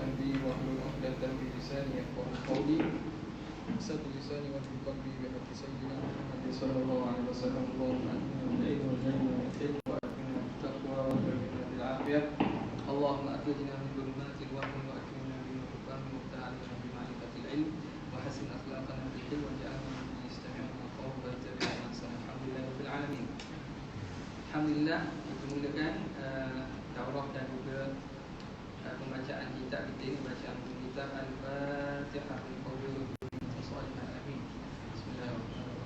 أمري واحلل عقدة من لساني يفقهوا قولي سد لساني وفي قلبي بحق سيدنا محمد صلى الله عليه وسلم. اللهم أتنا بالعلم والجنة والعلم وأكرمنا بالتقوى وأكرمنا بالعافية. اللهم أخرجنا من ظلمات الوهم وأكرمنا بنور الفهم وافتح علينا بمعرفة العلم وحسن أخلاقنا بالحلم واجعلنا ممن يستمعون القول ويتبعون أحسنه. الحمد لله رب العالمين. Alhamdulillah, kita mulakan daurah dan juga pembacaan kitab kita ini, bacaan kitab Al-Fatihah al-Qawiyah Salihah Amin. Bismillahirrahmanirrahim.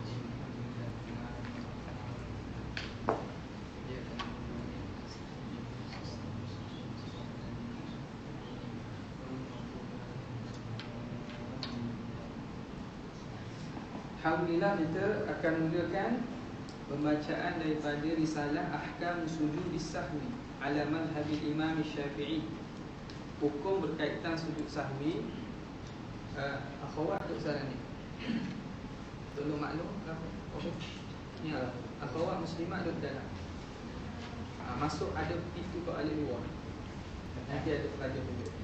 Alhamdulillah, kita akan mulakan pembacaan daripada risalah Ahkam Sujudis Sahwi ala Madhabil Imam Syafi'i. Hukum berkaitan sujud sahwi. Akhwat duduk sana ni, tolong maklum ya, akhwat muslimat duduk dalam. Masuk ada pintu ke alih luar. Nanti ada pelajar duduk.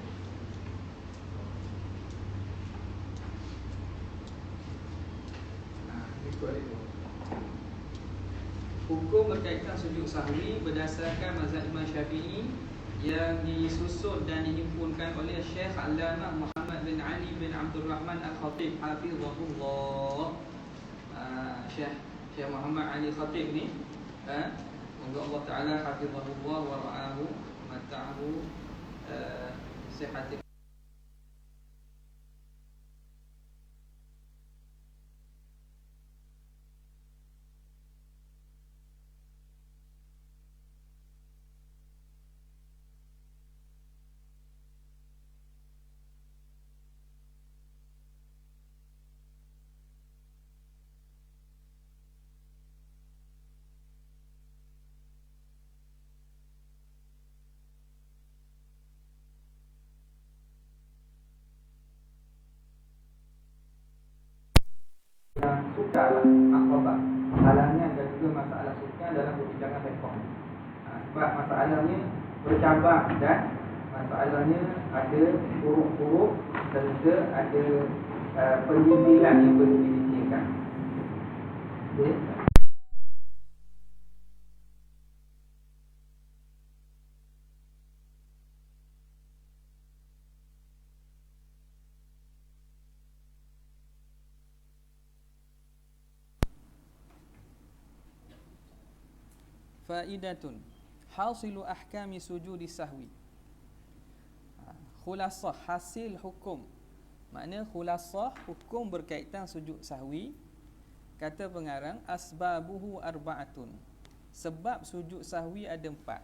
Itu alih luar. Hukum berkaitan sujud sahwi berdasarkan mazhab Imam Syafi'i yang disusun dan dihimpunkan oleh Syekh Allamah Muhammad bin Ali bin Abdul Rahman Al-Khatib hafizahullah. Syekh Muhammad Ali Khatib ni, semoga Allah Taala hafizahullah wa ra'ahu mata'ahu sihat. Suka akhobah, halangan dan juga masalah suka dalam perbincangan fiqh. Sebab masalahnya bercabang dan masalahnya ada huruf-huruf dan juga ada pendidikan yang berbeda-beda. Okay. Faidatun hasilu ahkami sujudi sahwi. Khulasah, hasil hukum. Makna khulasah hukum berkaitan sujud sahwi. Kata pengarang, asbabuhu arba'atun. Sebab sujud sahwi ada 4.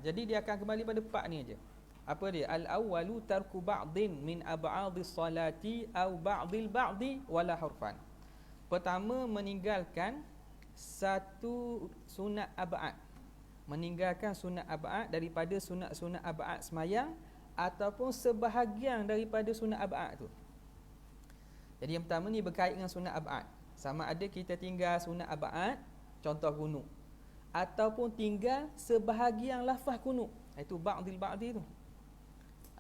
Jadi dia akan kembali pada 4 ni aja. Apa dia? Al-awwalu tarku ba'din min ab'adis salati au ba'dil ba'di wala hurfan. Pertama, meninggalkan satu sunat ab'ad, meninggalkan sunat ab'ad daripada sunat-sunat ab'ad semayang ataupun sebahagian daripada sunat ab'ad tu. Jadi yang pertama ni berkait dengan sunat ab'ad. Sama ada kita tinggal sunat ab'ad, contoh kunut, ataupun tinggal sebahagian lafaz kunut, iaitu ba'dil ba'di tu.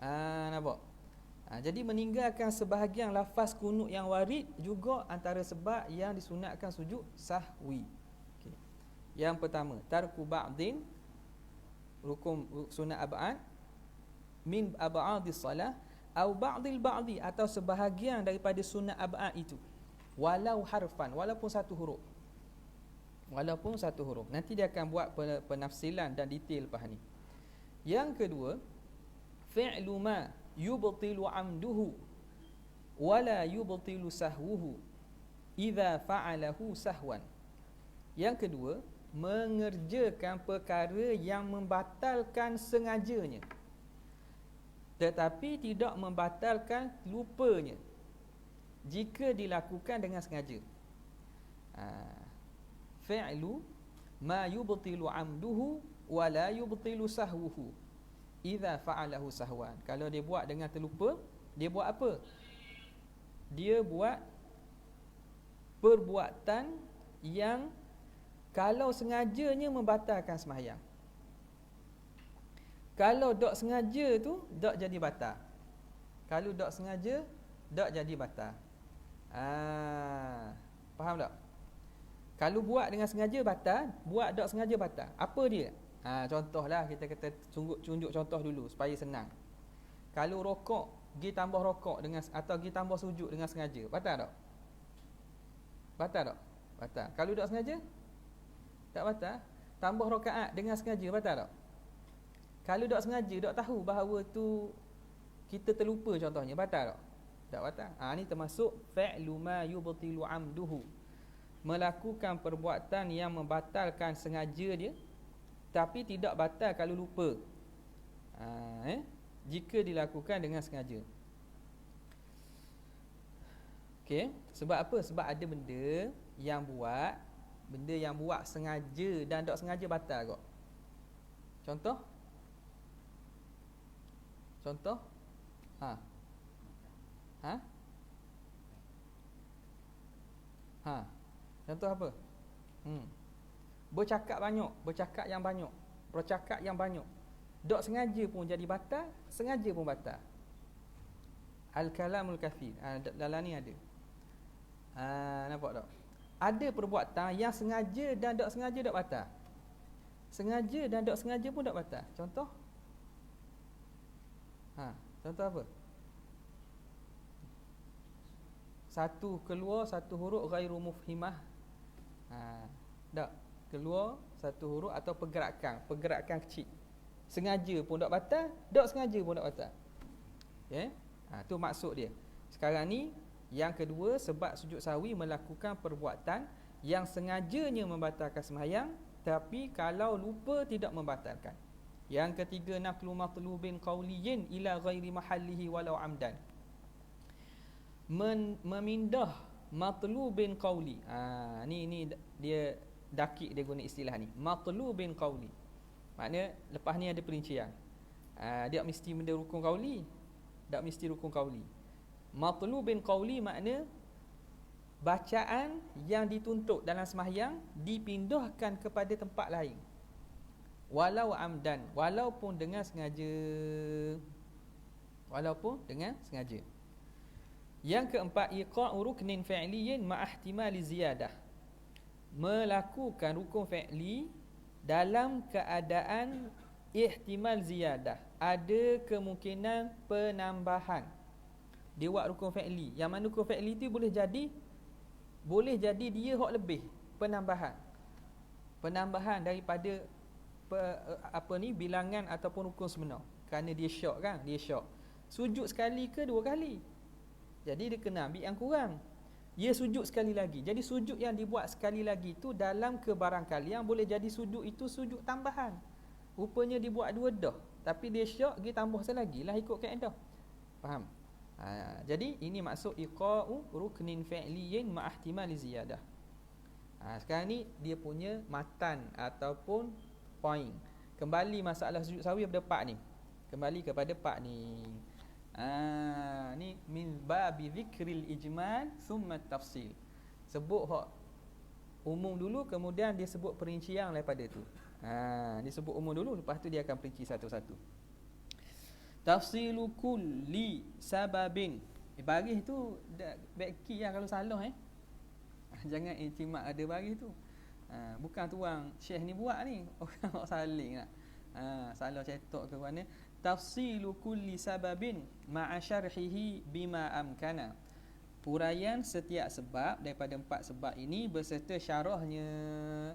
Nampak? Jadi meninggalkan sebahagian lafaz kunut yang warid juga antara sebab yang disunatkan sujud sahwi. Okay. Yang pertama, tarku ba'din, rukun sunat ab'ad, min ab'adis salah, au ba'dil ba'di, atau sebahagian daripada sunat ab'ad itu, walau harfan, walaupun satu huruf. Walaupun satu huruf. Nanti dia akan buat penafsilan dan detail lepas ni. Yang kedua, fi'lu ma yubtilu amduhu wala yubtilu sahwuhu idza fa'alahu sahwan. Yang kedua, mengerjakan perkara yang membatalkan sengajanya tetapi tidak membatalkan lupanya jika dilakukan dengan sengaja. Fi'lu ma yubtilu amduhu wala yubtilu sahwuhu idza fa'alahu sahwan. Kalau dia buat dengan terlupa, dia buat apa? Dia buat perbuatan yang kalau sengajanya membatalkan sembahyang. Kalau dok sengaja tu, dok jadi batal. Kalau dok sengaja, dok jadi batal. Faham tak? Kalau buat dengan sengaja batal, buat dok sengaja batal. Apa dia? Contohlah kita kata tunjuk contoh dulu supaya senang. Kalau rokok, pergi tambah rokok dengan atau pergi tambah sujud dengan sengaja, batal tak? Batal tak? Batal. Kalau dok sengaja? Tak batal. Tambah rakaat dengan sengaja, batal tak? Kalau dok sengaja, dok tahu bahawa tu kita terlupa contohnya, batal tak? Tak batal. Ni termasuk fa'lu ma yubtilu amduhu. Melakukan perbuatan yang membatalkan sengaja dia, tapi tidak batal kalau lupa. Jika dilakukan dengan sengaja. Okey, sebab apa? Sebab ada benda yang buat sengaja dan tak sengaja batal kok. Contoh? Contoh? Contoh apa? Bercakap yang banyak. Dok sengaja pun jadi batal, sengaja pun batal. Al-kalamul kathir. Dalam ni ada. Nampak tak? Ada perbuatan yang sengaja dan tak sengaja tak batal. Sengaja dan tak sengaja pun tak batal. Contoh? Contoh apa? Satu keluar satu huruf ghairu mufhimah. Tak keluar satu huruf atau pergerakan kecil. Sengaja pun tak batal, tak sengaja pun tak batal. Okey? Tu maksud dia. Sekarang ni yang kedua, sebab sujud sahwi melakukan perbuatan yang sengajanya membatalkan sembahyang, tapi kalau lupa tidak membatalkan. Yang ketiga, naqlu matlubin qawliyin ila ghairi mahallihi walau amdan. Memindah matlubin qawli. Ni dia dakik dia guna istilah ni. Matlubin qawli. Maknanya lepas ni ada perincian. Dia mesti benda rukun qawli, tak mesti rukun qawli. Matlubin qawli makna bacaan yang dituntut dalam sembahyang dipindahkan kepada tempat lain. Walau amdan, walaupun dengan sengaja. Walaupun dengan sengaja. Yang keempat, iqa'u ruknin fi'liyin ma'ahtimali ziyadah. Melakukan rukun fi'li dalam keadaan ihtimal ziyadah. Ada kemungkinan penambahan. Dia buat rukun fi'li. Yang mana rukun fi'li tu boleh jadi dia hak lebih, penambahan daripada bilangan ataupun rukun sebenar. Kerana dia syak kan, sujud sekali ke dua kali, jadi dia kena ambil yang kurang. Dia sujud sekali lagi, jadi sujud yang dibuat sekali lagi tu dalam kebarangkalian boleh jadi sujud itu sujud tambahan. Rupanya dibuat dua dah, tapi dia syak, dia tambah selagi lah ikut kaedah. Faham? Jadi ini maksud iqa'u ruknin fi'liyin ma'ahtimali ziyadah. Sekarang ni dia punya matan ataupun poin. Kembali masalah sujud sahwi pada part ni. Kembali kepada part ni. Ni min babi zikril ijmal thumma tafsil. Sebut hak umum dulu, kemudian dia sebut perincian daripada tu. Dia sebut umum dulu, lepas tu dia akan perinci satu-satu. Tafsilu kulli sababin. Baris tu baiki lah kalau salah Jangan intimat ada baris tu. Bukan tuang Syekh ni buat ni, orang saling lah. Salah cetak ke mana. Tafsilu kulli sababin ma'a syarhihi bima amkana. Huraian setiap sebab daripada 4 sebab ini beserta syarahnya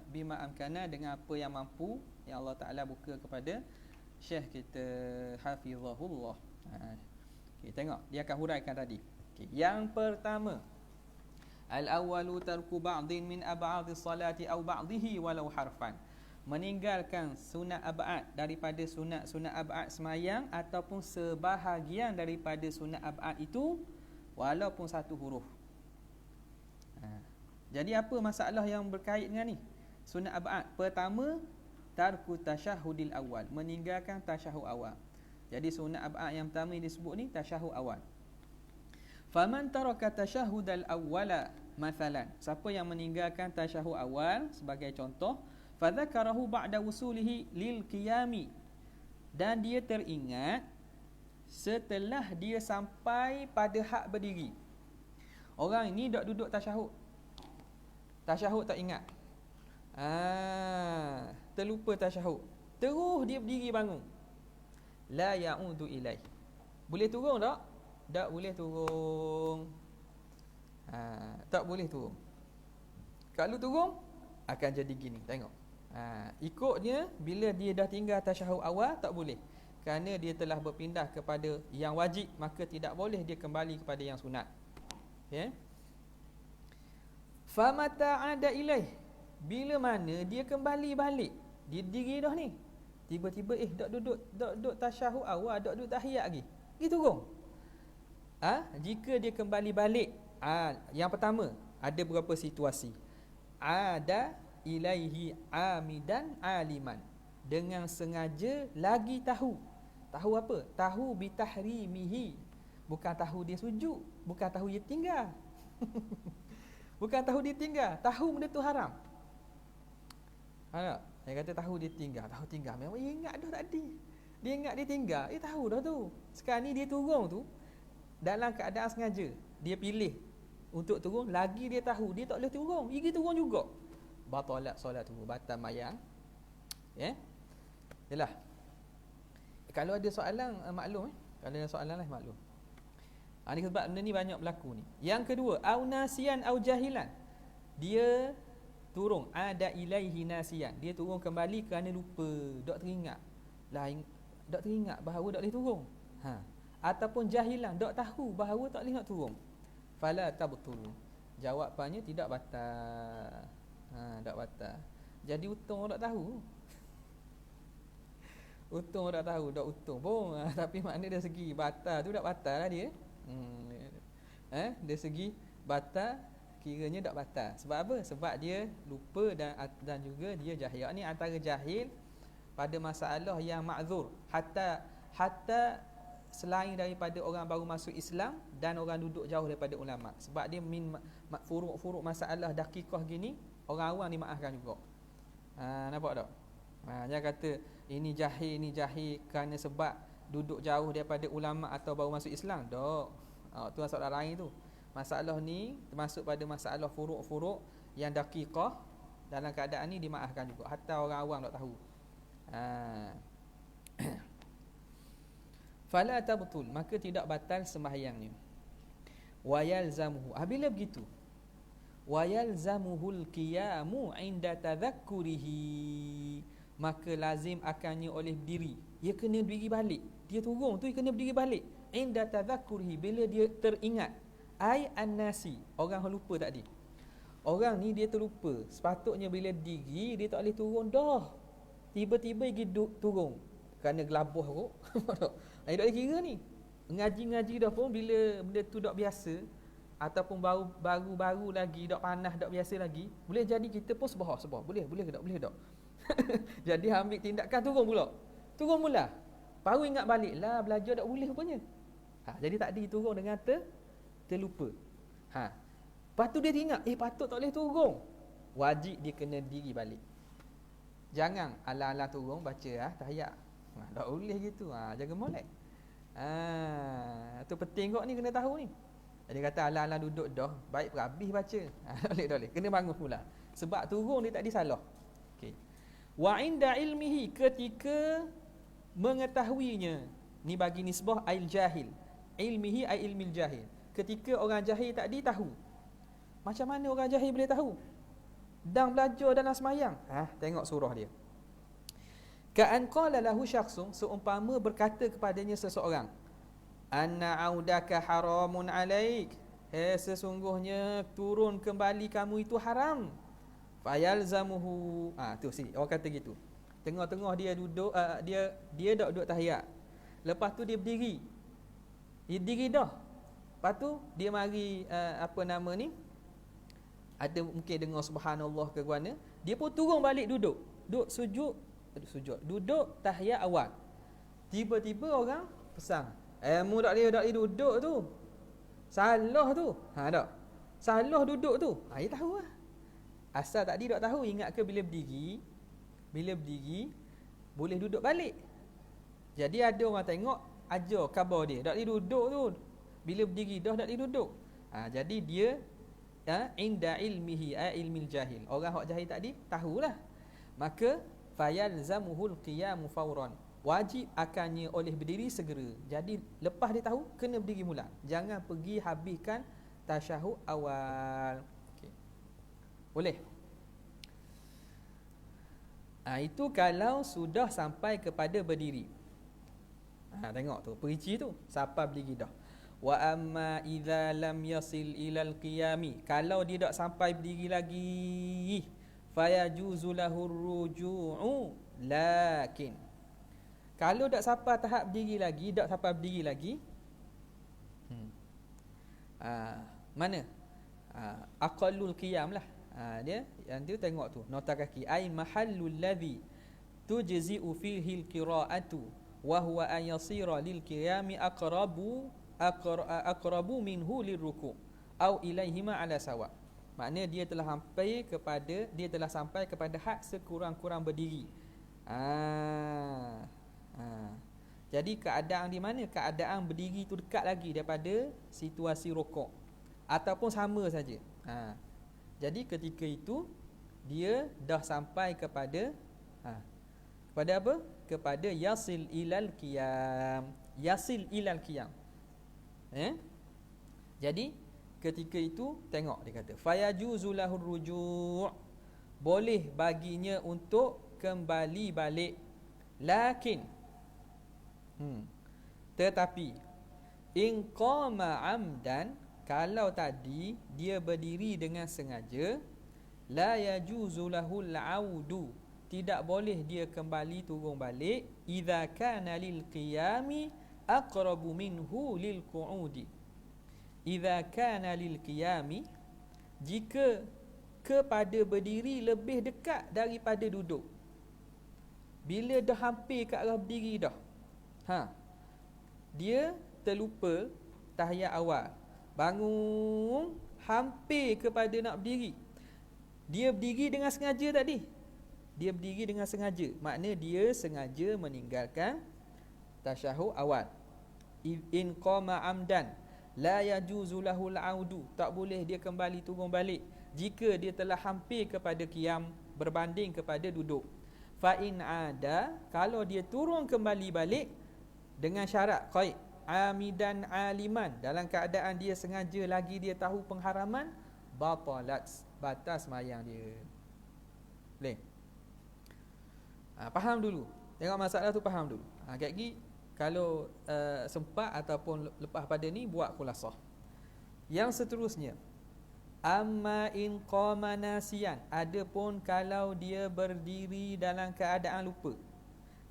bima amkana, dengan apa yang mampu yang Allah Ta'ala buka kepada Syekh kita hafizahullah. Okey, tengok dia akan huraikan tadi. Okey, yang pertama, al-awwalu tarku ba'dhin min ab'adhi salati aw ba'dhihi walau harfan. Meninggalkan sunat ab'ad daripada sunat-sunat ab'ad semayang ataupun sebahagian daripada sunat ab'ad itu walaupun satu huruf. Jadi apa masalah yang berkait dengan ni? Sunat ab'ad. Pertama, tarku tasyahudil awal, meninggalkan tasyahud awal. Jadi sunat ab'ad yang pertama yang disebut ni tasyahud awal. Faman taraka tasyahudal awwala mathalan, siapa yang meninggalkan tasyahud awal sebagai contoh, fadzakarahu ba'da wusulihi lil qiyami, dan dia teringat setelah dia sampai pada hak berdiri. Orang ini dok duduk tasyahud. Tasyahud tak ingat. Terlupa tasyahud. Terus dia berdiri bangun. La ya'udu ilaih. Boleh turun tak? Tak boleh turun. Tak boleh turun. Kalau turun akan jadi gini. Tengok. Ikutnya bila dia dah tinggal tasyahud awal tak boleh. Kerana dia telah berpindah kepada yang wajib, maka tidak boleh dia kembali kepada yang sunat. Ya. Famata ada ilaih. Bila mana dia kembali balik, dia diri dah ni. Tiba-tiba dak duduk tasyahud awal, dak duduk tahiyat lagi. Pergi turun. Jika dia kembali balik, yang pertama, ada beberapa situasi. Ada ilaihi amidan aliman. Dengan sengaja lagi tahu. Tahu apa? Tahu bitahrimihi. Bukan tahu dia sujud, bukan tahu dia tinggal. Bukan tahu dia tinggal, tahu benda tu haram. Saya kata tahu dia tinggal, memang dia ingat dah tadi. Dia ingat dia tinggal, tahu dah tu. Sekarang ni dia turun tu dalam keadaan sengaja. Dia pilih untuk turun, lagi dia tahu dia tak boleh turun, pergi turun juga. Batalat solat tu, batal mayang. Ya. Yalah. Kalau ada soalan maklum Kalau ada soalan lah maklum. Ni sebab benda ni banyak berlaku ni. Yang kedua, au nasian au jahilan. Dia turun ada ilaihi nasian. Dia turun kembali kerana lupa, tak teringat. Tak teringat bahawa tak boleh turun. Ataupun jahilan, tak tahu bahawa tak boleh nak turun. Fala tabtul. Jawapannya tidak batal. Tak batal. Jadi untung tak tahu. Untung tak tahu, tak untung pun. Tapi makna dari segi batal tu tak batal lah dia. Dari segi batal kiranya tak batal. Sebab apa? Sebab dia lupa dan juga dia jahil. Ni antara jahil pada masalah yang ma'zur. Hatta selain daripada orang baru masuk Islam dan orang duduk jauh daripada ulama. Sebab dia furuk-furuk masalah dakikah gini, orang awam dimaafkan juga. Nampak tak? Dia kata ini jahil kerana sebab duduk jauh daripada ulama atau baru masuk Islam. Tak. Tu masalah lain tu. Masalah ni termasuk pada masalah furuk-furuk yang dakikah. Dalam keadaan ni dimaafkan juga, hatta orang awam tak tahu. Fala tabtul, maka tidak batal sembahyangnya. Wa yalzamuhu, bila begitu, wa yalzamuhul qiyamu inda tadhakkurihi, maka lazim akannya oleh berdiri. Dia kena berdiri balik. Dia turun tu dia kena berdiri balik. Inda tadhakkurihi, bila dia teringat. Ai an-nasi, orang lupa tadi. Orang ni dia terlupa. Sepatutnya bila diri dia tak boleh turun dah. Tiba-tiba dia turun kerana gelabah kot. Dia tak boleh kira ni. Ngaji-ngaji dah pun bila benda tu tak biasa ataupun baru-baru lagi, tak panas, tak biasa lagi, boleh jadi kita pun sebah. Boleh ke tak? Boleh tak? Jadi ambil tindakan turun mula. Baru ingat balik lah, belajar tak boleh rupanya. Jadi tak turun dengan terlupa. Lepas tu dia ingat, patut tak boleh turun. Wajib dia kena diri balik. Jangan ala-ala turun baca tahiyat. Tak boleh gitu. Jaga molek. Tu penting kok ni, kena tahu ni. Dia kata ala-ala duduk dah, baik habis baca. Tak boleh. Kena bangun pula. Sebab turun dia tak disalah. Okey. Wa inda ilmihi, ketika mengetahuinya. Ni bagi nisbah ail jahil. Ilmihi ai ilmil jahil. Ketika orang jahil tadi tahu. Macam mana orang jahil boleh tahu? Dan belajar dalam semayang. Tengok surah dia. Ka'an qala lahu syakhsun, seumpama berkata kepadanya seseorang, anna audaka haramun alaik, sesungguhnya turun kembali kamu itu haram. Fayalzamuhu, tu sini orang kata gitu. Tengah-tengah dia duduk, dia dak duduk tahiyat. Lepas tu dia berdiri. Dia diri dah. Lepas tu dia mari ada mungkin dengar subhanallah ke guana, dia pun turun balik duduk sujud, duduk tahiyat awal. Tiba-tiba orang pesan, mu tak boleh duduk tu, salah tu. Tak salah duduk tu. Dia tahu lah. Asal tadi tak tahu, ingat ke bila berdiri boleh duduk balik. Jadi ada orang tengok ajar khabar dia, tak boleh duduk tu. Bila berdiri dah tak boleh duduk. Jadi dia inda ilmihi ilmil jahil. Orang hak jahil tadi tahulah. Maka fayalzamuhul qiyamu fawran. Wajib akannya oleh berdiri segera. Jadi lepas dia tahu kena berdiri mula. Jangan pergi habiskan tasyahud awal. Okey. Boleh. Itu kalau sudah sampai kepada berdiri. Tengok tu, perinci tu sampai berdiri dah. Wa amma idza lam yasil ilal qiyami, kalau dia tak sampai berdiri lagi, fayajuzu lahur ruju'u, lakin kalau tak sampai tahap berdiri lagi, tak sampai berdiri lagi, mana? Aqallul qiyam lah. Dia yang dia tengok tu nota kaki, ai mahallul ladzi tujzi'u fihi al-qira'atu wa huwa an yasira lil qiyami aqrabu minhu lirruku' au ilaihima ala sawa. Maknanya dia telah sampai kepada had sekurang-kurang berdiri. Jadi keadaan di mana? Keadaan berdiri tu dekat lagi daripada situasi rukuk ataupun sama saja. Jadi ketika itu dia dah sampai kepada kepada apa? Kepada yasil ilal qiyam. Yasil ilal qiyam. Jadi ketika itu tengok dia kata fayajuzu lahur ruju', boleh baginya untuk kembali balik, lakin tetapi in qama amdan, kalau tadi dia berdiri dengan sengaja, la yajuzu lahul audu, tidak boleh dia kembali turun balik, idza kana lil qiyami aqrabu minhu lil qu'udi. Idza kana lil qiyami, jika kepada berdiri lebih dekat daripada duduk. Bila dah hampir ke arah berdiri dah, dia terlupa tahiyat awal, bangun hampir kepada nak berdiri, dia berdiri dengan sengaja tadi. Dia berdiri dengan sengaja, makna dia sengaja meninggalkan tasyahud awal. In qama amdan la yajuzu lahul audu, tak boleh dia kembali turun balik jika dia telah hampir kepada qiyam, berbanding kepada duduk. Fa in ada, kalau dia turun kembali balik dengan syarat qaid amidan aliman, dalam keadaan dia sengaja lagi dia tahu pengharaman, batalat, batas mayang dia. Boleh? Faham dulu. Tengok masalah tu, faham dulu. Kek lagi kalau sempat ataupun lepas pada ni buat khulasah. Yang seterusnya, amma in qama nasiyan, adapun kalau dia berdiri dalam keadaan lupa.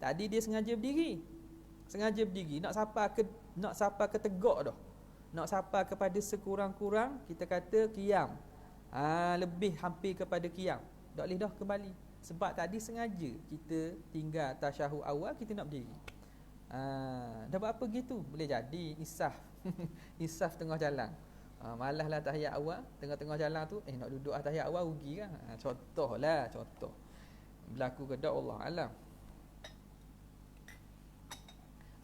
Tadi dia sengaja berdiri, nak sampai ke tegak dah, nak sampai kepada sekurang-kurang kita kata qiyam, lebih hampir kepada qiyam, tak boleh dah kembali, sebab tadi sengaja kita tinggal tasyahud awal, kita nak berdiri. Dah buat apa gitu, boleh jadi insaf. Insaf tengah jalan, malaslah tahiyat awal, tengah-tengah jalan tu nak duduk tahiyat awal rugi kan. Contoh berlaku ke tak, Allah alam.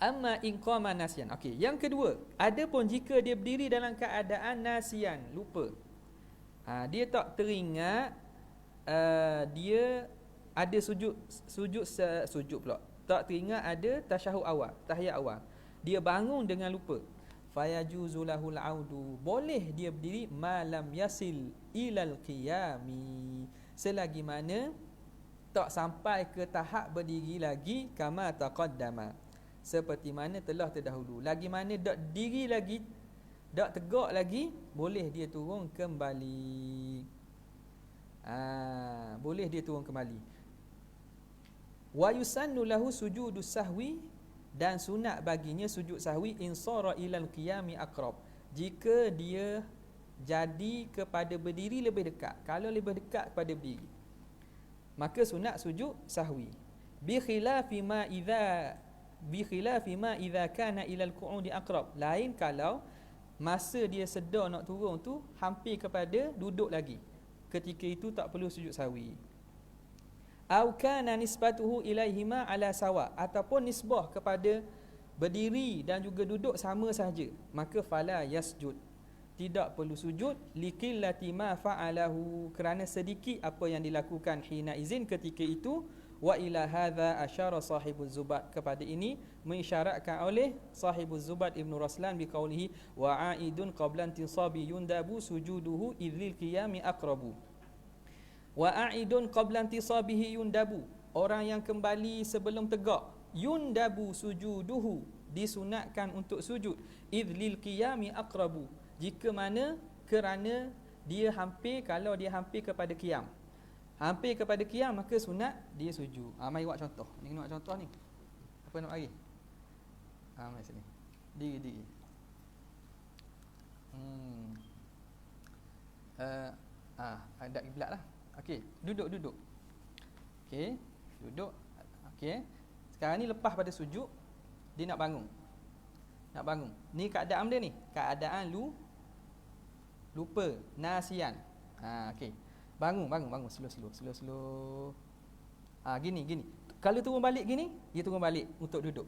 Amma in qama nasiyan. Okey, yang kedua, adapun jika dia berdiri dalam keadaan nasiyan, lupa. Dia tak teringat dia ada sujud pula. Tak teringat ada tasyahud awal, tahiyat awal. Dia bangun dengan lupa. Fayajuzu lahul audu, boleh dia berdiri malam yasil ilal qiyami, selagi mana tak sampai ke tahap berdiri lagi, kama taqaddama, seperti mana telah terdahulu. Lagi mana dak diri lagi, dak tegak lagi, boleh dia turun kembali. Boleh dia turun kembali. Wa yusannu lahu sujudus sahwi, dan sunat baginya sujud sahwi insara ilal qiyami aqrab, jika dia jadi kepada berdiri lebih dekat. Kalau lebih dekat kepada berdiri, maka sunat sujud sahwi. Bi khilafi ma idza kana ilal qu'udi aqrab, lain kalau masa dia sedar nak turun tu hampir kepada duduk lagi, ketika itu tak perlu sujud sahwi. au kana nisbatuhu ilaihima ala sawa, ataupun nisbah kepada berdiri dan juga duduk sama sahaja, maka fala yasjud, tidak perlu sujud, liqillati ma fa'alahu, kerana sedikit apa yang dilakukan hina izin ketika itu. Wa ila hadza asyara sahibuz zubat, kepada ini mengisyaratkan oleh sahibuz zubat Ibn Raslan biqaulihi wa aidun qabla intisabi yundabu sujuduhu idzil qiyami aqrabu. Wa aidun qabla intisabihi yundabu, orang yang kembali sebelum tegak, yundabu sujuduhu, disunatkan untuk sujud, idzil qiyami aqrabu, jika mana kerana dia hampir, kalau dia hampir kepada qiyam, hampir kepada qiyam, maka sunat dia sujud. Mari buat contoh. Ni nak contoh ni. Apa nak bagi? Mari sini. Diri. Ada kiblat lah. Okey, duduk. Okey, duduk. Okey. Sekarang ni lepas pada sujud, dia nak bangun. Ni keadaan dia ni. Keadaan lupa, nasian. Okey. Bangun, slow. Gini. Kalau turun balik gini, dia turun balik untuk duduk.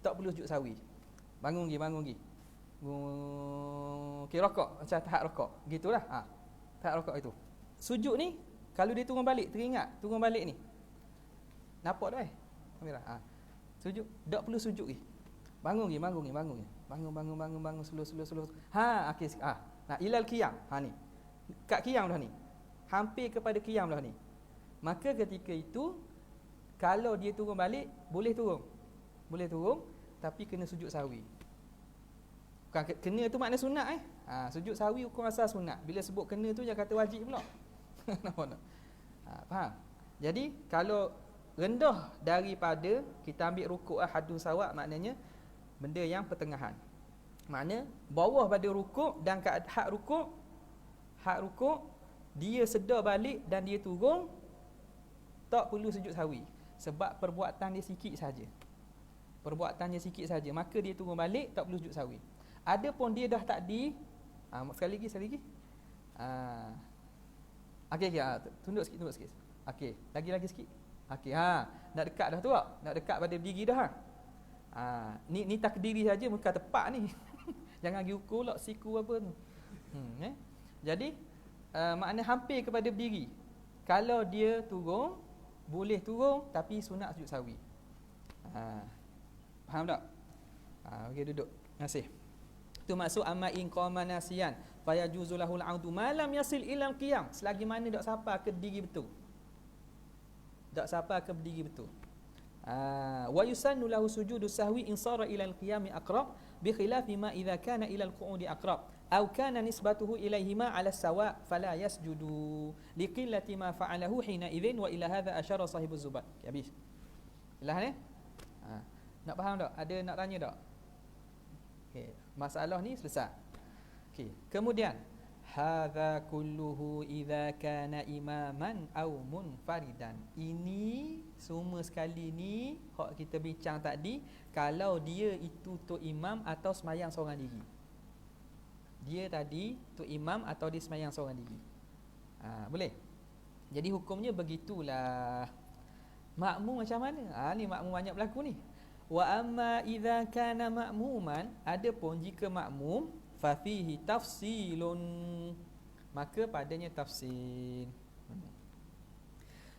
Tak perlu sujud sahwi. Bangun gi. Okey, rokok, macam tahap rokok. Gitulah. Tahap rokok itu. Sujud ni, kalau dia turun balik, teringat turun balik ni. Nampak dah kamera. Sujud, tak perlu sujud gi. Bangun gi. Bangun, slow. Okey. Nah, ilal qiyam. Ni. Kat qiyam dah ni. Hampir kepada qiyam dah ni. Maka ketika itu, kalau dia turun balik, boleh turun, tapi kena sujud sahwi. Bukan kena tu makna sunat sujud sahwi hukum asal sunat. Bila sebut kena tu jangan kata wajib pula. Nampak tak? Faham? Jadi kalau rendah daripada, kita ambil rukuk hadun sawak, maknanya benda yang pertengahan. Makna bawah pada rukuk dan hak rukuk dia sedar balik dan dia turun, tak perlu sujud sahwi, sebab perbuatan dia sikit saja. Maka dia turun balik, tak perlu sujud sahwi. Adapun dia dah takdi, sekali lagi. Okey, tunduk sikit. Okey, lagi sikit. Okey, nak dekat dah tu tak? Nak dekat pada berdiri dah. Ni takdiri saja, muka tepat ni. Jangan pergi ukur pula siku apa tu. Jadi makna hampir kepada berdiri. Kalau dia turun, boleh turun, tapi sunat sujud sahwi. Faham tak? Okey, duduk. Terima kasih. Itu maksud amma in qama nasiyan fayajuzu lahul audu ma lam yasil ila qiyam, selagi mana dak sampai ke berdiri betul. Wa yusannu lahu sujudu sahwi in sara ila al-qiyam aqrab bi khilafi ma idza kana ila al-qu'udi aqrab aw kana nisbatuhu ilaihima ala sawa fala yasjudu liqillati ma fa'alahu hina idzin wa ila hadha asyara sahibuz zubat. Habis. Jelas ni? Nak faham tak? Ada nak tanya tak? Okey, masalah ni selesai. Okey, kemudian hadza kulluhu idza kana imaman aw munfaridan. Ini semua sekali ni hak kita bincang tadi, kalau dia itu tok imam atau semayang seorang diri. Dia tadi tok imam atau dia semayang seorang diri. Boleh. Jadi hukumnya begitulah. Makmum macam mana? Ni makmum banyak berlaku ni. Wa amma idza kana ma'muman, adapun jika makmum, fa fihi tafsilun, maka padanya tafsil.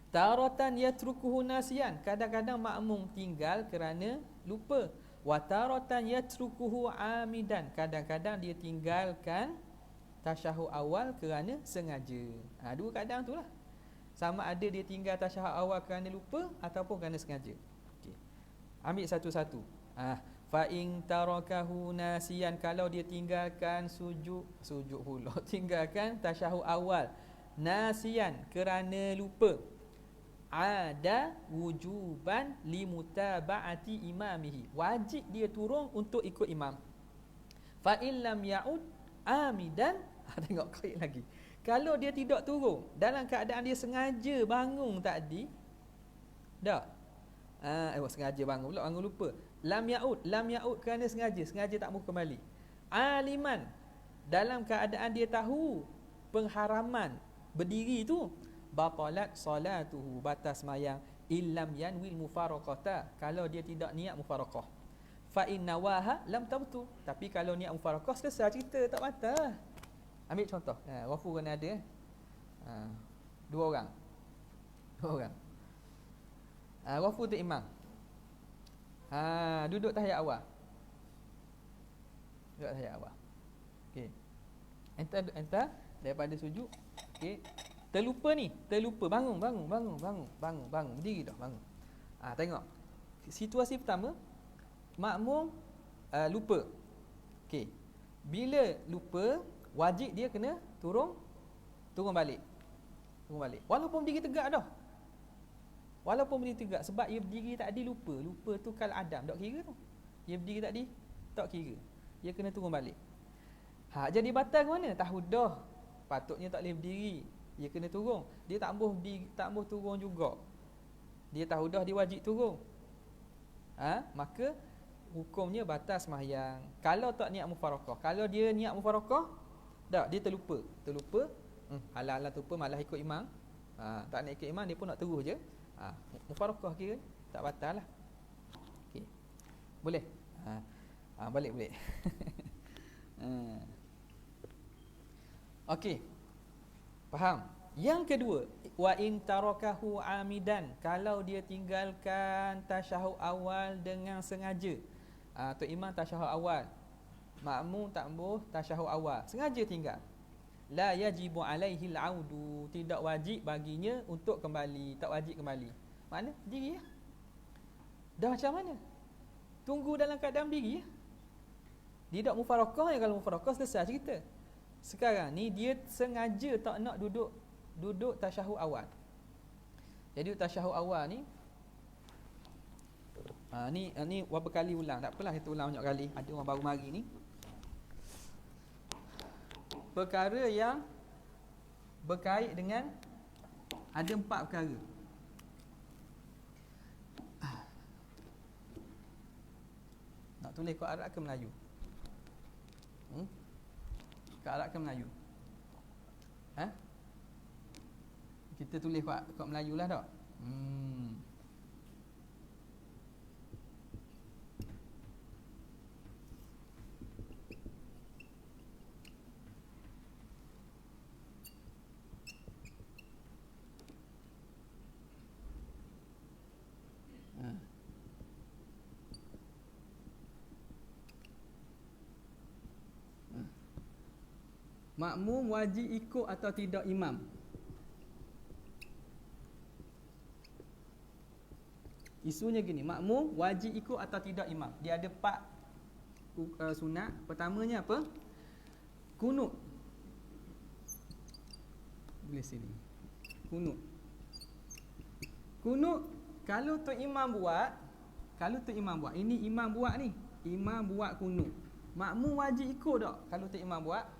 Taratan yatrukuhu nasiyan, kadang-kadang makmum tinggal kerana lupa. Wa taratan yatrukuhu amidan, kadang-kadang dia tinggalkan tasyahud awal kerana sengaja. Dua keadaan itulah. Sama ada dia tinggal tasyahud awal kerana lupa ataupun kerana sengaja. Okey. Ambil satu-satu. Fa in tarakahu nasiyan, kalau dia tinggalkan sujud pula, tinggalkan tasyahud awal nasiyan kerana lupa, ada wujuban limutaba'ati imamihi, wajib dia turun untuk ikut imam. Fa in lam ya'ud amidan, tengok kait lagi. Kalau dia tidak turun dalam keadaan dia sengaja bangun tadi, dah sengaja bangun pula, bangun lupa. Lam ya'ud kerana sengaja tak mau kembali. Aliman, dalam keadaan dia tahu pengharaman berdiri tu, batalat salatuhu, batas sembahyang, illam yanwil mufaraqata, kalau dia tidak niat mufaraqah. Fa inna waha lam tabtu, tapi kalau niat mufaraqah selesai cerita, tak batal. Ambil contoh, Ghafur kena ada dua orang. Ghafur tu imam. Duduk tahiyat awal. Okey. Entah daripada sujud, okey. Terlupa bangun. Berdiri dah, bangun. Tengok. Situasi pertama, makmum lupa. Okey. Bila lupa, wajib dia kena turun balik. Walaupun berdiri tegak dah. Sebab dia berdiri tadi lupa. Lupa tu kal adam, tak kira tu. Dia berdiri tadi tak kira. Dia kena turun balik. Jadi batal ke mana? Tahu dah patutnya tak boleh berdiri, dia kena turun. Dia tak boleh turun juga. Dia tahu dah dia wajib turun. Maka hukumnya batal sembahyang. Kalau tak niat mufaraqah. Kalau dia niat mufaraqah, tak, dia terlupa. Alah terlupa, malah ikut imam. Tak nak ikut imam, dia pun nak terus je. Mufaraqah kira tak batal lah. Okey. Boleh? Balik boleh. Okey. Faham? Yang kedua, wa in tarakahu amidan, kalau dia tinggalkan tasyahud awal dengan sengaja. Tok imam tasyahud awal, makmum tak boleh tasyahud awal, sengaja tinggal. La yajibu alaihi al-audu, tidak wajib baginya untuk kembali, tak wajib kembali. Mana? Diri ya. Dah macam mana? Tunggu dalam keadaan diri ya. Dia tak mufaraqah ya, kalau mufaraqah selesai cerita. Sekarang ni dia sengaja tak nak duduk tasyahud awal. Jadi tasyahud awal ni ni berapa kali ulang, tak apalah kita ulang banyak kali. Ada orang baru mari ni. Perkara yang berkait dengan, ada 4 perkara. Nak tulis kau Arab ke Melayu? Kat Arab ke Melayu? Kita tulis kat Melayu lah tak? Makmum wajib ikut atau tidak imam? Isunya gini, makmum wajib ikut atau tidak imam. Dia ada 4 sunat. Pertamanya apa? Kunut. Boleh sini. Kunut kalau tu imam buat, ini imam buat ni. Imam buat kunut. Makmum wajib ikut tak kalau tu imam buat?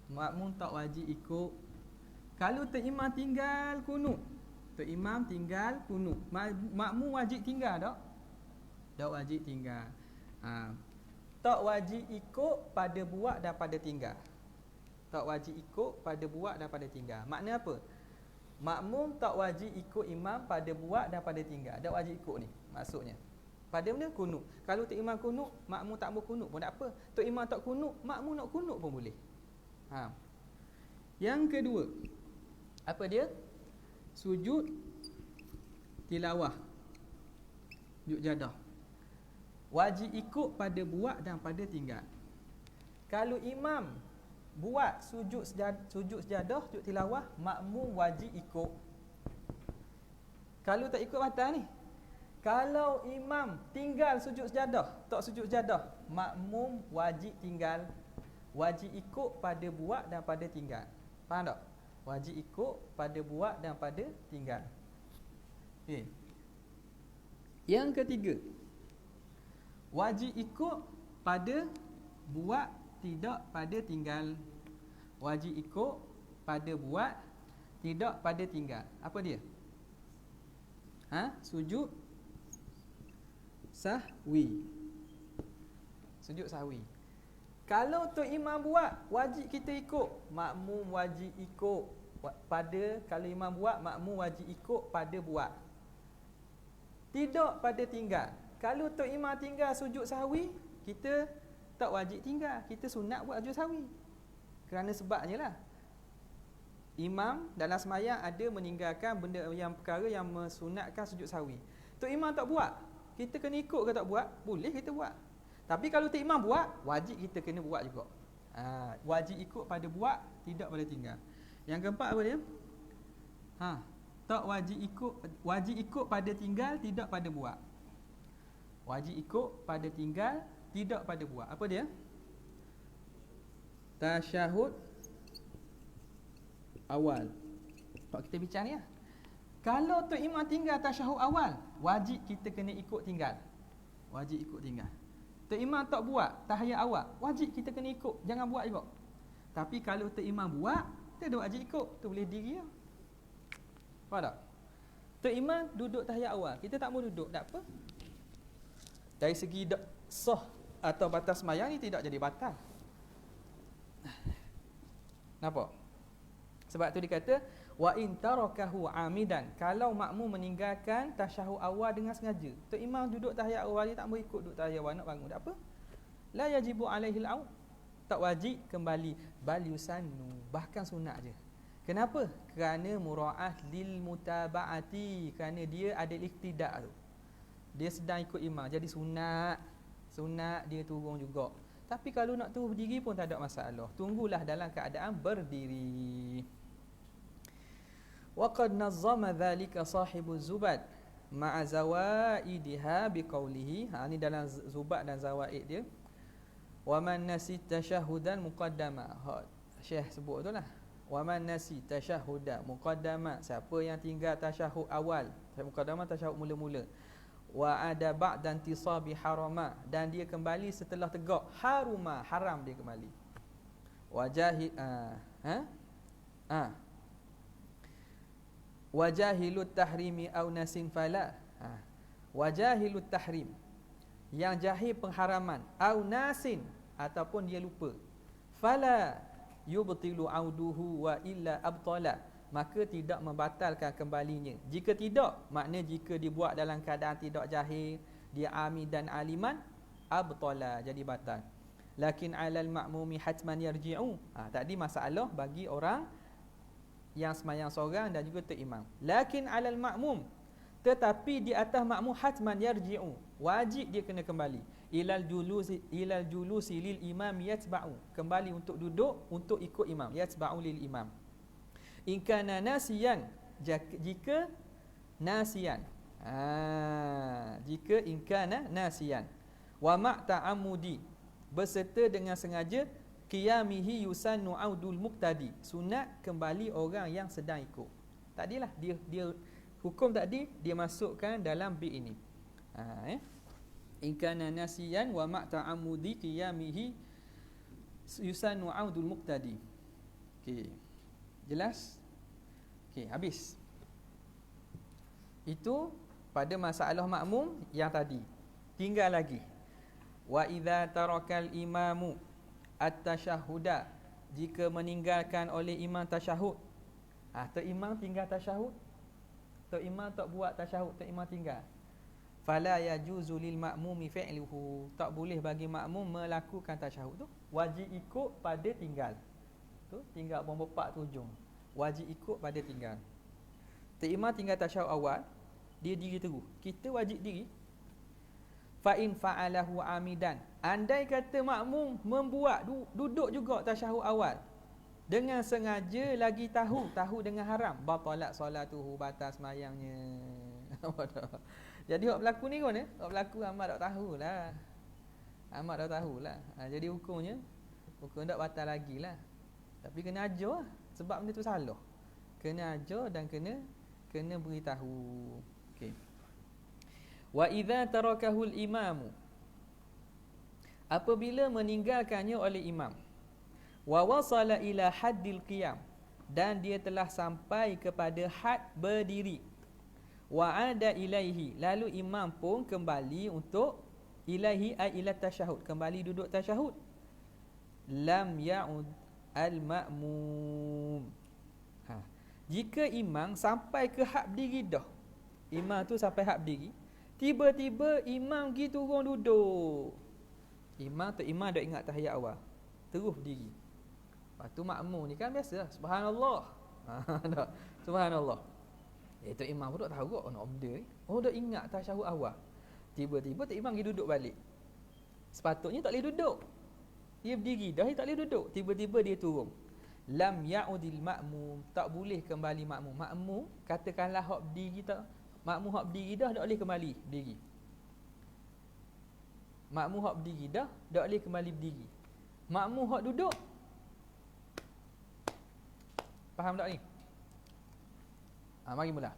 Makmum tak wajib ikut. Kalau tu imam tinggal kunut, makmum wajib tinggal tak? Tak wajib tinggal. Tak wajib ikut pada buat dan pada tinggal. Makna apa? Makmum tak wajib ikut imam pada buat dan pada tinggal. Tak wajib ikut ni maksudnya. Pada benda kunut. Kalau tu imam kunut, makmum tak mau kunut pun tak apa. Tu imam tak kunut, makmum nak kunut pun boleh. Yang kedua, apa dia? Sujud tilawah, sujud jadah. Wajib ikut pada buat dan pada tinggal. Kalau imam buat sujud sejadah, sujud tilawah, makmum wajib ikut. Kalau tak ikut batal ni. Kalau imam tinggal sujud sejadah, tak sujud sejadah, makmum wajib tinggal. Wajib ikut pada buat dan pada tinggal. Faham tak? Wajib ikut pada buat dan pada tinggal. Okay. Yang ketiga, wajib ikut pada buat, tidak pada tinggal. Wajib ikut pada buat, tidak pada tinggal. Apa dia? Sujud sahwi. Sujud sahwi. Kalau tu imam buat, wajib kita ikut. Makmum wajib ikut. pada kalau imam buat, makmum wajib ikut pada buat. Tidak pada tinggal. Kalau tok imam tinggal sujud sahwi, kita tak wajib tinggal, kita sunat buat sujud sahwi. Kerana sebabnya lah, imam dalam semayang ada meninggalkan benda yang perkara yang mensunatkan sujud sahwi. Tok imam tak buat, kita kena ikut ke tak buat? Boleh kita buat. Tapi kalau tok imam buat, wajib kita kena buat juga. Wajib ikut pada buat, tidak pada tinggal. Yang keempat apa dia? Tak wajib ikut pada tinggal, tidak pada buat. Wajib ikut pada tinggal, tidak pada buat. Apa dia? Tasyahud awal. Kalau kita bincang ni lah. Kalau tok imam tinggal tasyahud awal, wajib kita kena ikut tinggal. Wajib ikut tinggal. Tok imam tak buat tahiyat awal, wajib kita kena ikut, jangan buat juga. Tapi kalau tok imam buat, kita dah wajib ikut, tu boleh diri lah. Faham tak? Tok imam duduk tahiyat awal, kita tak mau duduk, tak apa. Dari segi sah atau batas sembahyang ni tidak jadi batal. Nampak? Sebab tu dikata wa in tarakahu amidan, kalau makmum meninggalkan tasyahud awal dengan sengaja. Tok imam duduk tahiyat awal, dia tak mau ikut duduk tahiyat awal, nak bangun tak apa. La yajibu alaihi al-aud, tak wajib kembali, bal yusannu, bahkan sunat je. Kenapa? Kerana mura'ah lil mutaba'ati, kerana dia ada iktida tu. Dia sedang ikut imam, jadi sunat dia turun juga. Tapi kalau nak turun berdiri pun tak ada masalah. Tunggulah dalam keadaan berdiri. Waqad nazzama dhalika sahibu Zubad ma'a zawaidiha biqaulihi. Ni dalam Zubad dan Zawaid dia. Wa man nasi tasyahudan muqaddama. Syekh sebut tu lah. Wa man nasi tasyahudan muqaddama. Siapa yang tinggal tasyahud awal, muqaddama tasyahud mula-mula. Wa ada ba'dan tisabi harama, dan dia kembali setelah tegak haruma, haram dia kembali. Wajahil wajahilut tahrimi au nasin fala. Wajahilut tahrim, yang jahil pengharaman, au nasin, ataupun dia lupa, fala yubtilu auduhu wa illa abtala, maka tidak membatalkan kembalinya. Jika tidak, makna jika dibuat dalam keadaan tidak jahil, dia amid dan aliman, abtala, jadi batal. Lakin alal ma'mumi hatman yarji'u. Tadi masalah bagi orang yang semayang seorang dan juga tok imam. Lakin alal ma'mum, tetapi di atas makmum hatman yarji'u, wajib dia kena kembali. Ilal julusi lil imam yatba'u, kembali untuk duduk untuk ikut imam, yatba'u lil imam. In kana nasiyan, jika nasiyan. Jika in kana nasiyan. Wa ma' ta'ammudi, berserta dengan sengaja, qiyamihi yusannu audul muqtadi, sunat kembali orang yang sedang ikut. Tadilah dia hukum tadi dia masukkan dalam bit ini. In kana nasiyan wa ma' ta'ammudi qiyamihi yusannu audul muqtadi. Okey. Jelas? Okey, habis. Itu pada masalah makmum yang tadi. Tinggal lagi. Wa idza tarakal imamu at-tashahhuda, jika meninggalkan oleh imam tasyahud. Tok imam tinggal tasyahud, tok imam tak buat tasyahud, tok imam tinggal. Fala yajuzu lil ma'mumi fi'luhu, tak boleh bagi makmum melakukan tasyahud tu. Wajib ikut pada tinggal. Tu tinggal bomba 4 tu ujung. Wajib ikut pada tinggal. Tok imam tinggal tasyahud awal, dia diri terus. Kita wajib diri. Fa in fa'alahu amidan, andai kata makmum membuat duduk juga tasyahud awal dengan sengaja, lagi tahu dengan haram, batalat solatuhu, batal semayangnya. Jadi hak berlaku ni kan, hak berlaku amat tak tahulah. Amat dah tahulah. Jadi hukum tak batal lagi lah. Tapi kena ajar lah, sebab benda tu salah. Kena ajar dan kena beritahu. Okey. Wa idza tarakahul imamu, apabila meninggalkannya oleh imam, wa wasala ila haddil qiyam, dan dia telah sampai kepada had berdiri, wa ada ilaihi, lalu imam pun kembali untuk ilaihi ay ila tasyahud, kembali duduk tasyahud, lam ya'ud al ma'mum, Jika imam sampai ke hak berdiri dah, imam tu sampai hak berdiri, tiba-tiba imam pergi turun duduk. Imam dah ingat tahiyat awal, terus berdiri. Lepas tu makmum ni kan biasa, subhanallah. Tak, subhanallah. Itu imam pun tak tahu kok nak benda ni. Oh, dah ingat tasyahud awal. Tiba-tiba tok imam pergi duduk balik. Sepatutnya tak boleh duduk. Dia berdiri dah, dia tak boleh duduk. Tiba-tiba dia turun. Lam ya'udil makmum, tak boleh kembali makmum. Makmum katakanlah hak berdiri tak, makmum hak berdiri dah tak boleh kembali berdiri. Makmum hak berdiri dah tak boleh kembali berdiri. Makmum hak duduk, faham tak ni? Mari mula.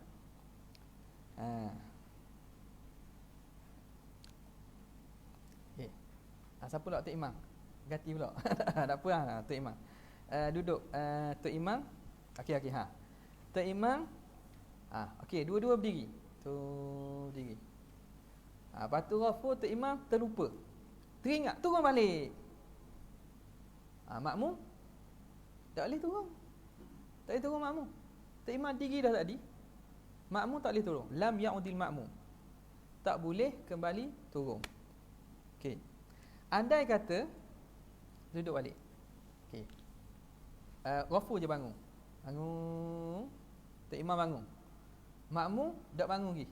Okay. Siapa pula Tok Imam? Ganti pula. Tak apa lah Tok Imam. Duduk. Tok Imam. Okey. Tok Imam. Okey, dua-dua berdiri. Tu berdiri. Lepas tu Ghafur Tok Imam terlupa. Teringat, turun balik. Makmum tak boleh turun. Tak boleh turun makmum. Tok Imam tinggi dah tadi. Makmum tak boleh turun. Lam ya'udil makmum. Tak boleh kembali turun. Okey. Andai kata duduk balik. Okey. Ghafur je bangun. Tok Imam bangun. Makmum tak bangun lagi.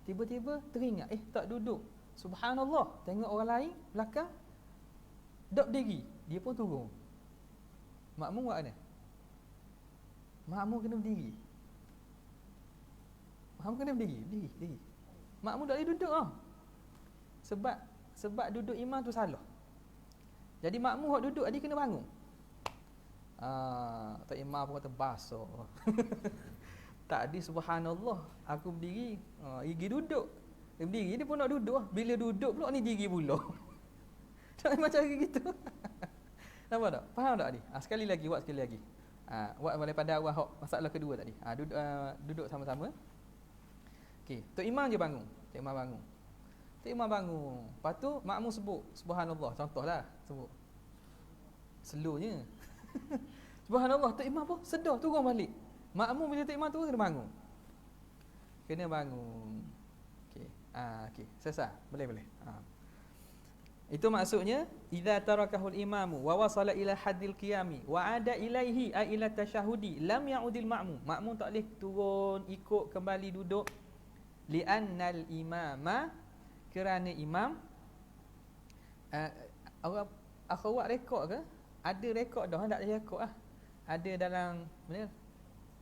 Tiba-tiba teringat, tak duduk. Subhanallah. Tengok orang lain belakang tak berdiri. Dia pun turun. Makmum buat mana? Makmum kena berdiri. Berdiri. Makmum tak boleh duduk Sebab duduk imam tu salah. Jadi makmum hak duduk dia kena bangun. Tak imam pun kata basuh. Tak ada subhanallah, aku berdiri, gigi duduk. Dia berdiri dia pun nak duduk. Bila duduk pula ni gigi pula. Tak macam gitu. Nampak tak? Faham tak ni? Sekali lagi. Buat daripada awal hak masalah kedua tadi. Duduk sama-sama. Okey, Tok Imam je bangun. Tok Imam bangun. Lepas tu makmum sebut subhanallah, contohlah sebut. Slownya. Subhanallah, Tok Imam pun sedar turun balik. Makmum bila Tok Imam turun kena bangun. Okey, selesai. Boleh. Itu maksudnya idza tarakahul imamu wa wasala ila haddil qiyami wa ada ilaihi ay ila tasyahudi lam ya'udil ma'mum. Makmum tak boleh turun ikut kembali duduk li'annal imama, kerana imam. Orang akhwat rekod ke? Ada rekod dah, tak ada rekod lah. Ada dalam mana?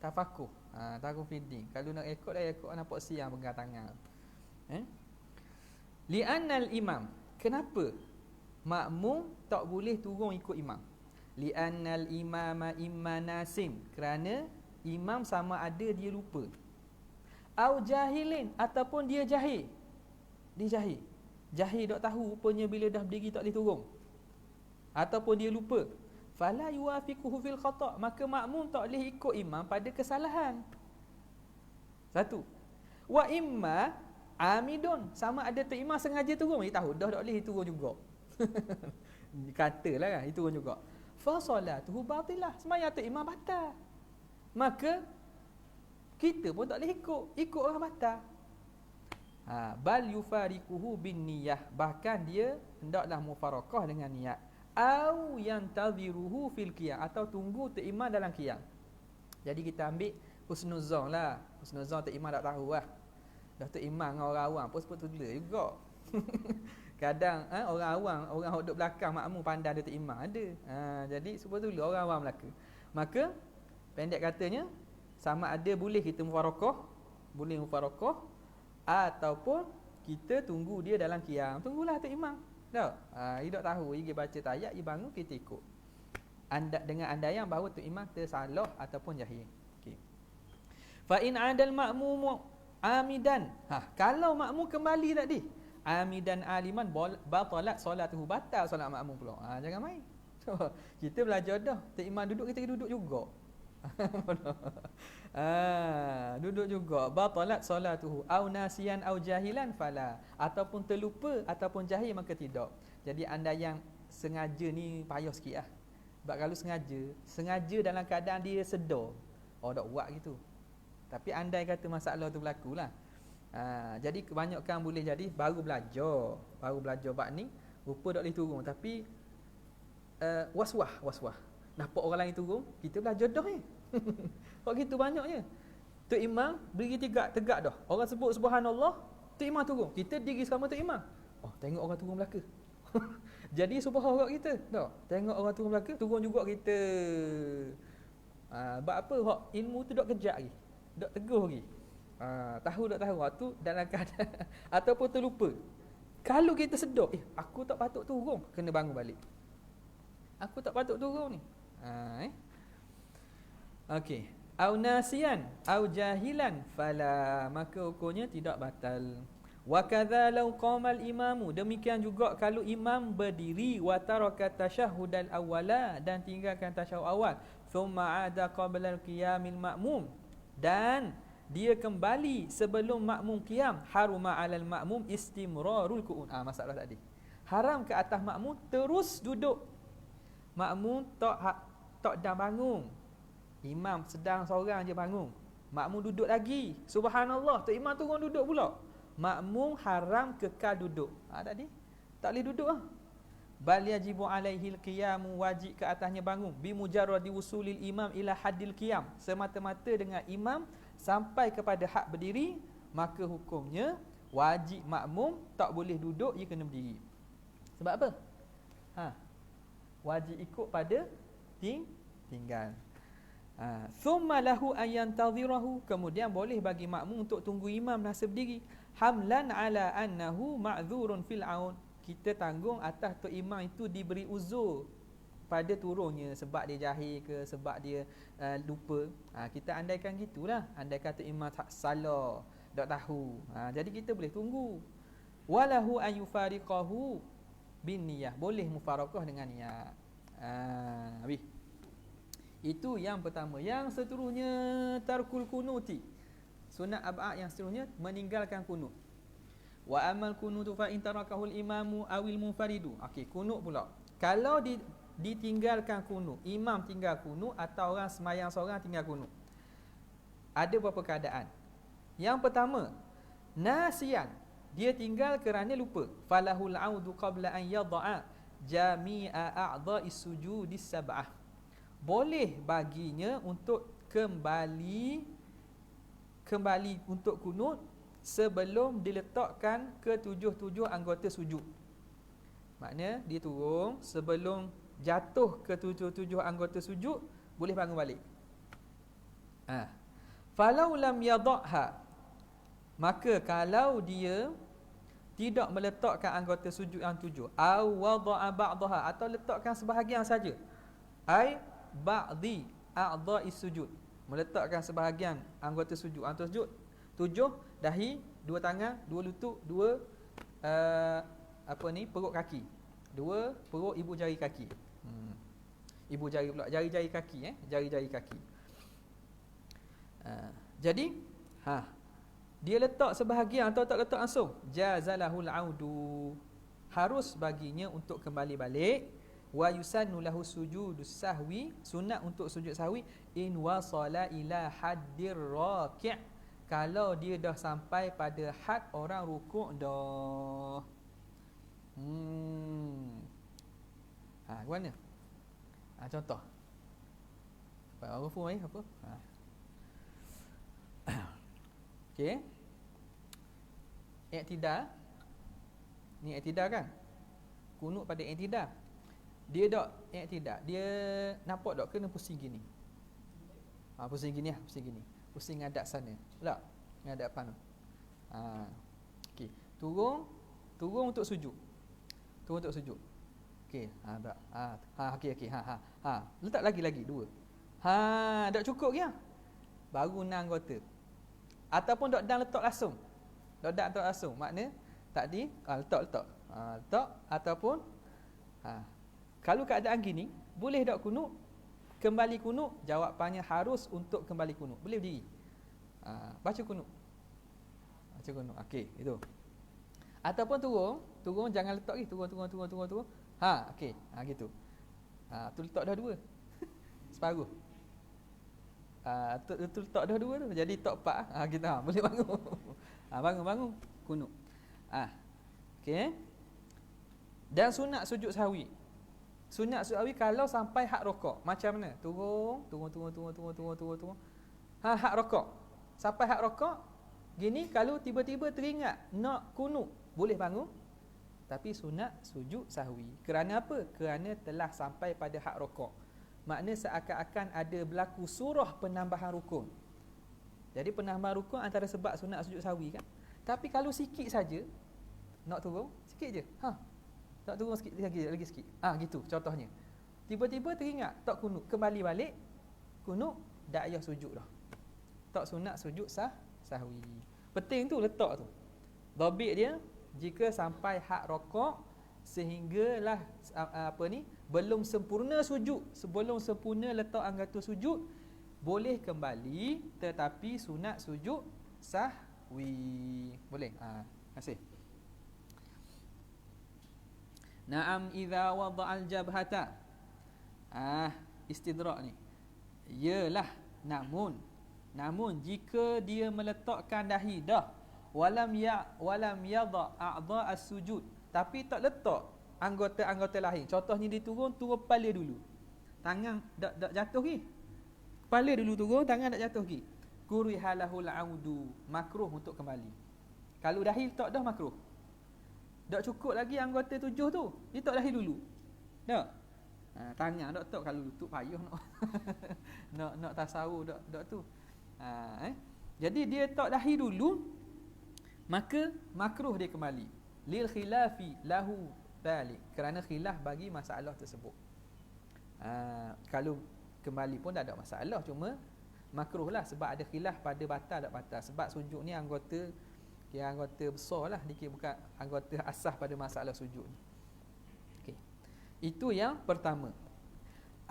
Tafakuh. Tafakuh feeding. Kalau nak rekod dah rekod nampak siang pegang tangan. Li'annal imam. Kenapa makmum tak boleh turun ikut imam? Li'annal imama imma nasim, kerana imam sama ada dia lupa, au jahilin, ataupun dia jahil. Jahil tak tahu rupanya bila dah berdiri tak boleh turun, ataupun dia lupa. Fala yuwafiquhu fil khata', maka makmum tak boleh ikut imam pada kesalahan. Satu. Wa imma amidun, sama ada Tok Imam sengaja turun, dia tahu dah tak boleh turun juga. Katalah kan, turun juga. Fa salatuhu batilah, sembahyang Tok Imam batal. Maka kita pun tak boleh ikut orang batal. Bal yufariquhu bin niyyah, bahkan dia hendaklah mufarakah dengan niat. Au yantaziruhu fil qiyam, atau tunggu Tok Imam dalam qiyam. Jadi kita ambil husnuzon lah. Husnuzon Tok Imam tak tahu lah. Tok Imam dengan orang awam pun sebut tula juga. Kadang orang awam, orang duduk belakang makmum pandang Tok Imam ada. Jadi sebut tula orang awam Melaka. Maka pendek katanya, sama ada boleh kita mufarakah, ataupun kita tunggu dia dalam qiyam. Tunggulah Tok Imam. Tak? Dia tak tahu, dia baca tayat, dia bangun, kita ikut. Dengan andaian bahawa Tok Imam tersalah ataupun jahil. Okey. Fa in adal ma'mum amidan. Kalau makmum kembali tadi, amidan aliman batalat solatuhu, batal solat makmum pula. Jangan main. Kita belajar dah. Tok Imam duduk, kita duduk juga. Duduk juga. Batalat solatuhu au nasiyan au jahilan fala. Ataupun terlupa ataupun jahil maka tidak. Jadi anda yang sengaja ni payah sikit lah. Sebab kalau sengaja dalam keadaan dia sedar, Oh, dok buat gitu. Tapi andai kata masalah tu berlaku lah. Jadi kebanyakan boleh jadi baru belajar bab ni, rupa dok boleh turun. Tapi was-was. Nampak orang lain turun, kita belajar dah ni. Kok gitu banyaknya. Tok Imam berdiri tegak dah. Orang sebut subhanallah, Tok Imam turun. Kita diri sama Tok Imam. Oh, tengok orang turun belaka. Jadi subhanallah kita. Dah. Tengok orang turun belaka, turun juga kita. Sebab apa? Hak ilmu tu dok kejap lagi. Dok teguh lagi. Tahu waktu dalam keadaan ataupun terlupa. Kalau kita sedar, aku tak patut turun, kena bangun balik. Aku tak patut turun ni. Okey. Au nasian au jahilan fala, maka hukumnya tidak batal. Wa kadza law qamal imamu, demikian juga kalau imam berdiri wa taraka tasyahhudal awwala, dan tinggalkan tasyahud awal, thumma ada qabla al-qiyamil ma'mum, dan dia kembali sebelum makmum qiyam, haruma 'alal makmum istimrarul qu'ud. Masalah tadi. Haram ke atas makmum terus duduk. Makmum tak dah bangun. Imam sedang seorang je bangun. Makmum duduk lagi. Subhanallah, tok imam turun duduk pula. Makmum haram kekal duduk. Tadi tak boleh duduk Bal yajibu alaihi al-qiyam, wajib ke atasnya bangun. Bi mujarradi usulil imam ila haddil qiyam, semata-mata dengan imam sampai kepada had berdiri, maka hukumnya wajib makmum tak boleh duduk, dia kena berdiri. Sebab apa? Wajib ikut pada tinggal. Thumma lahu an yantazirahu, kemudian boleh bagi makmum untuk tunggu imam masa berdiri. Hamlan ala annahu ma'dzurun fil aun, kita tanggung atas tok imam itu diberi uzur pada turunnya, sebab dia jahil ke, sebab dia lupa. Kita andaikan gitulah, andai kata imam tak salah, tak tahu. Jadi kita boleh tunggu. Walahu an yufariqahu bin niyah, boleh mufarakah dengan niat. Habis. Itu yang pertama. Yang seterusnya tarkul kunuti, sunat ab'ad yang seterusnya meninggalkan kunut. Wa amal kunutu fa in tarakahul imamu awil munfaridu. Okey, kunut pula. Kalau ditinggalkan kunut, imam tinggal kunut atau orang semayang seorang tinggal kunut, ada beberapa keadaan. Yang pertama, nasiyan, dia tinggal kerana lupa. Falahul audu qabla an yadha'a jami'a a'dha'is sujudis sab'ah, boleh baginya untuk kembali untuk kunut sebelum diletakkan ke tujuh anggota sujud. Maknanya dia turun, sebelum jatuh ke tujuh anggota sujud, boleh bangun balik. Falau lam yadha'ha, maka kalau dia tidak meletakkan anggota sujud yang tujuh, aw wada'a ba'daha, atau letakkan sebahagian saja, ai ba'di a'dha'is sujud, meletakkan sebahagian anggota sujud. Anggota sujud 7, dahi, 2 tangan, 2 lutut, 2 perut kaki, 2 perut ibu jari kaki. Ibu jari pula, jari-jari kaki, jari-jari kaki. Jadi dia letak sebahagian atau tak letak langsung, jazalahul audu, harus baginya untuk kembali balik. Wa yusannu lahu sujudus sahwi, sunat untuk sujud sahwi in wasala ila haddir raki', kalau dia dah sampai pada had orang rukuk dah. Mana? Contoh. Apa rufu ni apa? Okey. I'tidal. Ni i'tidal kan? Kunut pada i'tidal. Dia tak i'tidal, dia nampak tak kena pusing gini. Pusing gini, pusing gini. Pusing ngadap sana. Tak? Ngadap depan tu. Okey. Turun untuk sujud. Turun untuk sujud. Okey, tak. Okey. Letak lagi 2. Tak cukup ke? Baru 6 anggota. Ataupun tak dan letak langsung. Tak dan letak langsung. Makna tadi letak. Letak ataupun kalau keadaan gini, boleh tak kunut? Kembali kunut? Jawapannya harus untuk kembali kunut. Boleh berdiri. Baca kunut. Okey, itu. Ataupun turun jangan letak lagi. Turun. Okey, gitu. Tu letak dah 2. Separuh. Tu letak dah dua tu. Jadi tok 4 kita boleh bangun. Bangun kunut. Okey. Dan sunat sujud sahwi. Sunat sujud sahwi kalau sampai hak rokok. Macam mana? Turun. Hak rokok. Sampai hak rokok. Gini kalau tiba-tiba teringat nak kunut, boleh bangun. Tapi sunat sujud sahwi. Kerana apa? Kerana telah sampai pada hak rokok. Makna seakan-akan ada berlaku surah penambahan rukun. Jadi penambahan rukun antara sebab sunat sujud sahwi kan. Tapi kalau sikit saja nak turun, sikit je. Nak turun sikit lagi sikit. Gitu contohnya. Tiba-tiba teringat tak kunut, kembali balik kunut, dak payah sujud dah. Tak sunat sujud sahwi. Penting tu letak tu. Dhabit dia jika sampai hak rokok sehinggalah belum sempurna sujud, sebelum sempurna letak anggota sujud, boleh kembali tetapi sunat sujud sahwi. Boleh? Kasih. Na'am idza wada'al jabhata. Istidrak ni. Yalah, namun jika dia meletakkan dahi dah, walam yadha a'dha as-sujud, tapi tak letak anggota-anggota lain. Contohnya dia turun kepala dulu. Tangan tak jatuh lagi. Kepala dulu turun, tangan tak jatuh lagi. Kurihalahul audu, makruh untuk kembali. Kalau dahi letak dah makruh. Tak cukup lagi anggota 7 tu. Dia letak dahi dulu. Tak? Tangan tak letak, kalau lutut payah nak nak tasawuf tak tu. Jadi dia letak dahi dulu, maka makruh dia kembali. Lil khilafi lahu balik, kerana khilaf bagi masalah tersebut. Kalau kembali pun tak ada masalah, cuma makruh lah sebab ada khilaf pada batal tak batal. Sebab sujud ni anggota besar lah, dikira bukan anggota asas pada masalah sujud ni. Okay. Itu yang pertama.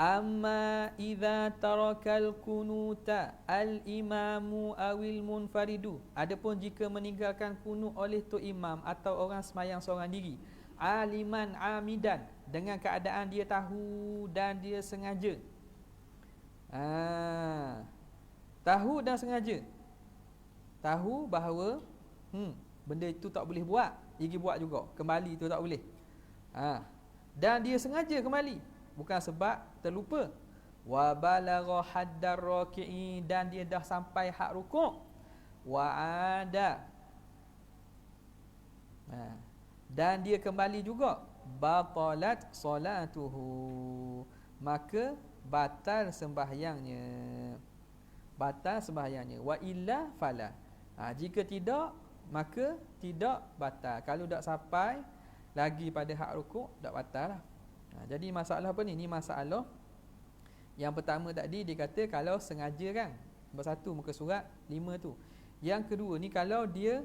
Amma idza tarakal kunuta al-imamu awil munfaridu. Adapun jika meninggalkan kunut oleh tu imam atau orang sembahyang seorang diri, aliman amidan, dengan keadaan dia tahu dan dia sengaja. Tahu dan sengaja. Tahu bahawa benda itu tak boleh buat, pergi buat juga, kembali tu tak boleh. Dan dia sengaja kembali, bukan sebab terlupa. Wa balagha haddar raki'i, dan dia dah sampai hak rukuk. Wa ada, dan dia kembali juga. Batalat solatuhu, maka batal sembahyangnya. Wa illa fala, jika tidak maka tidak batal. Kalau tak sampai lagi pada hak rukuk, tak batal lah. Jadi masalah apa ni? Ni masalah yang pertama tadi dia kata kalau sengaja kan. Nombor 1 muka surat 5 tu. Yang kedua ni kalau dia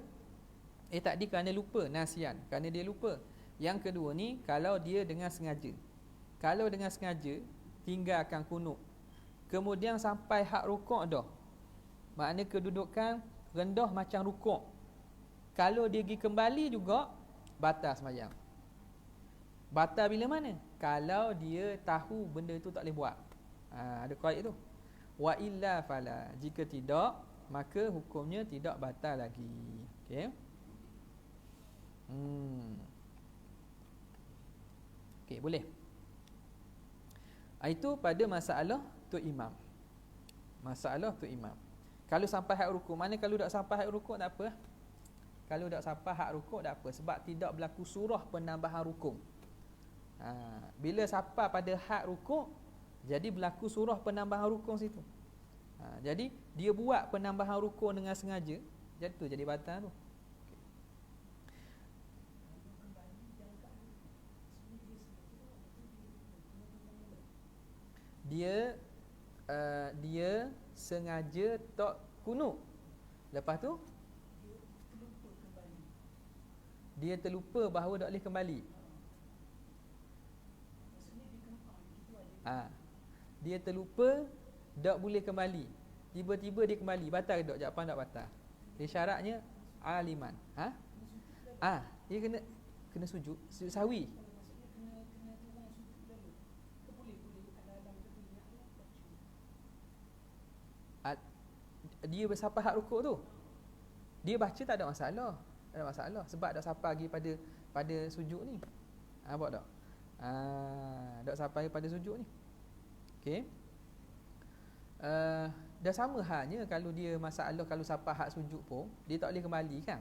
tadi kerana lupa, nasian, kerana dia lupa. Yang kedua ni kalau dia dengan sengaja. Kalau dengan sengaja tinggalkan kunut, kemudian sampai hak rukuk dah, makna kedudukan rendah macam rukuk, kalau dia pergi kembali juga batal sembahyang. Batal bila mana? Kalau dia tahu benda tu tak boleh buat. Ada qaid tu. Wa illa fala, jika tidak maka hukumnya tidak batal lagi. Okey. Okey, boleh. Itu pada masalah tu imam. Masalah tu imam. Kalau sampai hak rukuk, mana kalau tak sampai hak rukuk tak apa. Kalau tak sampai hak rukuk tak apa, sebab tidak berlaku surah penambahan rukuk. Bila sampai pada hak rukuk, jadi berlaku surah penambahan rukuk situ. Jadi dia buat penambahan rukuk dengan sengaja, jadi tu jadi batal tu. Dia sengaja tak kunut. Lepas tu dia terlupa bahawa tak boleh kembali. Dia terlupa tak boleh kembali, tiba-tiba dia kembali, batal ke tak? Jawapan tak batal. Dia syaratnya aliman. Dia kena sujud sahwi. dia bersampai hak rukuk tu, dia baca tak ada masalah. Tak ada masalah sebab dah sampai lagi pada sujud ni. Nampak tak? Dah sampai pada sujud ni. Okey. Dah sama halnya kalau dia masalah kalau sampai hak sujud pun dia tak boleh kembali kan?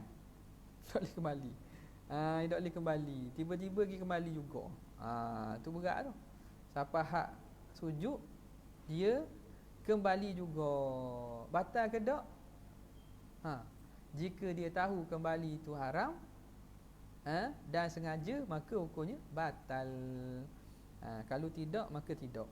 Tak boleh kembali. Dia tak boleh kembali. Tiba-tiba pergi kembali juga. Tu berat tu. Sampai hak sujud dia kembali juga. Batal ke tak? Jika dia tahu kembali itu haram dan sengaja, maka hukumnya batal. Kalau tidak, maka tidak.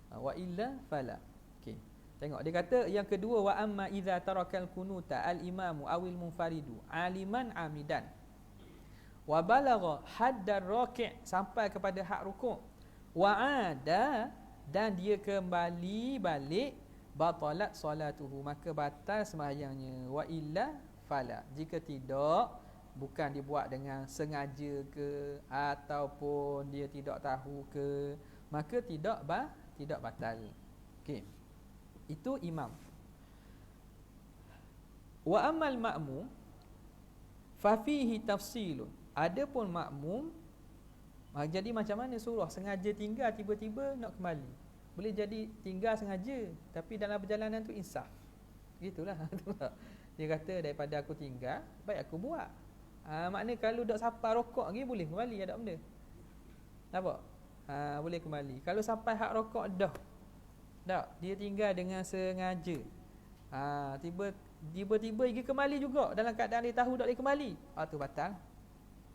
Wa illa fala. Okey. Tengok dia kata yang kedua, wa amma idza tarakal kunuta al imamu awil munfaridu aliman amidan wa balagha haddar raki' sampai kepada hak rukuk wa ada dan dia kembali balik batalat solatuhu, maka batal sembahyangnya. Wa illa fala, jika tidak, bukan dibuat dengan sengaja ke ataupun dia tidak tahu ke, maka tidak batal. Okey, itu imam. Wa amal ma'mum fa fihi tafsilun, adapun makmum, jadi macam mana surah sengaja tinggal tiba-tiba nak kembali? Boleh jadi tinggal sengaja tapi dalam perjalanan tu insaf. Gitulah. Dia kata daripada aku tinggal, baik aku buat. Maknanya kalau dak sampai rokok lagi boleh kembali, ada benda. Nampak? Boleh kembali. Kalau sampai hak rokok dah. Tak, dia tinggal dengan sengaja. Tiba-tiba pergi kembali juga dalam keadaan dia tahu tak boleh kembali. Tu batal.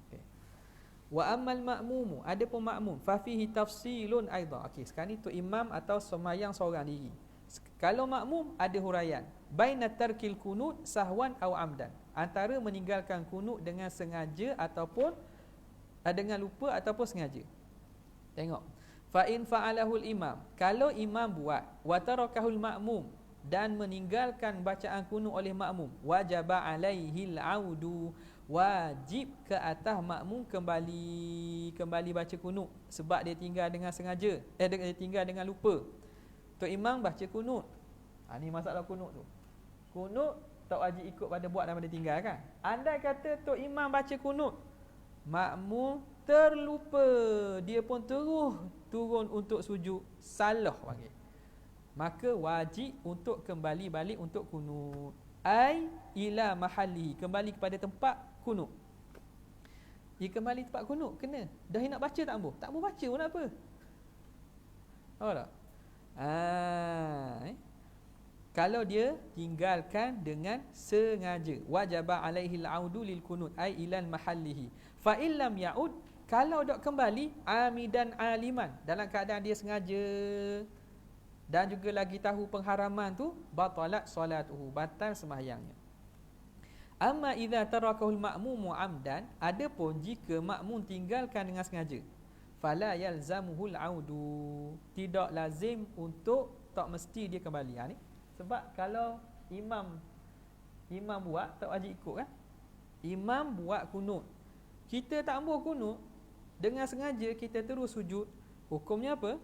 Okay. Wa ammal ma'mumu, adapun makmum, fa fihi tafsilun aidan. Okey, sekarang ni tu imam atau sembahyang seorang diri. Kalau makmum ada huraian baina tarkil kunut sahwan aw amdan, antara meninggalkan kunut dengan sengaja ataupun dengan lupa ataupun sengaja. Tengok, fa in fa'alahul imam, kalau imam buat wa tarakahul ma'mum dan meninggalkan bacaan kunut oleh makmum, wajaba alaihil audu, wajib ke atas makmum kembali baca kunut sebab dia tinggal dengan sengaja, dia tinggal dengan lupa. Tok imam baca kunut. Ni masalah kunut tu. Kunut tak wajib ikut pada buat nama dia tinggal kan. Andai kata tok imam baca kunut, makmum terlupa, dia pun terus turun untuk sujud, salah panggil, maka wajib untuk kembali balik untuk kunut. Ai ila mahalli, kembali kepada tempat kunut. Dia kembali tempat kunut kena. Dah nak baca tak ambuh? Tak ambuh baca pun apa? Tahu tak? Kalau dia tinggalkan dengan sengaja, wajaba alaihi al-audu lil kunut ai ilal mahallihi. Fa illam yaud, kalau dak kembali amidan aliman, dalam keadaan dia sengaja dan juga lagi tahu pengharaman tu, batalat solatuhu, batal sembahyangnya. Amma idza tarakahul ma'mumu amdan, adapun jika makmum tinggalkan dengan sengaja, fala yalzamuhul audu, tidak lazim untuk, tak mesti dia kembali. Ni sebab kalau imam buat tak wajib ikut kan. Imam buat kunut, kita tak ambil kunut, dengan sengaja kita terus sujud, hukumnya apa?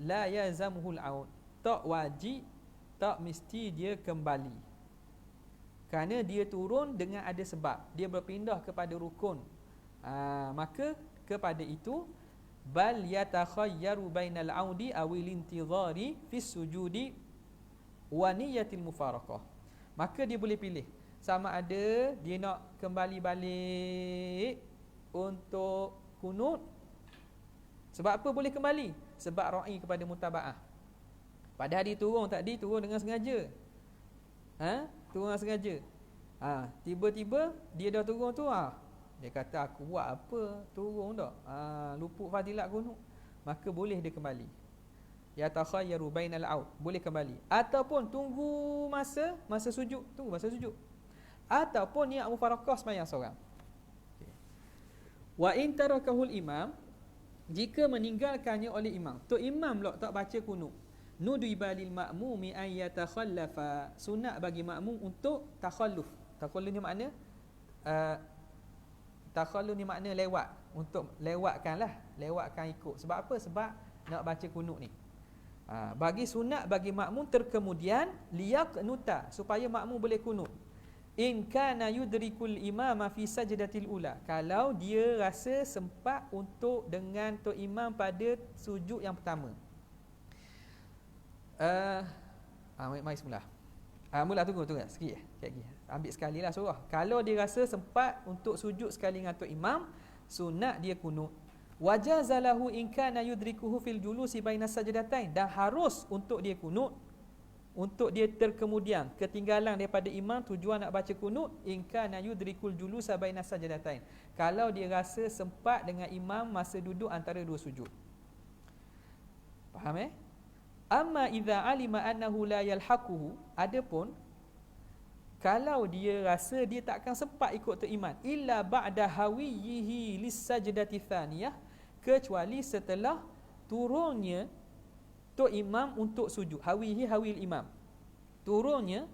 La yalzamuhul aud, tak wajib, tak mesti dia kembali, kerana dia turun dengan ada sebab, dia berpindah kepada rukun. Maka kepada itu, bal yatakhayyaru bainal audi awil intidhari fis sujudi wa niyatil mufaraqah, maka dia boleh pilih sama ada dia nak kembali balik untuk kunut. Sebab apa boleh kembali? Sebab ra'i kepada mutaba'ah. Padahal dia turun tadi, turun dengan sengaja. Turun dengan sengaja. Tiba-tiba dia dah turun tu, dia kata aku buat apa, turun tak, luput fadilat kunut, maka boleh dia kembali. Ya takhayyaru bainal aud, boleh kembali, ataupun tunggu masa sujud, ataupun niat mufaraqah sembahyang seorang. Wa in tarakahul imam, jika meninggalkannya oleh imam, tu imam pula tak baca kunut, nudiba lil ma'mumi an yatakhallafa, sunat bagi makmum untuk takhalluf. Takhalluf ni makna takhalluf ni makna lewat, untuk lewatkan ikut. Sebab apa? Sebab nak baca kunut ni. Bagi sunat bagi makmum terkemudian liyaqnuta, supaya makmum boleh kunut. In kana yudrikul imama fi sajdatil ula, kalau dia rasa sempat untuk dengan tok imam pada sujud yang pertama. Mari semula. Mula tunggu sikit lagi. Ambil sekali lah surah. Kalau dia rasa sempat untuk sujud sekali dengan tok imam, sunat dia kunut. Wajazalahu in kana yudrikuhu fil julusi bainas sajdatain, dan harus untuk dia kunut, untuk dia terkemudian ketinggalan daripada imam, tujuan nak baca kunut, in kana yudrikul julusa bainas sajdatain, kalau dia rasa sempat dengan imam masa duduk antara dua sujud. Faham? Amma idza alima annahu la yalhaquhu, adapun kalau dia rasa dia tak akan sempat ikut tok imam illa ba'da hawiyihi lis sajdati tsaniyah, kecuali setelah turunnya tok imam untuk sujud. Hawihi hawil imam, turunnya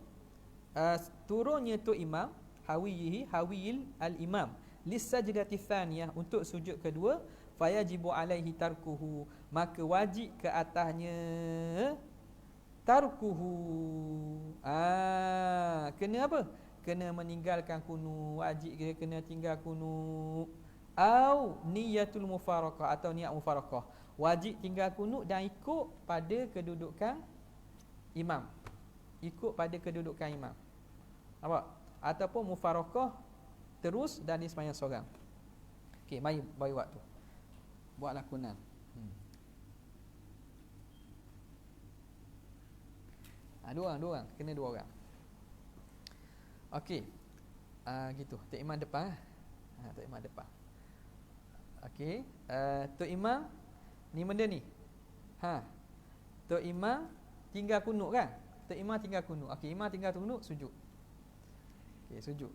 tok imam, hawihi hawil al imam lis sajdati tsaniyah, untuk sujud kedua, fayajibu alaihi tarkuhu, maka wajib ke atasnya tarkuhu. Kena apa? Kena meninggalkan kunut, wajib dia kena tinggal kunut. Au niyatul mufaraqah, atau niat mufaraqah, wajib tinggal kunut dan ikut pada kedudukan imam, ikut pada kedudukan imam. Nampak? Ataupun mufaraqah terus dan dia sembahyang seorang. Okey, mari bagi waktu. Buat lakonan. Dua orang, kena dua orang. Okey. Gitu. Tok imam depan. Tok imam depan. Okey, tok imam ni benda ni. Tok imam tinggal kunut kan? Tok imam tinggal kunut. Okey, imam tinggal kunut, sujud. Okey, sujud.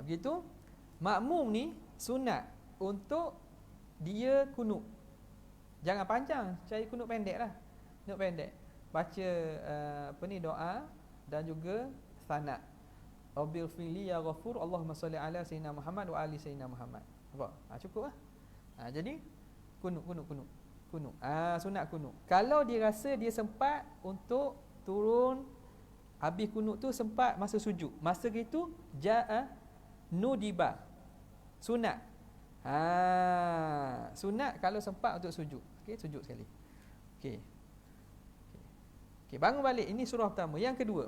Begitu makmum ni sunat untuk dia kunut. Jangan panjang, cari kunut pendek lah. Kunut pendek. Baca doa dan juga sanad. Rabbil fili ya ghafur, Allahumma salli ala sayyidina Muhammad wa ali sayyidina Muhammad. Nampak? Cukup lah. Jadi kunut. Sunat kunut. Kalau dia rasa dia sempat untuk turun, habis kunut tu sempat masa sujud, masa gitu ja'a nudiba, sunat. Sunat kalau sempat untuk sujud. Okey, sujud sekali. Okey, bangun balik. Ini surah pertama. Yang kedua,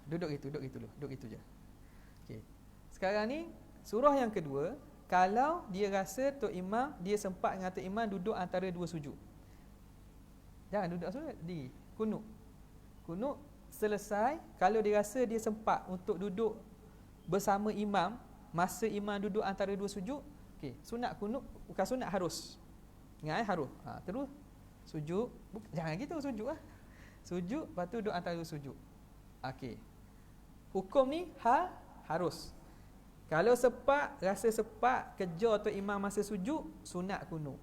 duduk itu dulu. Duduk itu je. Okey. Sekarang ni surah yang kedua, kalau dia rasa tok imam, dia sempat dengan tok imam duduk antara dua sujud. Jangan duduk sujud, di kunut. Kunut selesai, kalau dia rasa dia sempat untuk duduk bersama imam masa imam duduk antara dua sujud, okey, sunat kunut, bukan sunat harus. Ingat harus. Terus sujud, jangan gitu sujud lah. Sujud, lepas tu duduk antara dua sujud. Okey. Hukum ni harus. Kalau rasa sempat kejar tok imam masa sujud, sunat kunut.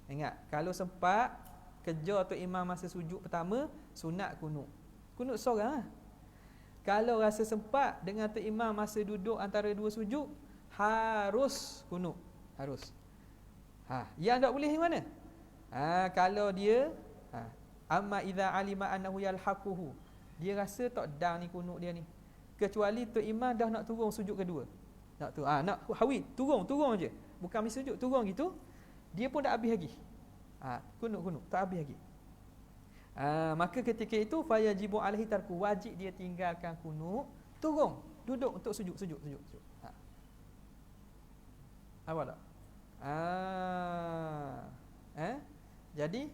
Ingat, kalau sempat kejar tok imam masa sujud pertama, sunat kunut. Kunut seorang lah. Kalau rasa sempat dengan tok imam masa duduk antara dua sujud, harus kunut. Harus. Yang tak boleh mana? Kalau dia amma idza alima annahu yalhaquhu, dia rasa tak dah ni kunut dia ni, kecuali tok imam dah nak turun sujud kedua, nak hawi turun aje, bukan mesti sujud, turun gitu, dia pun dah habis lagi. Kunut tak habis lagi. Maka ketika itu fayajibu alaihi tarku, wajib dia tinggalkan kunut, turun duduk untuk sujud. Apa tak? Jadi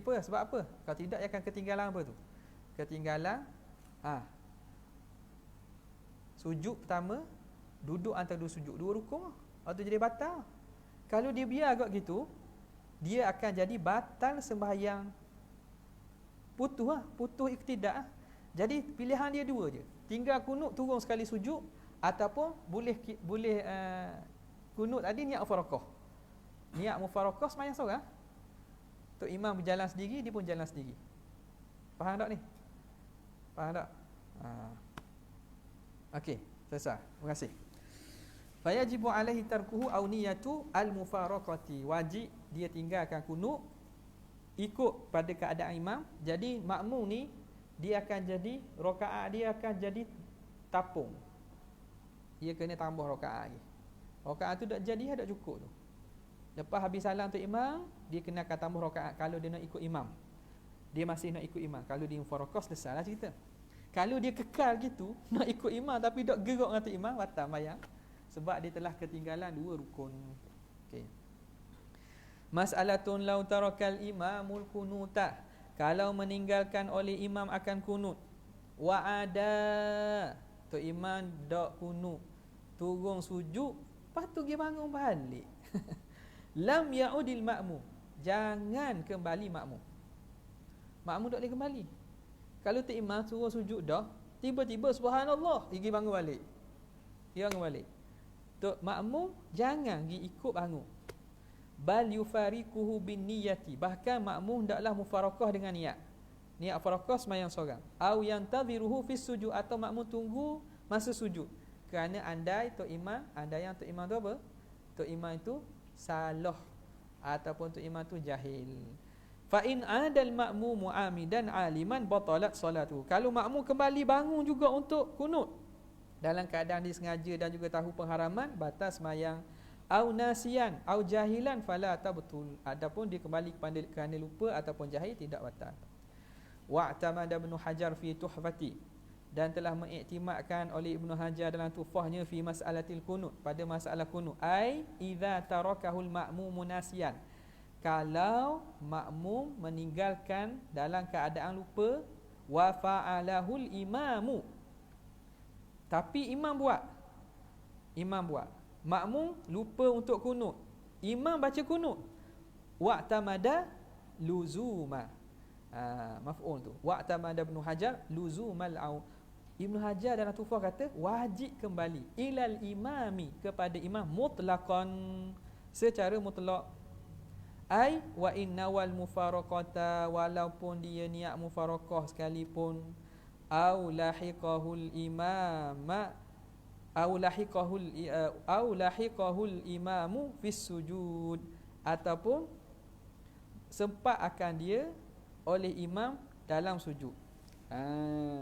apa? Sebab apa? Kalau tidak dia akan ketinggalan apa tu? Ketinggalan sujud pertama, duduk antara dua sujud, dua rukun. Atau jadi batal. Kalau dia biar agak gitu, dia akan jadi batal sembahyang, putus iktidak. Jadi pilihan dia dua je. Tinggal kunut, turun sekali sujud, ataupun boleh kunut tadi niat mufaraqah. Niat mufaraqah sembahyang seorang. Tok imam berjalan sendiri, dia pun jalan sendiri. Faham tak ni? Faham tak? Okey, selesai. Terima kasih. Fayajibu alaihi tarkuhu aw niyatu al-mufaraqati. Wajib dia tinggalkan kunut ikut pada keadaan imam. Jadi makmum ni dia akan jadi rakaat dia akan jadi tapung. Dia kena tambah rakaat lagi. Rakaat tu dah jadi dah cukup tu. Lepas habis salam untuk imam, dia kena akan tambah rakaat kalau dia nak ikut imam. Dia masih nak ikut imam. Kalau dia mufaraqah selesailah cerita. Kalau dia kekal gitu nak ikut imam tapi dok gerak dengan imam, batal bayang. Sebab dia telah ketinggalan 2 rukun. Okey. Mas'alatun law tarakal imamul kunuta. Kalau meninggalkan oleh imam akan kunut. Wa ada tu imam dok kunut. Turun sujud, lepas tu dia bangun balik. Lam ya'udil makmum. Jangan kembali makmum. Makmum tak boleh kembali. Kalau tu imam suruh sujud dah, tiba-tiba subhanallah, dia bangun balik. Dia bangun balik. Tu makmum jangan pergi ikut bangun. Bal yufariquhu bin niyati. Bahkan makmum hendaklah mufaraqah dengan niat. Niat mufaraqah sembahyang seorang. Au yantadhiruhu fis sujud, atau makmum tunggu masa sujud. Kerana andai tu imam tu apa? Tu imam itu salah ataupun tu imam tu jahil. Fa in adal ma'mumu amidan aliman batalat solatu. Kalau makmum kembali bangun juga untuk kunut dalam keadaan disengaja dan juga tahu pengharaman, batal sembahyang. Au nasian au jahilan fala tabtul. Adapun dia kembali kerana lupa ataupun jahil, tidak batal. Wa'tamada Ibnu Hajar fi Tuhfati, dan telah mengiktimadkan oleh Ibnu Hajar dalam Tuhfahnya fi mas'alatil kunut, pada masalah kunut. Ai idza tarakahul ma'mumu nasian, kalau makmum meninggalkan dalam keadaan lupa, wa fa'alahul imamu, tapi imam buat, makmum lupa untuk kunut, imam baca kunut, wa'tamada luzuma, maf'ul tu, wa'tamada Ibnu Hajar luzumal au. Ibnu Hajar dalam Tuhfah kata wajib kembali ilal imami, kepada imam, mutlaqan, secara mutlak. Ai wa innawal mufaraqata, walaupun dia niat mufaraqah sekalipun. Au lahiqahul imama, au lahiqahul imamu fis sujud, ataupun sempat akan dia oleh imam dalam sujud.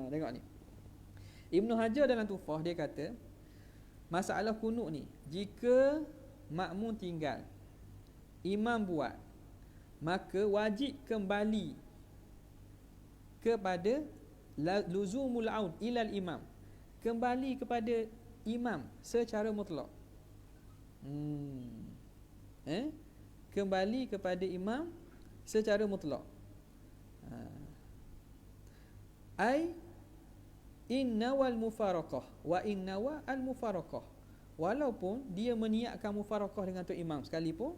Tengok ni, Ibnu Hajar dalam Tuhfah dia kata masalah kunut ni, jika makmum tinggal, imam buat, maka wajib kembali kepada luzumul aud ilal imam, kembali kepada imam secara mutlak. Kembali kepada imam secara mutlak. Ai inna wal mufaraqah wa inna wa al mufaraqah, walaupun dia meniatkan mufaraqah dengan tu imam sekalipun.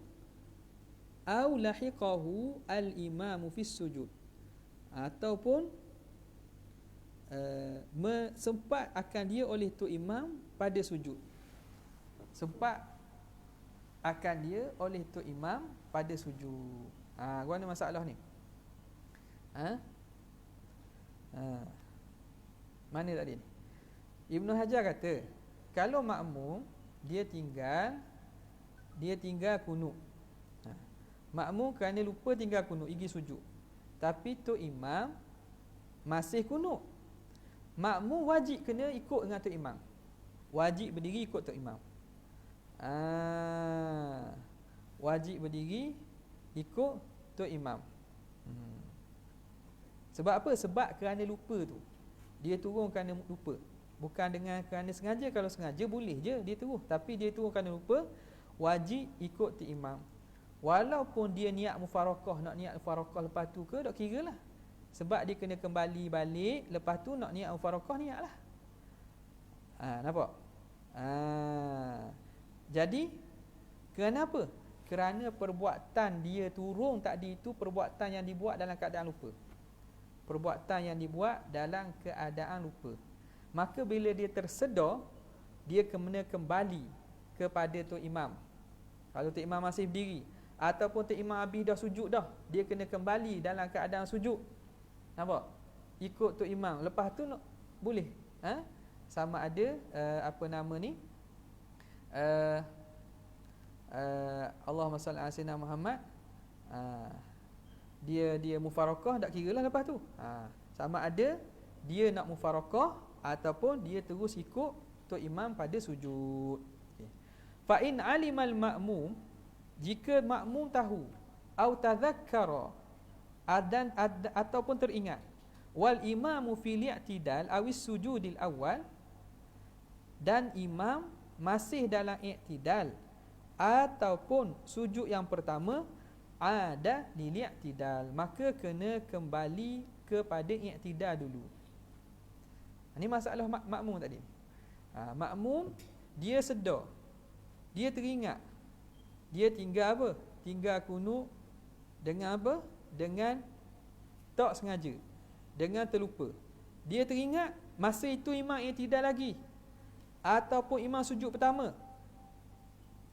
Au lahiqahu al imamu fis sujud, ataupun sempat akan dia oleh tu imam pada sujud, sempat akan dia oleh tu imam pada sujud. Gimana masalah ni? Mana tadi ni? Ibnu Hajar kata kalau makmum dia tinggal kunut, makmum kerana lupa tinggal kunut, pergi sujud, tapi tu imam masih kunut, makmum wajib kena ikut dengan tu imam, wajib berdiri ikut tu imam. Wajib berdiri ikut tu imam. Sebab apa? Sebab kerana lupa tu, dia turun kerana lupa, bukan dengan kerana sengaja. Kalau sengaja boleh je dia turun, tapi dia turun kerana lupa, wajib ikut tu imam. Walaupun dia niat mufaraqah, nak niat mufaraqah lepas tu ke, tak kira lah. Sebab dia kena kembali balik, lepas tu nak niat mufaraqah, niat lah. Nampak? Jadi kerana apa? Kerana perbuatan dia turun tadi itu perbuatan yang dibuat dalam keadaan lupa, perbuatan yang dibuat dalam keadaan lupa. Maka bila dia tersedar, dia kena kembali kepada tu imam. Kalau tu imam masih berdiri, ataupun tu imam habis dah sujud dah, dia kena kembali dalam keadaan sujud. Nampak? Ikut tu imam. Lepas tu boleh. Sama ada apa nama ni? Allahumma salli ala sayyidina Muhammad. dia mufarakah, tak kira lah lepas tu. Sama ada dia nak mufarakah ataupun dia terus ikut tok imam pada sujud. Okay. Fa in alimal ma'mum, jika makmum tahu, au tadhakkara, ataupun teringat, wal imamu fil i'tidal awis sujudil awal, dan imam masih dalam i'tidal ataupun sujud yang pertama, ada lil i'tidal, maka kena kembali kepada i'tidal dulu. Ini masalah makmum tadi. Makmum dia sedar, dia teringat, dia tinggal apa? Tinggal kunut dengan apa? Dengan tak sengaja, dengan terlupa. Dia teringat masa itu imam i'tidal lagi, ataupun imam sujud pertama,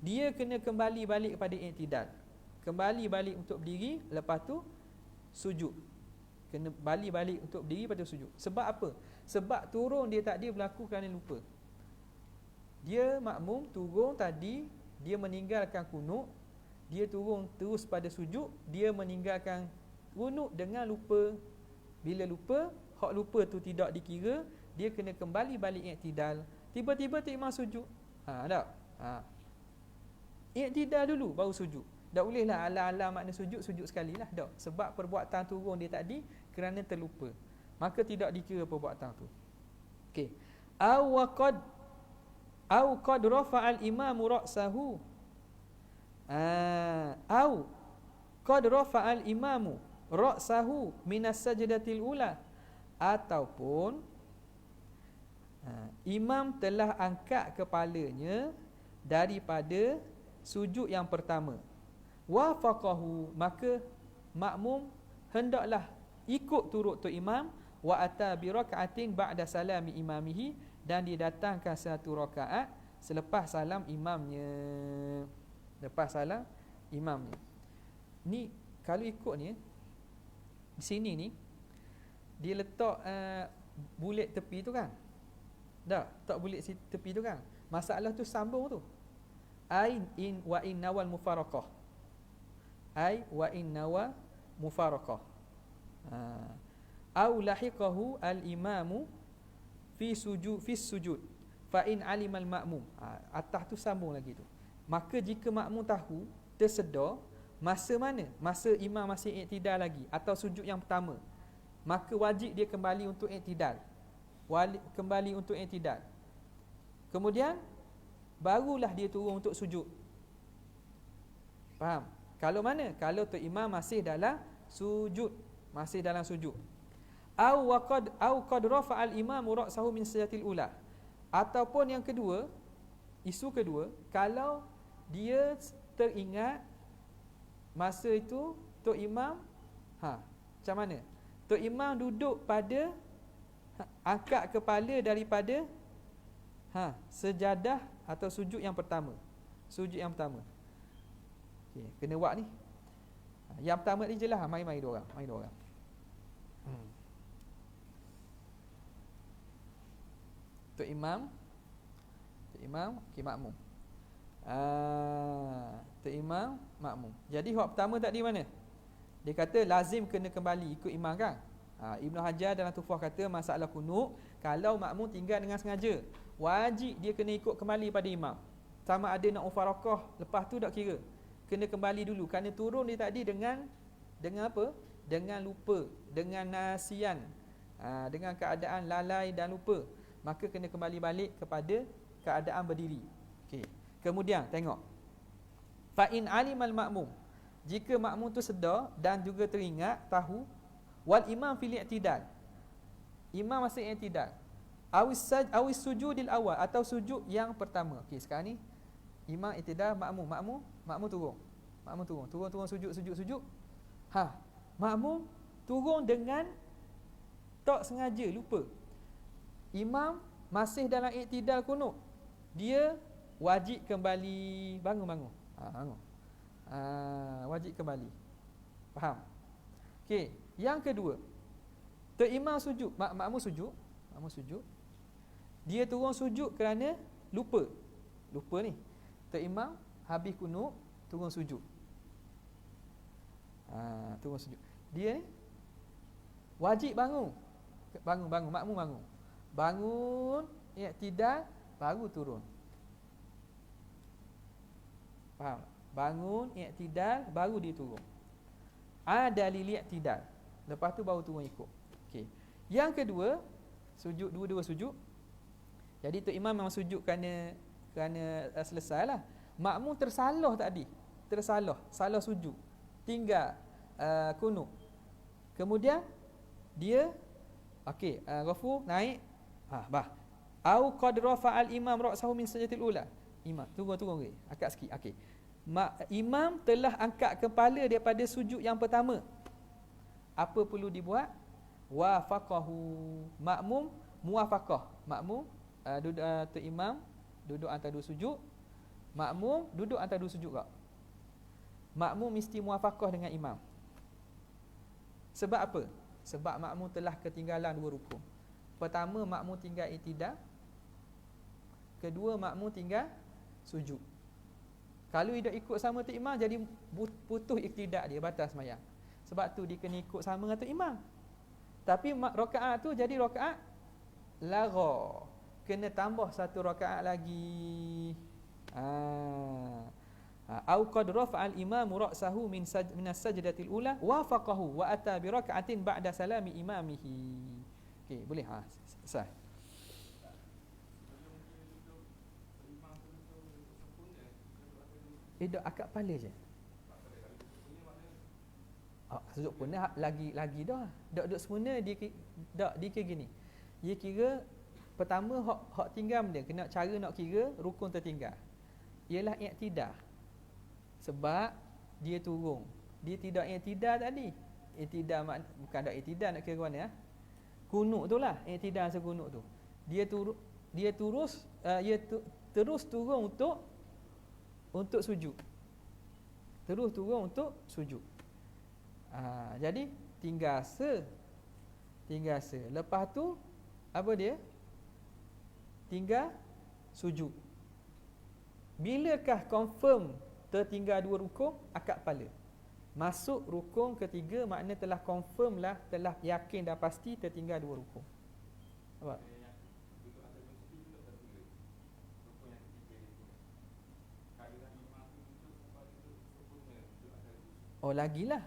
dia kena kembali balik kepada i'tidal, kembali balik untuk berdiri, lepas tu sujud. Kena balik untuk berdiri, lepas tu sujud. Sebab apa? Sebab turun dia tadi berlaku kerana lupa. Dia makmum turun tadi, dia meninggalkan kunut, dia turun terus pada sujud, dia meninggalkan kunut dengan lupa. Bila lupa, hak lupa tu tidak dikira, dia kena kembali balik i'tidal. Tiba-tiba imam sujud. Tak? I'tidal dulu baru sujud. Tak bolehlah ala-ala makna sujud sekali lah. Tak. Sebab perbuatan turun dia tadi kerana terlupa, maka tidak dikira perbuatan tu. Okey. Au qad rafa'al imamu ra'sahu. Au qad rafa'al imamu ra'sahu minas sajdatil ula, ataupun imam telah angkat kepalanya daripada sujud yang pertama. Wafaqahu, maka makmum hendaklah ikut turut tu imam, wa ata bi raka'atin ba'da salami imamihi, dan dia datangkan satu rakaat selepas salam imamnya. Lepas salam imamnya. Ni kalau ikut ni, di sini ni dia letak bulat tepi tu kan. Tak bulat tepi tu kan. Masalah tu sambung tu. In wa in nawal mufaraqah. Wa in nawa mufaraqah. Au lahiqahu al-imamu fi sujud fa in alimal ma'mum. Atas tu sambung lagi tu. Maka jika makmum tahu, tersedar masa mana? Masa imam masih i'tidal lagi atau sujud yang pertama, maka wajib dia kembali untuk i'tidal. Kemudian barulah dia turun untuk sujud. Faham? Kalau mana? Kalau tu imam masih dalam sujud, au qad rafa'al imamu ra'sahu min sajdatil ula, ataupun yang kedua, isu kedua, kalau dia teringat masa itu tok imam macam mana? Tok imam duduk pada angkat kepala daripada sejadah atau sujud yang pertama. Okey, kena buat ni. Yang pertama ni jelas, mai dua orang. Tok imam, okey, makmum. Tok imam, makmum. Jadi hak pertama tadi mana? Dia kata lazim kena kembali ikut imam kan? Ibnu Hajar dalam Tufah kata masalah kunut, kalau makmum tinggal dengan sengaja, wajib dia kena ikut kembali pada imam. Sama ada nak mufarakah, lepas tu tak kira. Kena kembali dulu kerana turun dia tadi dengan apa? Dengan lupa, dengan nasian, dengan keadaan lalai dan lupa. Maka kena kembali balik kepada keadaan berdiri. Okey. Kemudian tengok. Fa in alimal ma'mum, jika makmum tu sedar dan juga teringat, tahu, wal imam fil i'tidal, imam masih i'tidal, awis sujudil awal, atau sujud yang pertama. Okey, sekarang ni imam i'tidal, makmum turun. Turun sujud. Makmum turun dengan tak sengaja, lupa. Imam masih dalam i'tidal kunut, dia wajib kembali bangun. Wajib kembali. Faham? Okey, yang kedua, tok imam sujud, makmum sujud. Dia turun sujud kerana lupa ni. Tok imam habis kunut, turun sujud. Dia ni wajib bangun. Bangun, makmum bangun. Bangun, i'tidal, baru turun. Faham? Bangun, i'tidal, baru dia turun. Ada lil i'tidal. Lepas tu baru turun ikut. Okey. Yang kedua, sujud dua-dua sujud. Jadi tu imam memang sujud kerana selesailah. Makmum tersalah tadi. Salah sujud. Tinggal kunut. Kemudian dia rafu naik. Au qad rafa'al imam ra'sahu min sajdatil ula. Imam turun okey. Angkat sikit. Okey. Imam telah angkat kepala daripada sujud yang pertama. Apa perlu dibuat? Wafaqahu. Makmum muwafaqah. Makmum duduk imam duduk antara dua sujud. Makmum duduk antara dua sujud juga. Makmum mesti muwafaqah dengan imam. Sebab apa? Sebab makmum telah ketinggalan dua rukun. Pertama, makmum tinggal i'tidal. Kedua, makmum tinggal sujud. Kalau dia ikut sama tu imam, jadi putus i'tidal dia, batal sembahyang. Sebab tu dia kena ikut sama dengan tu imam. Tapi rakaat tu jadi rakaat lagha. Kena tambah satu rakaat lagi. Au qad rafa'al imamu ra'sahu min as-sajdatil ula wafaqahu wa ata bi rak'atin ba'da salami imamihi. Okey, boleh sah. Duduk akad kepala je. Sujud pun lagi dah. Duduk sempurna dia kira gini. Dia kira pertama hak tinggal dia kena cara nak kira rukun tertinggal. Ialah i'tidal. Sebab dia turun. Dia tidak i'tidal tadi. I'tidal bukan dak i'tidal nak kira mana kunut tu lah. I'tidal sekunut tu. Dia terus turun untuk sujud. Terus turun untuk sujud. Jadi tinggal se. Lepas tu apa dia? Tinggal sujud. Bilakah confirm tertinggal dua rukun? Akad kepala. Masuk rukun ketiga, makna telah confirm lah, telah yakin dah pasti tertinggal dua rukun. Apa? Oh, lagilah.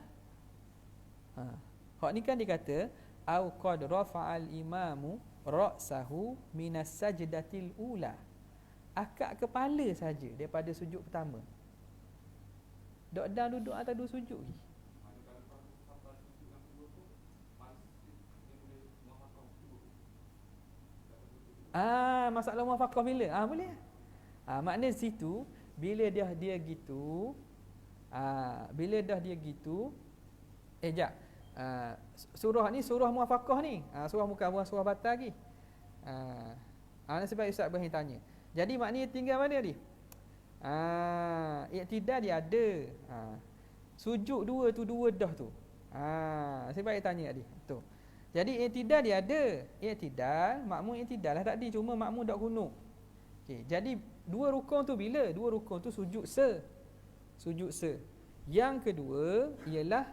Hak ni kan dia kata au qad rafa'al imamu ra'sahu minas sajdatil ula. Akad kepala saja daripada sujud pertama. Dok duduk atas dua sujud lagi. Masalah muwafaqah bila? Boleh. Makna situ bila dia gitu, bila dah dia gitu, jap. Surah ni surah muwafaqah ni. Surah bukan surah batal lagi. Sebab Ustaz Ibrahim tanya. Jadi maknanya tinggal mana dia? I'tidal dia ada. Sujud dua dah tu. Sebab dia tanya tadi. Tu. Jadi i'tidal dia ada. I'tidal, makmum i'tidal lah tadi, cuma makmum dak kunut. Okey, jadi dua rukun tu bila? Dua rukun tu sujud se. Yang kedua ialah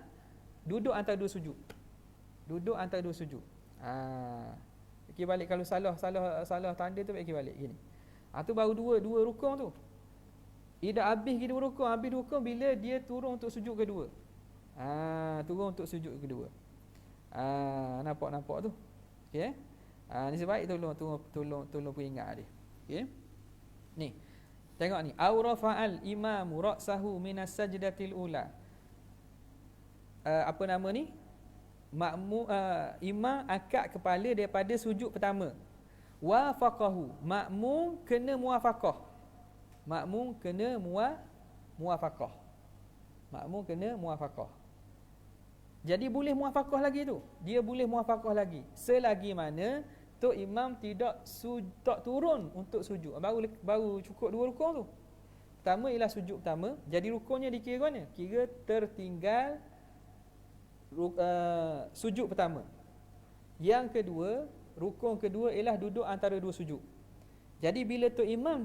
duduk antara dua sujud. Fikir balik kalau salah tanda tu fikir balik gini. Tu baru dua rukun tu. Dia dah habis dua rukun bila dia turun untuk sujud kedua. Turun untuk sujud kedua. Nampak tu. Okey. Ni sebaik tolong ingat dia. Okey. Ni. Tengok ni. Au rafa'al imamu ra'sahu minas sajdatil ula. Apa nama ni? Imam angkat kepala daripada sujud pertama. Wafaqahu. Makmum kena muwafaqah. Jadi boleh muwafaqah lagi tu. Dia boleh muwafaqah lagi. Selagi mana tu imam tidak turun untuk sujud. Baru cukup dua rukun tu. Pertama ialah sujud pertama. Jadi rukunnya dikira mana? Kira tertinggal sujud pertama. Yang kedua, rukun kedua ialah duduk antara dua sujud. Jadi bila tu imam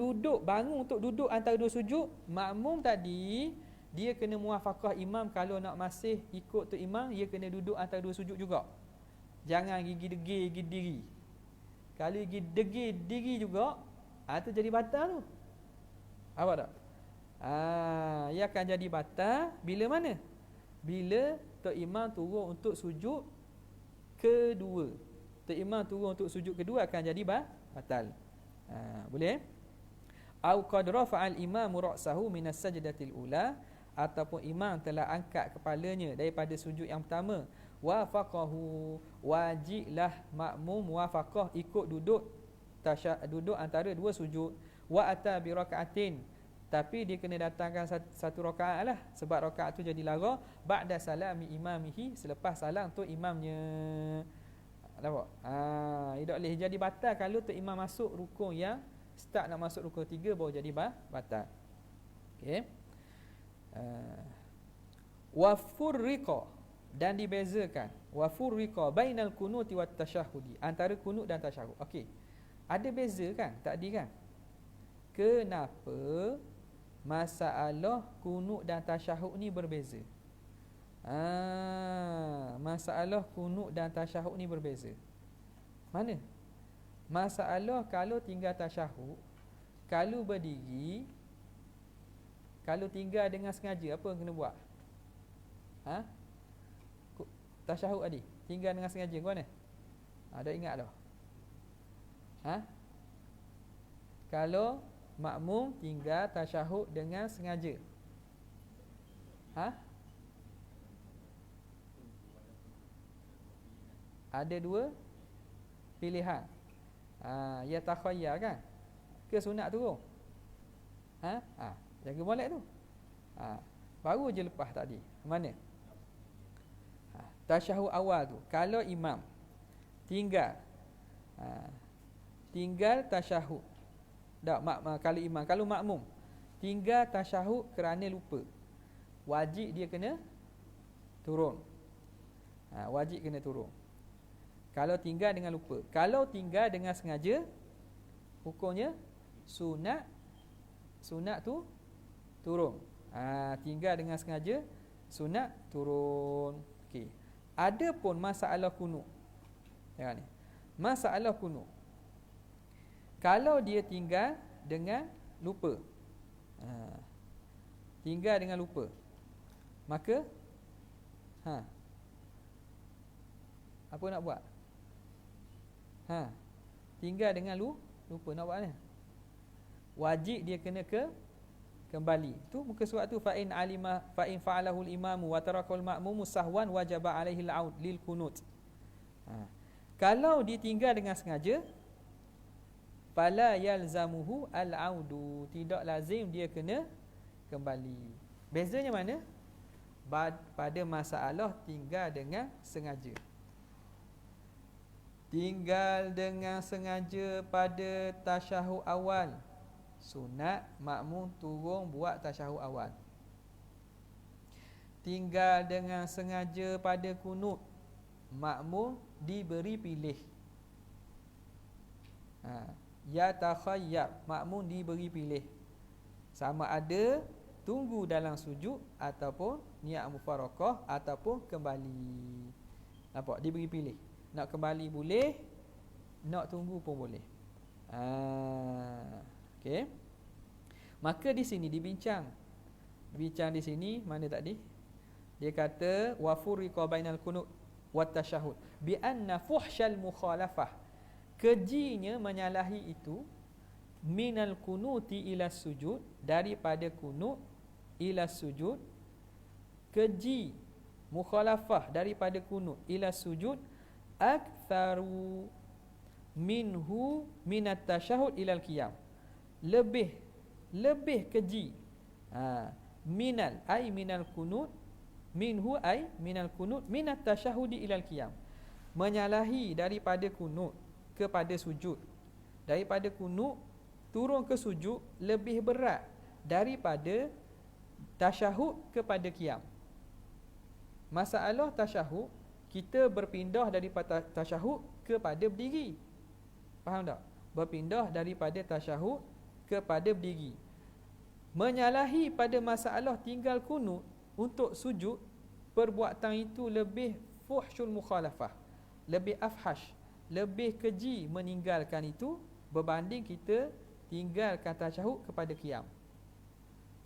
bangun untuk duduk antara dua sujud, makmum tadi dia kena muafakah imam. Kalau nak masih ikut tu imam, dia kena duduk antara dua sujud juga. Jangan gigi degil gigi diri. Kalau gigi degil diri juga, tu jadi batal tu. Apa tak? Ia akan jadi batal bila mana? Bila tok imam turun untuk sujud kedua. Tok imam turun untuk sujud kedua akan jadi batal. Boleh? Au qad rafa'al imamu ra'sahu minas sajdatil ula, ataupun imam telah angkat kepalanya daripada sujud yang pertama. Wafaqahu, wajiblah makmum muwafaqah, ikut duduk duduk antara dua sujud. Wa ata bi raka'atin, tapi dia kena datangkan satu rakaat lah, sebab rakaat tu jadi lara. Ba'da salami imamihi, selepas salam tu imamnya. Nampak? Dia tak boleh jadi batal kalau tu imam masuk rukun yang start nak masuk rukun 3 baru jadi batal. Okey. Wa furriqa, dan dibezakan. Wa furriqa bainal kunuti wat tasyahudi, antara kunut dan tasyahud. Okey. Ada beza kan tadi kan? Kenapa masalah kunut dan tasyahud ni berbeza? Masalah kunut dan tasyahud ni berbeza. Mana? Masalah kalau tinggal tasyahud, kalau berdiri, kalau tinggal dengan sengaja, apa yang kena buat? Tasyahud tadi, tinggal dengan sengaja, kau mana? Dah ingat dah? Kalau makmum tinggal tasyahud dengan sengaja, ada dua pilihan. Ya takhayyar kan? Ke sunat turun? Jaga molek tu. Baru je lepas tadi. Mana? Tasyahud awal tu, kalau imam tinggal tasyahud. Kalau imam, kalau makmum tinggal tasyahud kerana lupa, wajib dia kena turun. Wajib kena turun. Kalau tinggal dengan lupa. Kalau tinggal dengan sengaja, hukumnya sunat tu turun. Tinggal dengan sengaja, sunat turun. Okey. Ada pun masalah kunut. Tengok ni. Masalah kunut. Kalau dia tinggal dengan lupa. Tinggal dengan lupa. Maka apa nak buat? Tinggal dengan lupa, nak buat mana? Wajib dia kena kembali. Tu muka surat tu, fa in fa'alahu al-imamu wa tarakal ma'mumu sahwan wajaba alaihi al-aud lil kunut. Kalau ditinggal dengan sengaja, fala yalzamuhu al-audu, tidak lazim dia kena kembali. Bezanya mana? Pada masalah tinggal dengan sengaja. Tinggal dengan sengaja pada tasyahud awal, sunat makmum turun buat tasyahud awal. Tinggal dengan sengaja pada kunut, makmum diberi pilih. Ya takhayyar, makmum diberi pilih, sama ada tunggu dalam sujud ataupun niat mufarakah ataupun kembali. Nampak? Diberi pilih. Nak kembali boleh, nak tunggu pun boleh. Okey. Maka di sini dibincang di sini mana tadi? Dia kata wa furiqa bainal kunut wat tasyahud bi anna fuhsyal mukhalafah, kejinya menyalahi itu, minal kunuti ila sujud, daripada kunut ila sujud, keji mukhalafah daripada kunut ila sujud, aktsaru minhu minat tasyahud ilal qiyam, lebih keji. Minal ay minal kunut, minhu ay minal kunut minat tasyahudi ilal qiyam, menyalahi daripada kunut kepada sujud, daripada kunut turun ke sujud lebih berat daripada tasyahud kepada qiyam. Masalah tasyahud, kita berpindah daripada tasyahud kepada berdiri. Faham tak? Berpindah daripada tasyahud kepada berdiri. Menyalahi pada masalah tinggal kunut untuk sujud, perbuatan itu lebih fuhsyul mukhalafah, lebih afhash, lebih keji meninggalkan itu berbanding kita tinggalkan tasyahud kepada qiyam.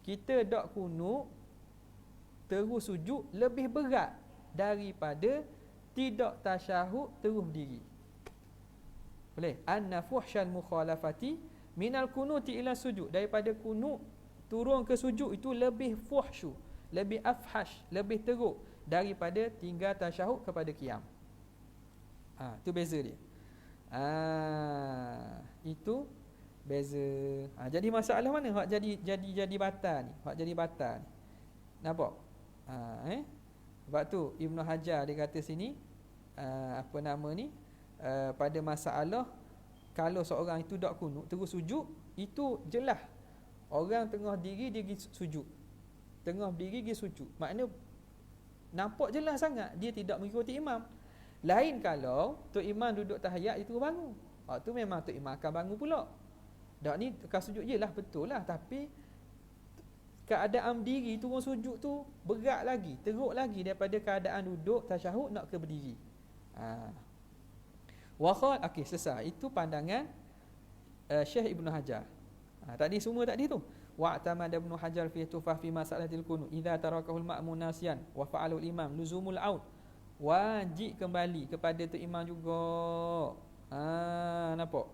Kita dok kunut terus sujud lebih berat daripada tidak tasyahud terus berdiri. Boleh? Anna fuhsyal mukhalafati minal kunuti ila sujud, daripada kunut turun ke sujud itu lebih fuhsyu, lebih afhash, lebih teruk daripada tinggal tasyahud kepada qiyam. Itu beza dia. Itu beza. Jadi masalah mana hak jadi batal ni? Hak jadi batal ni. Nampak? Sebab tu Ibnu Hajar dia kata sini apa nama ni? Pada masalah kalau seorang itu dak kunut terus sujud, itu jelas orang tengah diri dia pergi sujud, tengah berdiri dia sujud, makna nampak jelas sangat dia tidak mengikuti imam. Lain kalau tok imam duduk tahiyat dia terus bangun, tu memang tok imam akan bangun pula. Dak ni tekan sujud je lah, betul lah, tapi keadaan berdiri turun sujud tu berat lagi, teruk lagi daripada keadaan duduk tasyahud nak ke berdiri. Okey, selesai. Itu pandangan Syekh Ibnu Hajar. Tadi semua tadi tu. Wa'tamada Ibnu Hajar fi tufah fi masalatil kunut idza tarakahul ma'mun nasiyan wa fa'alu imam luzumul aud. Wajib kembali kepada tu imam juga. Nampak?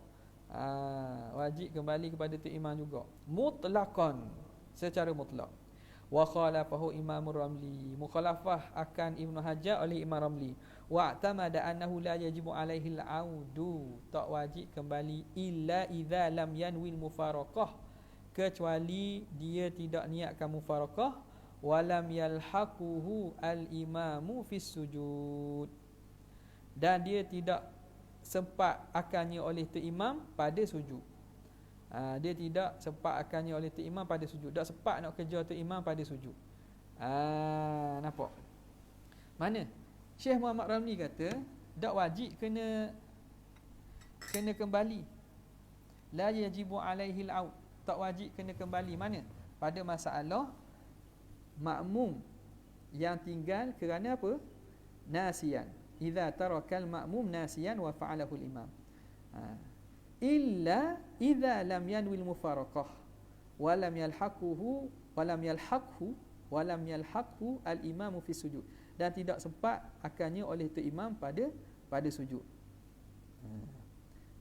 Wajib kembali kepada tu imam juga. Mutlaqan, secara mutlak. Wa khalafahu Imam Ramli, mukhalafah akan Ibnu Hajar oleh Imam Ramli. Wa'tamada annahu la yajibu alaihi al-audu, tak wajib kembali illa idza lam yanwil mufaraqah, kecuali dia tidak niatkan mufaraqah, walam yalhaquhu al-imamu fis sujud, dan dia tidak sempat akannya oleh tu imam pada sujud. Dia tidak sempat akannya oleh tu imam pada sujud, tak sempat nak kerja tu imam pada sujud. Nampak? Mana? Syekh Muhammad Ramli kata tak wajib kena kembali. La yajibu alaihi al-aud, tak wajib kena kembali. Mana? Pada masalah makmum yang tinggal kerana apa? Nasiyan. Idza tarakal makmum nasiyan wa fa'alahu al-imam. Illa idza lam yanwil mufaraqah wa lam yalhaquhu al-imamu fi sujud, dan tidak sempat akannya oleh tu imam pada sujud.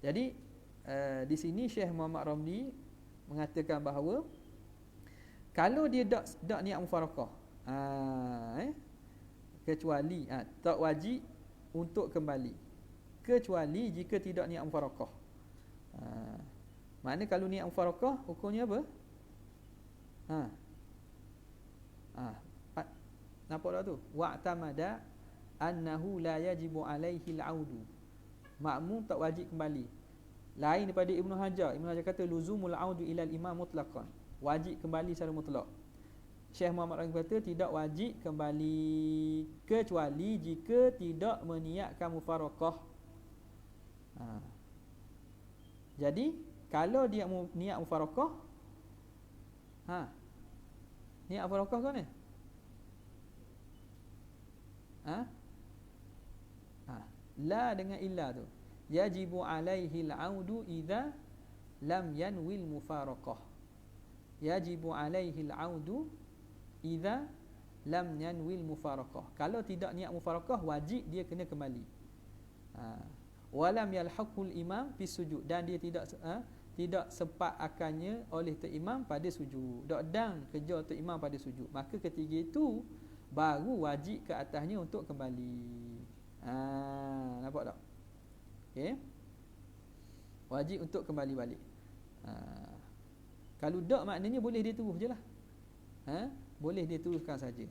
Jadi di sini Syekh Muhammad Ramli mengatakan bahawa kalau dia tak niat mufaraqah, kecuali tak wajib untuk kembali, kecuali jika tidak niat mufaraqah. Makna kalau niat mufaraqah hukumnya apa? Nampak tak tu? Wa'tamada annahu la yajibu alaihi al-audu, makmum tak wajib kembali. Lain daripada Ibnu Hajar. Ibnu Hajar kata luzumul audu ila al-imam mutlaqan, wajib kembali secara mutlak. Syekh Muhammad Ramli kata tidak wajib kembali kecuali jika tidak meniatkan mufaraqah. Jadi kalau dia niat mufaraqah, niat mufaraqah kan ni? La dengan illa tu. Yajibu alaihi al-audu idza lam yanwil mufaraqah. Yajibu alaihi al-audu idza lam yanwil mufaraqah. Kalau tidak niat mufaraqah, wajib dia kena kembali. Walam yalhaqul imam fi sujud, dan dia tidak sempat akannya oleh tu imam pada sujud. Dak dang kerja tu imam pada sujud, maka ketiga itu baru wajib ke atasnya untuk kembali. Nampak tak? Okey. Wajib untuk kembali balik. Kalau tak, maknanya boleh dia terus je lah. Boleh dia teruskan saja.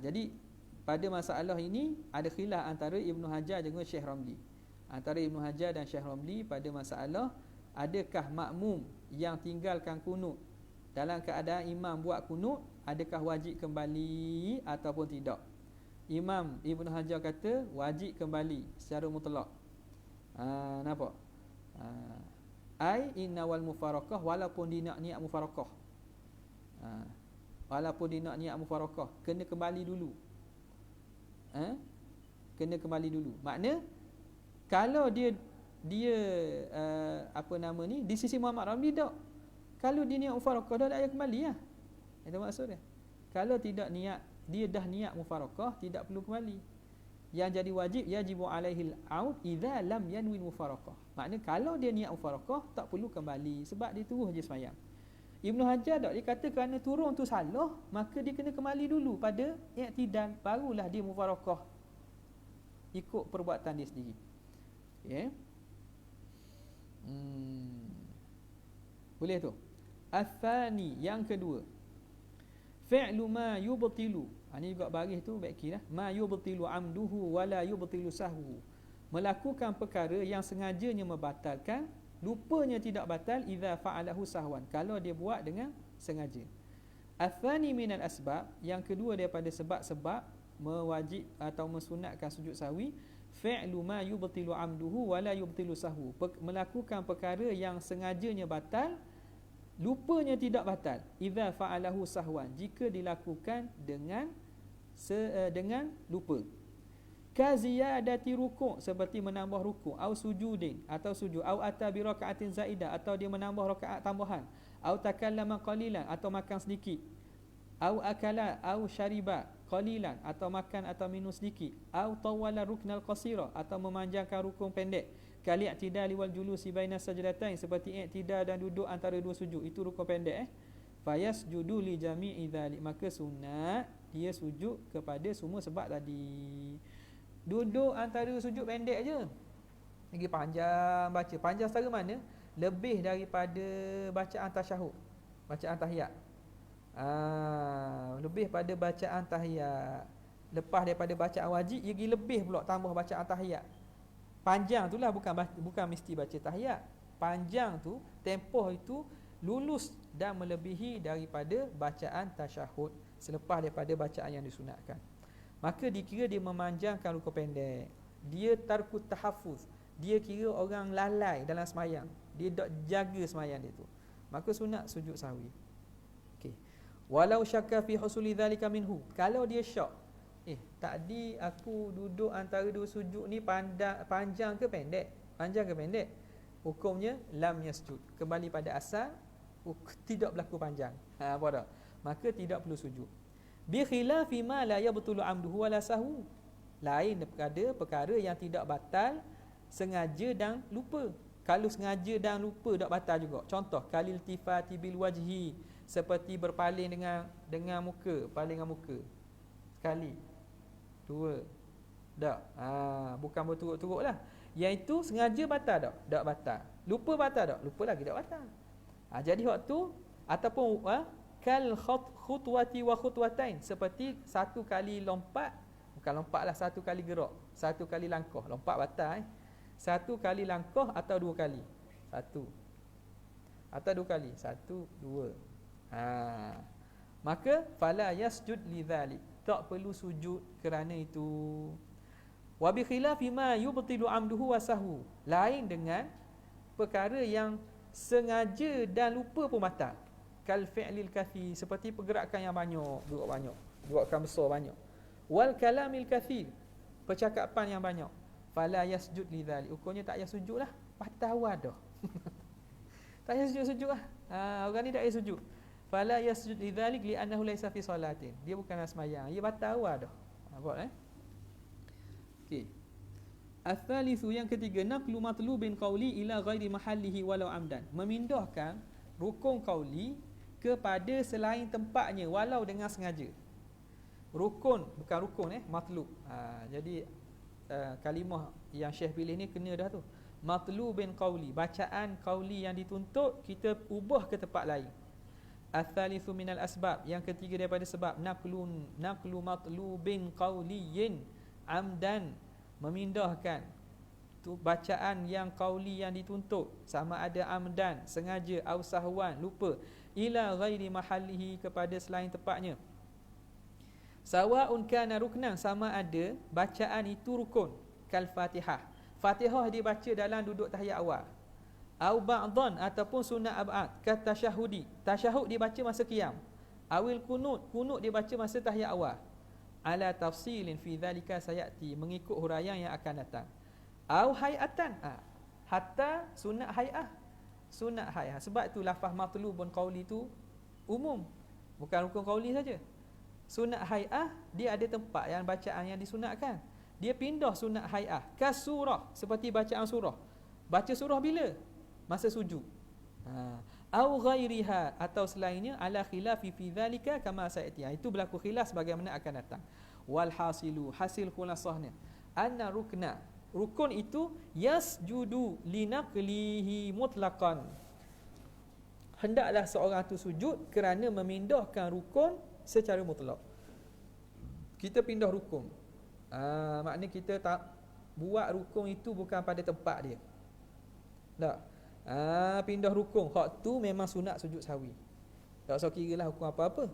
Jadi pada masalah ini ada khilaf antara Ibnu Hajar dengan Syekh Ramli. Antara Ibnu Hajar dan Syekh Ramli pada masalah adakah makmum yang tinggalkan kunut dalam keadaan imam buat kunut, adakah wajib kembali ataupun tidak. Imam Ibnu Hajar kata wajib kembali secara mutlak. Nampak? Ai inna wal mufaraqah, walaupun dia nak niat mufaraqah. walaupun dia nak niat mufarakah, kena kembali dulu. Kena kembali dulu. Makna kalau dia di sisi Muhammad Ramli tak. Kalau dia niat mufarakah dah tak payah kembali lah. Itu maksud dia. Kalau tidak niat, dia dah niat mufarakah, tidak perlu kembali. Yang jadi wajib, yajibu alaihil aud idza lam yanwi mufarakah. Makna kalau dia niat mufarakah, tak perlu kembali sebab dia terus je sembahyang. Ibnu Hajar tak, dia kata kerana turun tu salah, maka dia kena kembali dulu pada i'tidal, barulah dia mufarakah ikut perbuatan dia sendiri. Okay. Boleh tu. Athani, yang kedua, fi'lu ma yubtilu. Ini juga baris tu baik kira. Ma yubtilu amduhu wala yubtilu sahwu. Melakukan perkara yang sengajanya membatalkan, lupanya tidak batal idza fa'alahu sahwan, kalau dia buat dengan sengaja. Athani minal asbab, yang kedua daripada sebab-sebab mewajib atau mensunatkan sujud sahwi, fi'lu ma yubtilu amduhu wala yubtilu sahwu. Melakukan perkara yang sengajanya batal, lupanya tidak batal idza fa'alahu sahwan, jika dilakukan dengan lupa. Ka ziyadati ruku', seperti menambah ruku', au sujudin, atau sujud, au ata bi raka'atin zaidah, atau dia menambah rakaat tambahan, au takallama qalilan, atau makan sedikit, au akala au syariba qalilan, atau makan atau minum sedikit, au tawala ruknal qasira, atau memanjangkan rukun pendek, kali i'tidali wal julusi baina sajdatain, seperti i'tidal dan duduk antara dua sujud, itu rukun pendek. Fayasjudu li jami'i dzalik, maka sunat dia sujud kepada semua sebab tadi. Duduk antara sujud pendek je, lagi panjang baca, panjang secara mana? Lebih daripada bacaan tasyahud, bacaan tahiyat. Lebih pada bacaan tahiyat. Lepas daripada bacaan wajib, lagi lebih pula tambah bacaan tahiyat. Panjang tu lah, bukan mesti baca tahiyat. Panjang tu, tempoh itu lulus dan melebihi daripada bacaan tasyahud selepas daripada bacaan yang disunatkan. Maka dikira dia memanjangkan rukun pendek. Dia tarkut tahaffuz, dia kira orang lalai dalam semayang, dia tak jaga semayang dia tu, maka sunat sujud sahwi. Okey. Walau syakka fi husuli dzalika minhu, kalau dia syak, tadi aku duduk antara dua sujud ni panjang ke pendek? Panjang ke pendek? Hukumnya lam yasjud, kembali pada asal, tidak berlaku panjang. Apa dah? Maka tidak perlu sujud. Bi khilafi ma la yabtulu amduhu wala sahwu, lain daripada perkara yang tidak batal sengaja dan lupa. Kalau sengaja dan lupa tak batal juga. Contoh, kalil tifati bil wajhi, seperti berpaling dengan muka, paling dengan muka. Sekali, dua, tak. Bukan berturut-turut lah. Iaitu sengaja batal tak? Tak batal. Lupa batal tak? Lupa lagi tak batal. Jadi waktu ataupun kal khutwati wa khutwatain, seperti satu kali lompat, bukan lompat lah, satu kali gerak, satu kali langkah. Lompat batal. Satu kali langkah atau dua kali? Satu. Atau dua kali? Satu, dua. Maka fala yasjud lidzalik, tak perlu sujud kerana itu. Wa bi khilafi ma yubtilu amduhu wa sahwu, lain dengan perkara yang sengaja dan lupa pun batal. Kal fi'lil kathir, seperti pergerakan yang banyak, gerakan besar banyak. Wal kalamil kathir, percakapan yang banyak. Fala yasjud lidzalik, hukumnya tak payah sujud lah, batal dah. Tak payah sujud lah. Orang ni tak payah sujud. Fala yasjud lidzalik li'annahu laysa fi salatin, dia bukan sembahyang, dia batal dah. Nampak okey. Al-thalithu, yang ketiga, naqlu matlubin qawli ila ghairi mahallihi walau amdan, memindahkan rukun qauli kepada selain tempatnya walau dengan sengaja. Rukun, bukan rukun matlub. Jadi kalimah yang Syekh pilih ni kena dah tu. Matlubin qauli, bacaan qauli yang dituntut, kita ubah ke tempat lain. Al-thalithu minal asbab, yang ketiga daripada sebab, naqlu matlubin qauliyin amdan, memindahkan tu bacaan yang qauli yang dituntut, sama ada amdan, sengaja, au sahwan, lupa, ila ghairi mahallihi, kepada selain tempatnya. Sawaun kana ruknan, sama ada bacaan itu rukun, kal Fatihah. Fatihah dibaca dalam duduk tahiyat awal. Au ba'dhan, ataupun sunat ab'ad, ka tasyahudi, tasyahud dibaca masa qiyam. Awil kunut dia baca masa tahiyat awal. Ala tafsilin fi dhalika sayati, mengikut huraian yang akan datang. Au hayatan, hatta sunat hayah. Sunat hayah. Sebab tu lafaz matlubun qauli tu umum, bukan rukun qauli saja. Sunat hayah dia ada tempat yang bacaan yang disunatkan. Dia pindah sunat hayah ke surah, seperti bacaan surah. Baca surah bila? Masa sujud. Au ghairiha, atau selainnya, ala khilafi fi dhalika kama sayati. Itu berlaku khilaf bagaimana akan datang. Wal hasilu, hasil khulasahnya, anna rukun itu yasjudu linaqlihi mutlaqan. Hendaklah seorang tu sujud kerana memindahkan rukun secara mutlak. Kita pindah rukun, maknanya kita tak buat rukun itu bukan pada tempat dia. Tak. Pindah rukun, hak tu memang sunat sujud sahwi. Tak usah kiralah rukun apa-apa.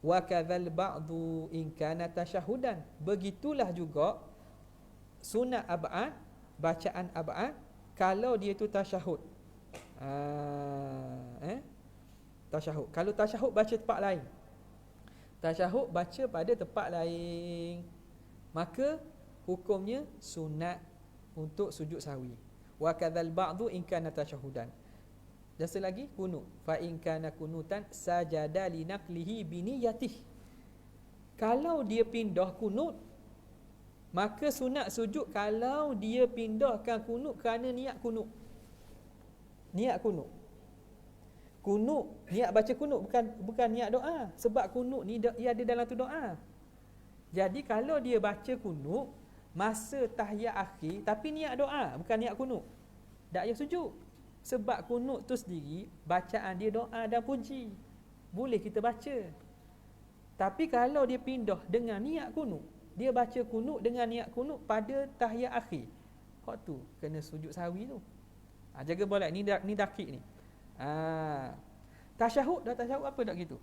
Wa kadzal ba'du in kana tasyahudan. Begitulah juga sunat ab'ad, bacaan ab'ad, kalau dia tu tasyahud. Tasyahud. Kalau tasyahud baca tempat lain, tasyahud baca pada tempat lain, maka hukumnya sunat untuk sujud sahwi. Wa kadzal ba'du in kana tasyahudan. Dan selagi kunut, fa in kana kunutan sajada li naqlihi bi niyyatih. Kalau dia pindah kunut, maka sunat sujud kalau dia pindahkan kunut kerana niat kunut. Niat kunut. Kunut, niat baca kunut, bukan niat doa. Sebab kunut ni ia ada dalam tu doa. Jadi kalau dia baca kunut masa tahiyat akhir tapi niat doa, bukan niat kunut, tak payah sujud. Sebab kunut tu sendiri bacaan dia doa dan puji, boleh kita baca. Tapi kalau dia pindah dengan niat kunut, dia baca kunut dengan niat kunut pada tahiyat akhir, kau tu kena sujud sahwi tu. Jaga boleh ni dakik ni. Tasyahud dah, tasyahud apa tak gitu?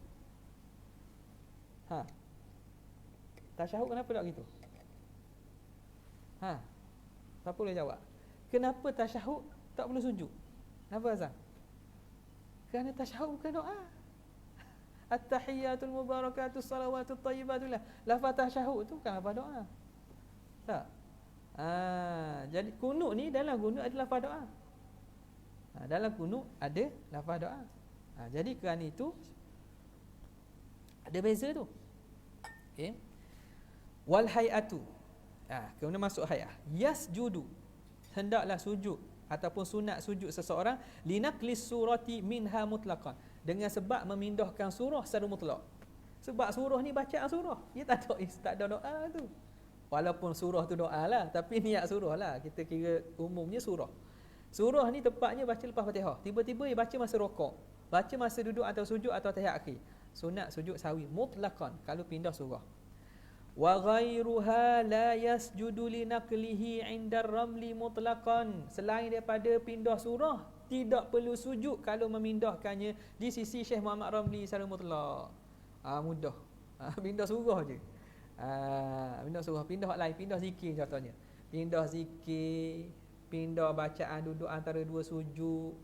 Tasyahud kenapa tak gitu? Siapa boleh jawab? Kenapa tasyahud tak perlu sujud? Kenapa Azam? Kerana tasyahud bukan doa. At-tahiyyatul mubarakatus salawatut thayyibatul. Lafaz tasyahud tu bukan lafaz doa. Tak? Jadi kunut ni, dalam kunut ada lafaz doa. Dalam kunut ada lafaz doa. Jadi kerana itu ada beza tu. Okey. Wal hayatu. Kemudian masuk hayah. Yasjudu, hendaklah sujud ataupun sunat sujud seseorang linaqlis surati minha mutlaqan, dengan sebab memindahkan surah secara mutlak. Sebab surah ni bacaan surah, dia tak ada doa tu. Walaupun surah tu doa lah, tapi niat surah lah, kita kira umumnya surah. Surah ni tepatnya baca lepas Fatihah. Tiba-tiba dia baca masa rokok, baca masa duduk atau sujud atau tahiyat akhir, sunat sujud sahwi mutlaqan kalau pindah surah. Wa ghairuha la yasjudu li naqlihi 'inda ramli mutlaqan. Selain daripada pindah surah, tidak perlu sujud kalau memindahkannya di sisi Syekh Muhammad Ramli secara mutlak. Mudah. Pindah surah je. Pindah surah, pindah hak lain, pindah zikir contohnya. Pindah zikir, pindah bacaan duduk antara dua sujud.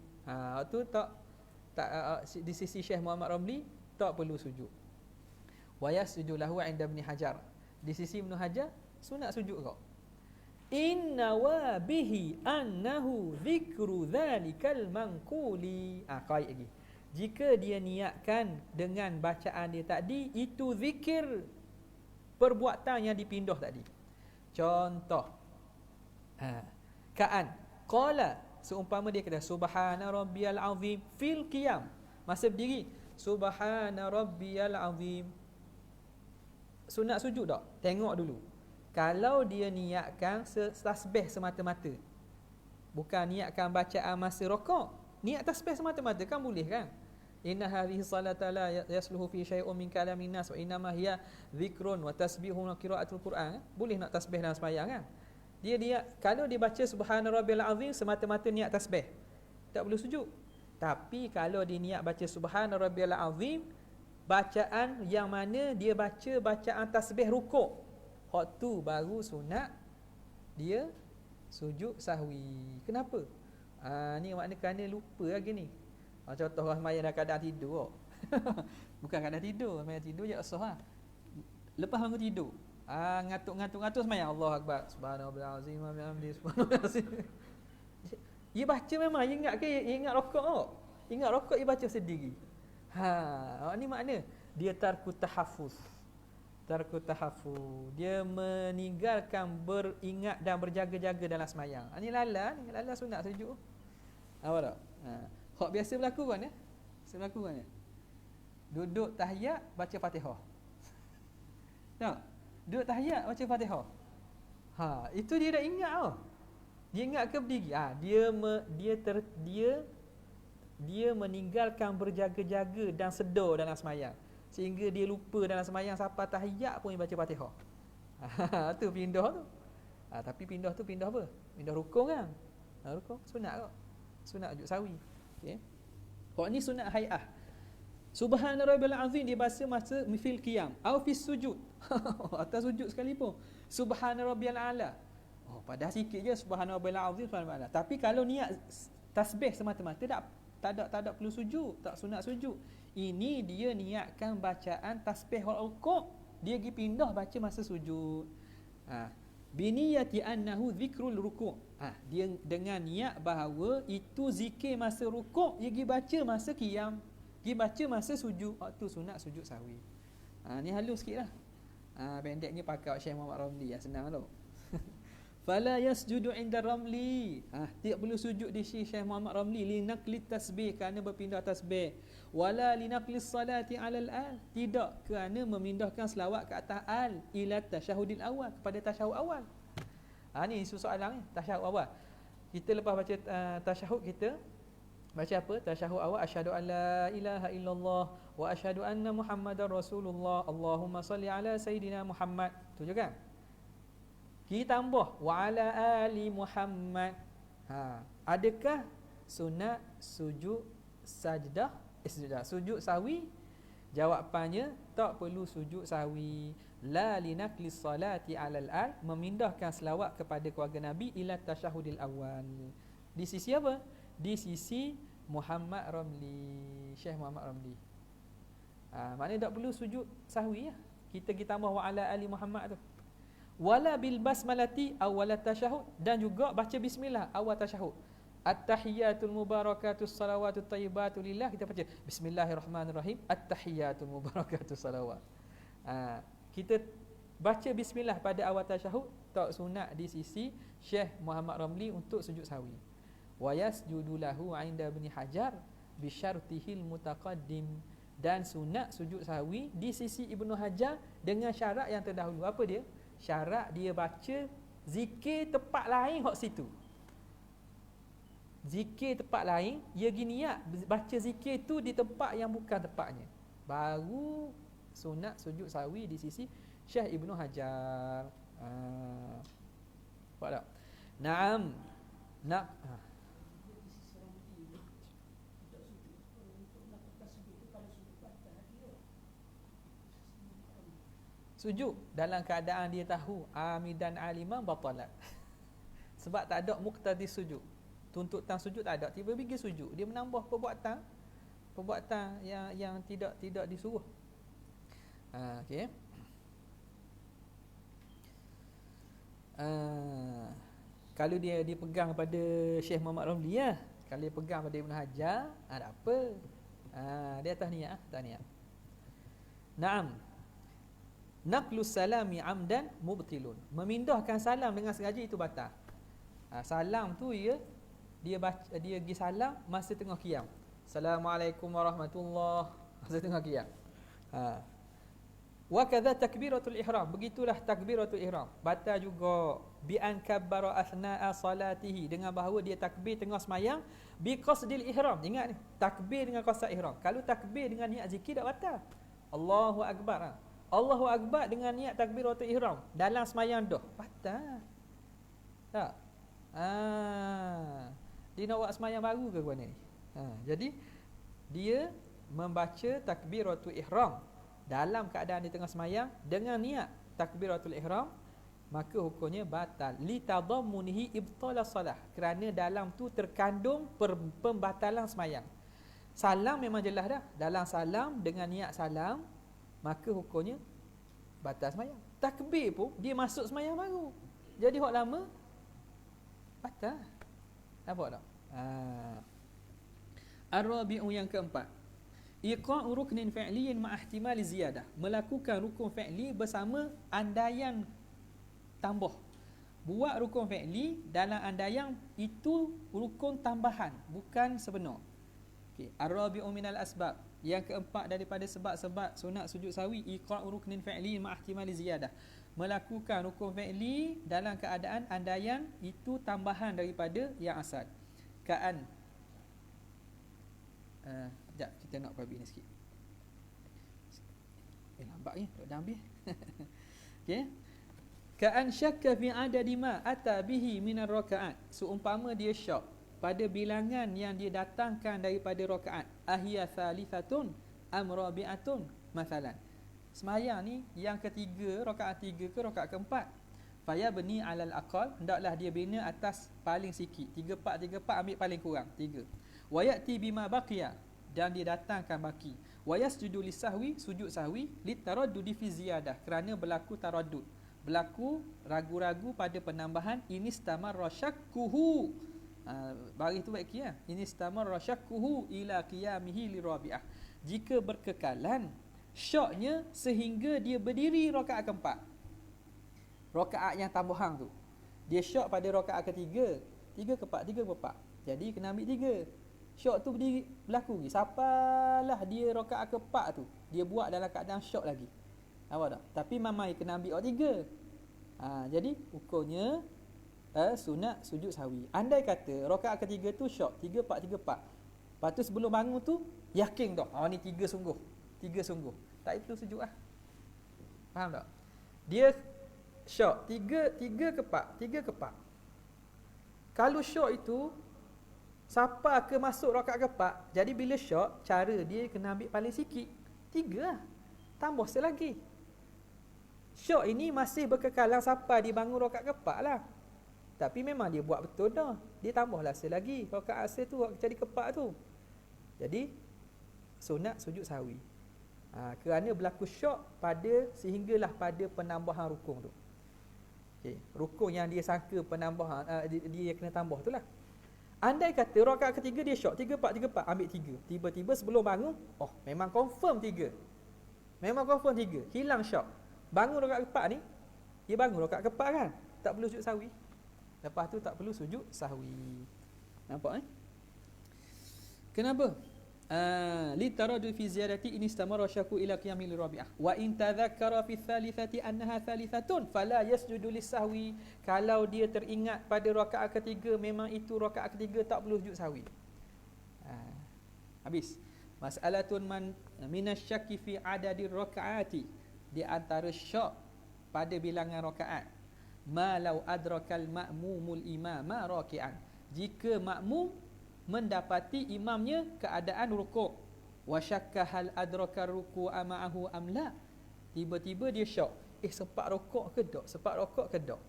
Tu tak di sisi Syekh Muhammad Ramli tak perlu sujud. Wa yasjudu lahu 'inda Ibn Hajar. Di sisi Ibn Hajar sunat sujud kau. Inna wa bihi annahu dzikru dzalikal manquli. Qaid lagi. Jika dia niatkan dengan bacaan dia tadi, itu zikir perbuatan yang dipindah tadi. Contoh. Ka'an qala, seumpama dia kata subhana rabbiyal azim fil qiyam, masa berdiri subhana rabbiyal azim. Sunat sujud tak? Tengok dulu. Kalau dia niatkan tasbih semata-mata, bukan niatkan bacaan masa rokok, niat tasbih semata-mata kan boleh kan? Inna hadhihi salata la yasluhu fi syai'un min kalamin nas wa innama hiya dhikrun wa tasbihun wa qiraatul Quran. Boleh nak tasbih dalam sembahyang kan? Dia kalau dia baca subhana rabbiyal azim semata-mata niat tasbih, tak perlu sujud. Tapi kalau dia niat baca subhana rabbiyal azim, bacaan yang mana dia baca bacaan tasbih rukuk, hak tu baru sunat dia sujud sahwi. Kenapa? Ni makna kerana lupa lagi ni. Contoh orang sembahyang dalam keadaan tidur. Bukan kadang tidur, sembahyang tidur je sah lah. Lepas bangun tidur, ngatuk sembahyang Allah Akbar, subhanallahil azim wa bihamdihi subhanallahil azim. Dia baca memang dia ingat rokok tau. Ingat rokok dia baca sendiri. Ni makna dia tarku tahaffuz. Tarku tahaffuz. Dia meninggalkan beringat dan berjaga-jaga dalam sembahyang. Ni lala sunat sujud. Apa tak? Hak biasa berlaku kan ya? Biasa berlaku kan ya? Duduk tahiyat baca Fatihah. Tak? Duduk tahiyat baca Fatihah. Itu dia dah ingat tau. Dia ingat ke berdiri? Dia meninggalkan berjaga-jaga dan sedar dalam sembahyang. Sehingga dia lupa dalam sembahyang sampai tahiyat pun dia baca Fatihah. Tu pindah tu. Tapi pindah tu pindah apa? Pindah rukun kan? Rukun sunat kok. Sunat sujud sawi. Okey. Hak ni sunat hai'ah. Subhana rabbil azim dia baca masa fil qiyam atau fi sujud. Atas sujud sekalipun. Subhana rabbiyal a'la. Padahal sikit je subhana rabbil azim subhana. Tapi kalau niat tasbih semata-mata tak ada perlu sujud, tak sunat sujud. Ini dia niatkan bacaan tasbih wal rukuk, dia pergi pindah baca masa sujud. Biniyati annahu zikrul rukuk. Dia dengan niat bahawa itu zikir masa rukuk, dia pergi baca masa qiyam, pergi baca masa sujud. Waktu sunat sujud sahwi. Ni halus sikitlah. Pendeknya pakai Syekh Muhammad Ramli, senang tu. Fala yasjudu inda ramli. Tidak perlu sujud di sisi Syekh Muhammad Ramli li naqli tasbih, kerana berpindah tasbih. Wala li naqli salati ala al-al, tidak kerana memindahkan selawat ke atas al ila tasyahudil awal, kepada tasyahud awal. Ni soalan ni, tasyahud awal. Kita lepas baca tasyahud kita baca apa? Tasyahud awal, asyhadu an la ilaha illallah wa asyhadu anna muhammadar rasulullah. Allahumma salli ala sayidina Muhammad. Tu juga. Kita tambah wa ala ali Muhammad. Adakah sunat sujud sajdah, sujud sahwi? Jawapannya tak perlu sujud sahwi. La linaqli salati alal al, memindahkan selawat kepada keluarga Nabi ila tasyahudil awal. Di sisi apa? Di sisi Muhammad Ramli, Syekh Muhammad Ramli. Maknanya tak perlu sujud sahwi ya. Kita tambah wa ala ali Muhammad tu. Wala bil basmalati awal tasyahud, dan juga baca bismillah awal tasyahud. At-tahiyatul mubarakatus salawatut thayyibatu lillah, kita baca bismillahirrahmanirrahim, at-tahiyatul mubarakatus salawat. Kita baca bismillah pada awal tasyahud tak sunat di sisi Syekh Muhammad Ramli untuk sujud sahwi. Wa yasjudu lahu 'inda Ibn Hajar bi syartihil mutaqaddim, dan sunat sujud sahwi di sisi Ibnu Hajar dengan syarat yang terdahulu. Apa dia? Syarat dia baca zikir tempat lain hak situ. Zikir tempat lain, dia pergi niat baca zikir tu di tempat yang bukan tempatnya. Baru sunat sujud sahwi di sisi Syekh Ibnu Hajar. Nampak tak? Naam. Sujud dalam keadaan dia tahu amidan aliman batalat. Sebab tak ada muqtadi sujud. Tuntutan sujud tak ada, tiba pergi sujud, dia menambah perbuatan yang tidak disuruh. Okey. Kalau dia dipegang pada Syekh Muhammad Ramli ya, kalau dia pegang pada Ibn Hajar, ada apa? Dia atas niat, Naam. Naqlus salami amdan mubtilun, memindahkan salam dengan sengaja itu batal. Salam tu dia pergi salam masa tengah qiyam. Assalamualaikum warahmatullahi, masa tengah qiyam. Wa kadza takbiratul ihram, begitulah takbiratul ihram batal juga. Bi an kabbara asna'a salatihi, dengan bahawa dia takbir tengah sembahyang bi qasdil ihram. Ingat ni, takbir dengan qasd ihram. Kalau takbir dengan niat zikir tak batal. Allahu akbar. Allahu akbar dengan niat takbiratul ihram dalam sembahyang dah batal. Tak? Dia nak buat sembahyang baru ke mana ni? Jadi dia membaca takbiratul ihram dalam keadaan di tengah sembahyang dengan niat takbiratul ihram, maka hukumnya batal. Li tadammunihi ibtala salah, kerana dalam tu terkandung pembatalan sembahyang. Salam memang jelas dah. Dalam salam dengan niat salam, maka hukumnya batal semayang. Takbir pun dia masuk semayang baru. Jadi hak lama batal. Nampak tak? Ar-rabi'u yang keempat. Iqa'u ruknin fi'liyin ma ihtimali ziyadah. Melakukan rukun fi'li bersama andaian tambah. Buat rukun fi'li dalam andaian itu rukun tambahan, bukan sebenar. Okey, ar-rabi'u minal asbab. Yang keempat daripada sebab-sebab sunat sujud sahwi, iqa'u ruknin fi'liyin ma ihtimali ziyadah. Melakukan rukun fi'li dalam keadaan andaian itu tambahan daripada yang asal. Ka'an sekejap, kita nak babi ni sikit. Lambat ni, dah habis. Okey. Ka'an syakka fi adadi ma ata bihi minar rakaat. Seumpama dia syak pada bilangan yang dia datangkan daripada rakaat. Ahiyya thalithatun am rabi'atun masalan. Semayang ni yang ketiga, rakaat 3 ke rakaat keempat. Faya bani alal aqal, hendaklah dia bina atas paling sikit. 3/4 ambil paling kurang 3. Wa ya'ti bima baqiya, dan dia datangkan baki. Wa yasjudu lisahwi, sujud sahwi litaraddudi fi ziyadah, kerana berlaku taraddud, berlaku ragu-ragu pada penambahan. Inistamarra syakkuhu, baris tu baik ya. Inistamarra syakkuhu ila qiyamihi lirabi'ah, jika berkekalan syaknya sehingga dia berdiri rakaat keempat. Rakaat yang tambahan tu, dia syak pada rakaat ketiga, 3/4. Jadi kena ambil 3. Syak tu berdiri, berlaku lagi. Sapalah dia rakaat keempat tu, dia buat dalam keadaan syak lagi. Nampak tak? Tapi mamai kena ambil 3. Jadi hukumnya sunat sujud sahwi. Andai kata rakaat ketiga tu syak 3/4. Lepas tu sebelum bangun tu yakin tak? Ni 3 sungguh. 3 sungguh. Tak perlu sujud lah. Faham tak? Dia syak 3/4. Kalau syak itu siapa ke masuk rakaat keempat, jadi bila syak, cara dia kena ambil paling sikit 3 lah. Tambah selagi. Syak ini masih berkekalan siapa dia bangun rakaat keempat lah. Tapi memang dia buat betul dah. Dia tambahlah selagi rakaat asal tu jadi keempat tu. Jadi sunat sujud sahwi. Kerana berlaku syak sehinggalah pada penambahan rukun tu. Okay. Rukun yang dia sangka penambahan, dia kena tambah tu lah. Andai kata rakaat ketiga dia syak 3/4, ambil 3. Tiba-tiba sebelum bangun, memang confirm 3. Memang confirm 3. Hilang syak. Bangun rakaat keempat ni, dia bangun rakaat keempat kan? Tak perlu sujud sahwi. Lepas tu tak perlu sujud sahwi. Nampak Kenapa? Litaradu fi ziyadati in istamara syakku ila qiyamil rabi'ah. Wa in tadhakkara fi thalithati annaha thalithatun fala yasjudu lis-sahwi. Kalau dia teringat pada rakaat ketiga memang itu rakaat ketiga, tak perlu sujud sahwi. Habis. Mas'alatun minasyakki fi adadi rakaati. Di antara syak pada bilangan rakaat. Ma law adrakal ma'mumul imama raki'an. Jika makmum mendapati imamnya keadaan rukuk, wa syakka hal adraka ruku'a ma'ahu am la, tiba-tiba dia syak, sempat rukuk ke tak,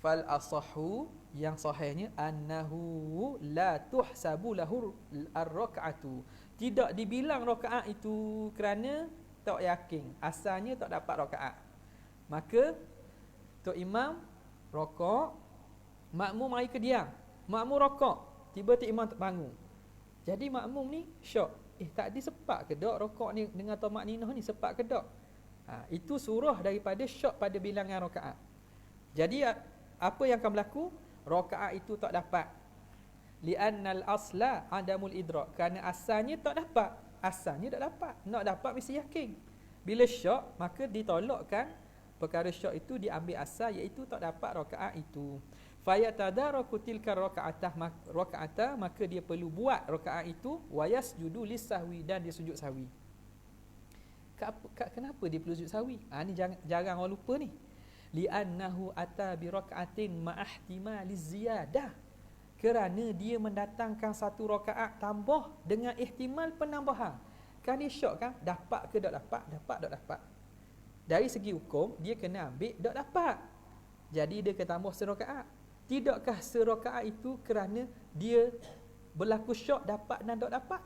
fal asahhu, yang sahihnya annahu la tuhsabu lahu ar-rak'atu, tidak dibilang rakaat itu kerana tak yakin, asalnya tak dapat rakaat. Maka tok imam rukuk, makmum mari ke diam, makmum rokok, tiba-tiba imam bangun. Jadi makmum ni syok. Tadi sepak ke tak rokok ni dengan tamak ninah ni, sepak ke tak? Itu surah daripada syok pada bilangan rakaat. Jadi apa yang akan berlaku? Rakaat itu tak dapat. Li'annal asla adamul idrak. Kerana asalnya tak dapat. Asalnya tak dapat. Nak dapat mesti yakin. Bila syok, maka ditolakkan perkara syok itu, diambil asal, iaitu tak dapat rakaat itu. Fayatadaraku tilka rakaatah, maka dia perlu buat rakaat itu, wa yasjudu lis-sahwi, dan dia sujud sahwi. Kenapa dia perlu sujud sahwi? Ni jarang orang lupa ni. Li'annahu ata bi raka'atin ma'ihtimaliz ziyadah. Kerana dia mendatangkan satu rakaat tambah dengan ihtimal penambahan. Kan dia syok kan? Dapat ke tak dapat? Dapat tak dapat? Dari segi hukum, dia kena ambil tak dapat. Jadi dia kena tambah serakaat. Tidakkah serakaat itu kerana dia berlaku syok dapat dan tak dapat.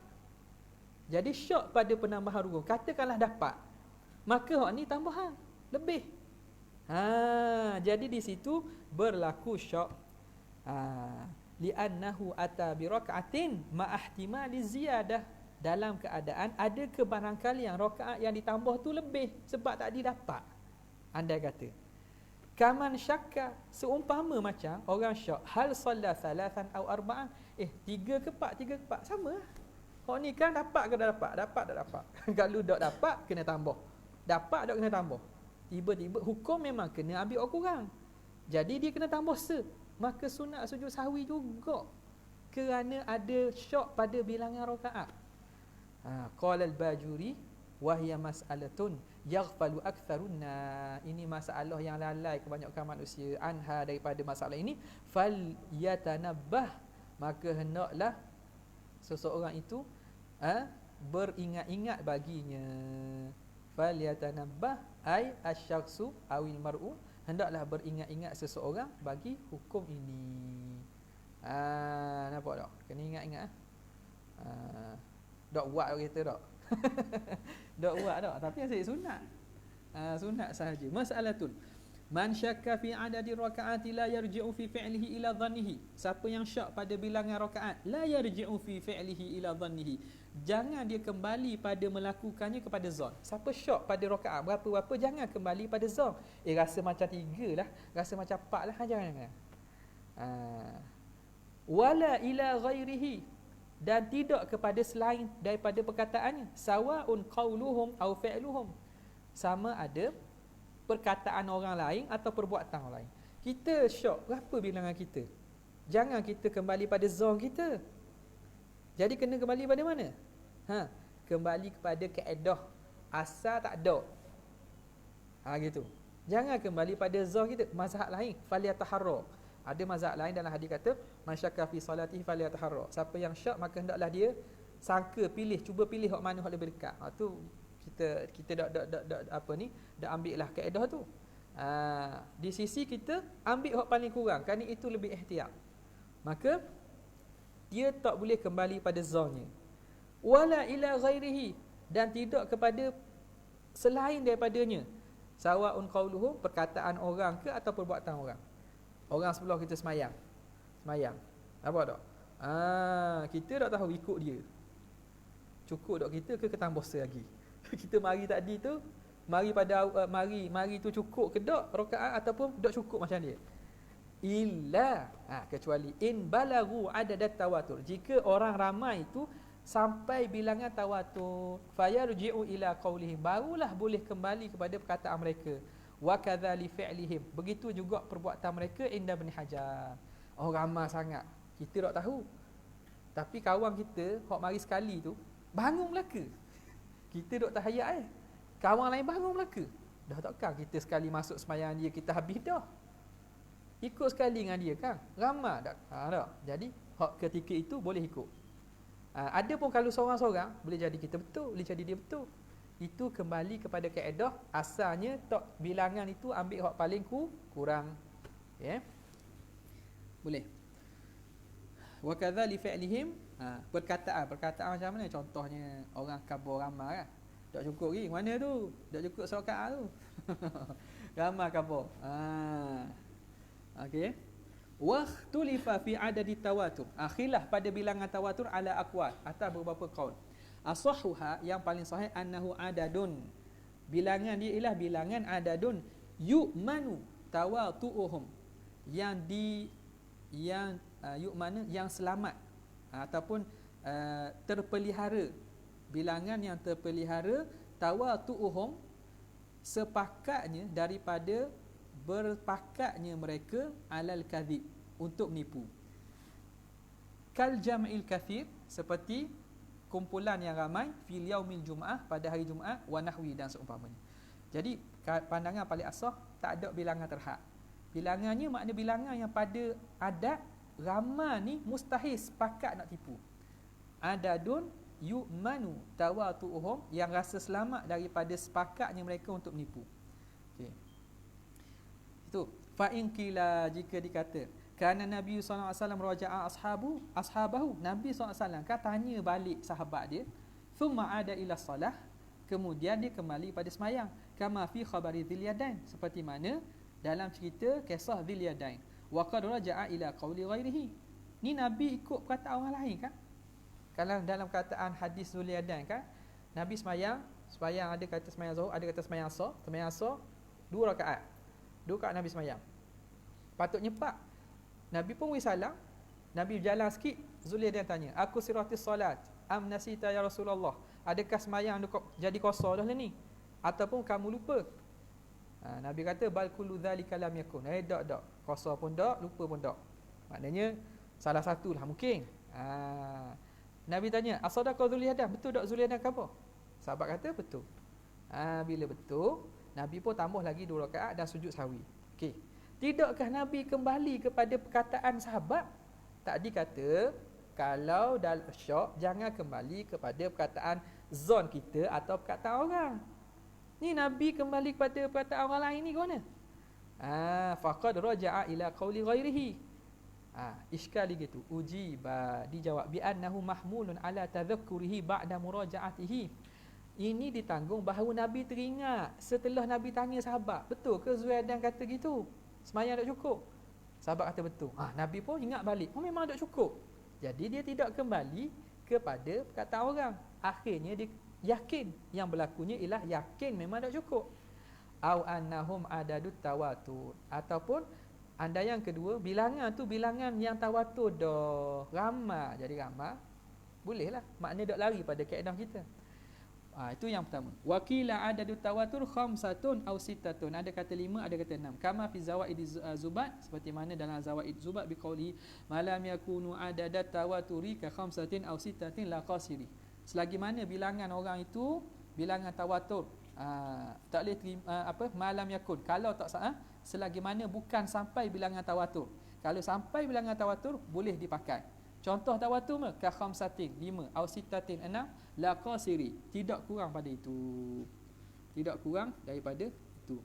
Jadi syok pada penambahan rukun, katakanlah dapat, maka hak ni tambahan lebih. Jadi di situ berlaku syok. Li'annahu ata bi raka'atin ma ihtimali ziyadah, dalam keadaan ada kebarangkalian rakaat yang ditambah tu lebih sebab tak didapat. Andai kata kaman syakka, seumpama macam orang syok, hal salla thalathan aw arba'an, 3 ke 4 sama lah. Hak ni kan dapat ke tak dapat? Dapat tak dapat? Kalau tak dapat kena tambah, dapat tak kena tambah. Tiba-tiba hukum memang kena ambil orang kurang, jadi dia kena tambah maka sunat sujud sahwi juga kerana ada syok pada bilangan rakaat. Qala al-Bajuri wa hiya mas'alatun yaghfalu aktsarunna, ini masalah yang lalai kebanyakan manusia anha daripada masalah ini. Fal yatanabbah, maka hendaklah seseorang itu beringat-ingat baginya. Fal yatanabbah ai asy-syakhsu awil mar'u, hendaklah beringat-ingat seseorang bagi hukum ini. Nampak tak? Kena ingat-ingat. Dok buat kita dok. Dok buat dok, tapi asyik sunat. Sunat sahaja. Mas'alatun man syakka fi adadi rakaati la yarji'u fi fi'lihi ila dhannihi. Siapa yang syak pada bilangan rakaat, la yarji'u fi fi'lihi ila dhannihi, jangan dia kembali pada melakukannya kepada zon. Siapa syak pada rakaat berapa-berapa, jangan kembali pada zon. Rasa macam 3 lah, rasa macam 4 lah, jangan. Wala ila ghairihi, dan tidak kepada selain daripada perkataannya. Sawaun qauluhum au fi'luhum, sama ada perkataan orang lain atau perbuatan orang lain. Kita syok berapa bilangan kita, jangan kita kembali pada zon kita. Jadi kena kembali pada mana? Kembali kepada kaedah asal tak ada. Gitu. Jangan kembali pada zon kita. Mazhab lain falyataharra, ada mazhab lain dalam hadis kata man syakka fi salatihi falyataharra, siapa yang syak maka hendaklah dia sangka, cuba pilih hak mana hak lebih dekat. Tu kita dak ambil lah kaedah tu. Di sisi kita ambil hak paling kurang, kerana itu lebih ihtiyat, maka dia tak boleh kembali pada zonnya. Wala ila ghairihi, dan tidak kepada selain daripadanya. Sawaun qauluhu, perkataan orang ke atau perbuatan orang. Orang sebelah kita semayang. Apa tak? Kita tak tahu ikut dia, cukup tak kita ke tambah lagi. Kita mari tadi tu, mari tu cukup ke tak rakaat ataupun tak cukup macam dia. Illa kecuali in balagu adadat tawatur, jika orang ramai itu sampai bilangan tawatur, fayarji'u ila qaulihim, barulah boleh kembali kepada perkataan mereka. Wa kadzali fi'lihim, begitu juga perbuatan mereka inda Ibn Hajar. Ramai sangat kita tak tahu, tapi kawan kita hok mari sekali tu bangun Melaka, kita duk tahayat kawan lain bangun Melaka, dah takkan kita sekali masuk sembahyang dia kita habis dah, ikut sekali dengan dia kan, ramai tak? Tak. Jadi hak ketika itu boleh ikut. Ada pun kalau seorang-seorang boleh jadi kita betul, boleh jadi dia betul. Itu kembali kepada kaedah asalnya, tak bilangan itu ambil hak paling kurang. Boleh. Wa kadza li fi'lihim, perkataan macam mana? Contohnya orang kabur ramai kan, tak cukup lagi, mana tu? Tak cukup serakaat tu. Ramai kabur. Okey. Wa ikhtulifa fi adadi tawatur, khilaf pada bilangan tawatur ala aqwal, atas beberapa qaul. Asahhuha, yang paling sahih, annahu adadun, bilangan dia ialah bilangan adadun yu'manu tawatu'uhum, yu'manu, yang selamat ataupun terpelihara, bilangan yang terpelihara, tawatu'uhum, sepakatnya daripada berpakatnya mereka, alal kadhib, untuk menipu. Kal jam'il kathir, seperti kumpulan yang ramai, fil yaumil jum'ah, pada hari Jumaat, wa nahwi, dan seumpamanya. Jadi pandangan paling asah, tak ada bilangan terhad. Bilangannya makna bilangan yang pada adat ramai ni mustahil sepakat nak tipu. Adadun yu'manu tawatu'uhum, yang rasa selamat daripada sepakatnya mereka untuk menipu. Okey. Itu fa in qila, jika dikata Kerana Nabi SAW raja'a ashabahu. Nabi SAW kan tanya balik sahabat dia. Thumma ada ila salah. Kemudian dia kembali pada semayang. Kama fi khabari Dhil Yadain. Seperti mana dalam cerita kisah Dhil Yadain. Wa qad raja'a ila qawli ghairihi. Ni Nabi ikut perkataan orang lain kan? Kalau dalam kataan hadis Dhil Yadain kan, Nabi semayang ada kata semayang Zuhur, ada kata semayang Asar. Semayang Asar 2 rakaat. 2 rakaat Nabi semayang. Patutnya 4. Nabi pun salam. Nabi berjalan sikit, Zuliadan tanya, aku siratis salat am nasita ya Rasulullah? Adakah semayang jadi kosor dah ni? Ataupun kamu lupa? Nabi kata bal kullu dzalika lam yakun. Tak. Kosor pun tak, lupa pun tak. Maknanya salah satulah mungkin. Nabi tanya, asadaqa Zuliadan? Betul tak Zuliadan khabar? Sahabat kata betul. Bila betul, Nabi pun tambah lagi 2 rakaat dan sujud sahwi. Okey. Tidakkah Nabi kembali kepada perkataan sahabat? Tadi kata, kalau dalam syok, jangan kembali kepada perkataan zon kita atau perkataan orang. Ni Nabi kembali kepada perkataan orang lain ni ke mana? Faqad raja'a ila qawli ghairihi. Iskal gitu. Ujiba, dijawab bi annahu mahmulun ala tadhakkurihi ba'da muraja'atihi. Ini ditanggung bahawa Nabi teringat setelah Nabi tanya sahabat, betul ke Zuhaidan kata gitu? Semayang tak cukup. Sahabat kata betul. Nabi pun ingat balik. Memang tak cukup. Jadi dia tidak kembali kepada perkataan orang. Akhirnya dia yakin. Yang berlakunya ialah yakin memang tak cukup. Au annahum adadut tawatur. Ataupun anda yang kedua, bilangan tu bilangan yang tawatur dah ramai. Jadi ramai. Bolehlah. Maknanya tak lari pada kaedah kita. Itu yang pertama. Wakila adadut tawatur khamsatun aw sittatun. Ada kata 5, ada kata 6. Kama fi zawaid zubat, seperti mana dalam zawaid zubat biqauli malam yakunu adadat tawaturi ka khamsatin aw sittatin la qasiri. Selagi mana bilangan orang itu bilangan tawatur, tak boleh terima, malam yakun. Kalau tak selagi mana bukan sampai bilangan tawatur. Kalau sampai bilangan tawatur boleh dipakai. Contoh tawatur ka khamsatin 5 aw sittatin 6 la qasiri, tidak kurang pada itu. Tidak kurang daripada itu.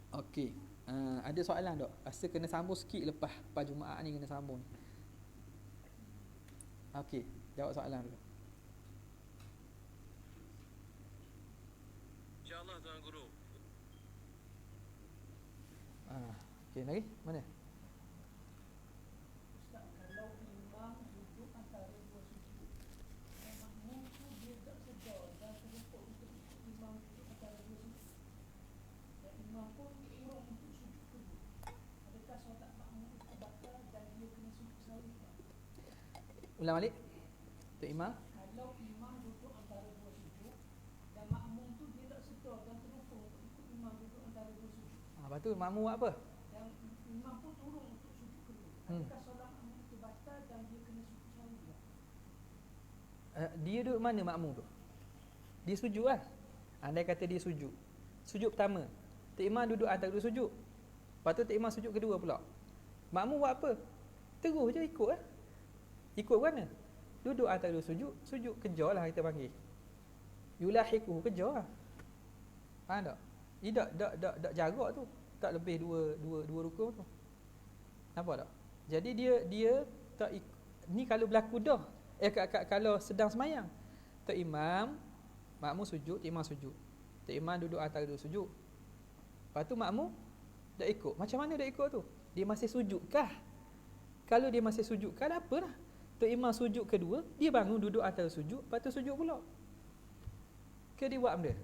Okey. Ada soalan tak? Rasa kena sambung sikit lepas Jumaat ni kena sambung. Okey, jawab soalan dulu. InsyaAllah Tuan Guru. Okey, lagi? Mana? Ulang balik. Tok Imam. Kalau imam duduk antara 2 sujud dan makmum tu dia tak sedar dan terlupa untuk ikut imam duduk antara 2 sujud. Lepas tu makmum buat apa? Dan imam pun turun untuk sujud kedua. Adakah solat makmum itu batal dan dia kena sujud sahwi juga? Dia duduk mana makmum tu? Dia sujud lah. Andai kata dia sujud. Sujud pertama. Tok Imam duduk antara 2 sujud. Lepas tu Tok Imam sujud kedua pula. Makmum buat apa? Terus je ikut lah. Ikut mana? Duduk antara 2 sujud. Sujud kejar lah kita panggil. Yulahiku kejar lah. Faham tak? Dia tak jarak tu. Tak lebih dua rukun tu. Nampak tak? Jadi dia tak ni kalau berlaku dah. Kalau sedang semayang. Tok Imam, makmum sujud, Tok Imam sujud. Tok Imam duduk antara 2 sujud. Lepas tu makmum dah ikut. Macam mana dah ikut tu? Dia masih sujudkah? Kalau dia masih sujudkah, apa lah? Tok Imam sujud kedua, dia bangun duduk antara sujud, lepas tu sujud pula. Ke dia buat benda?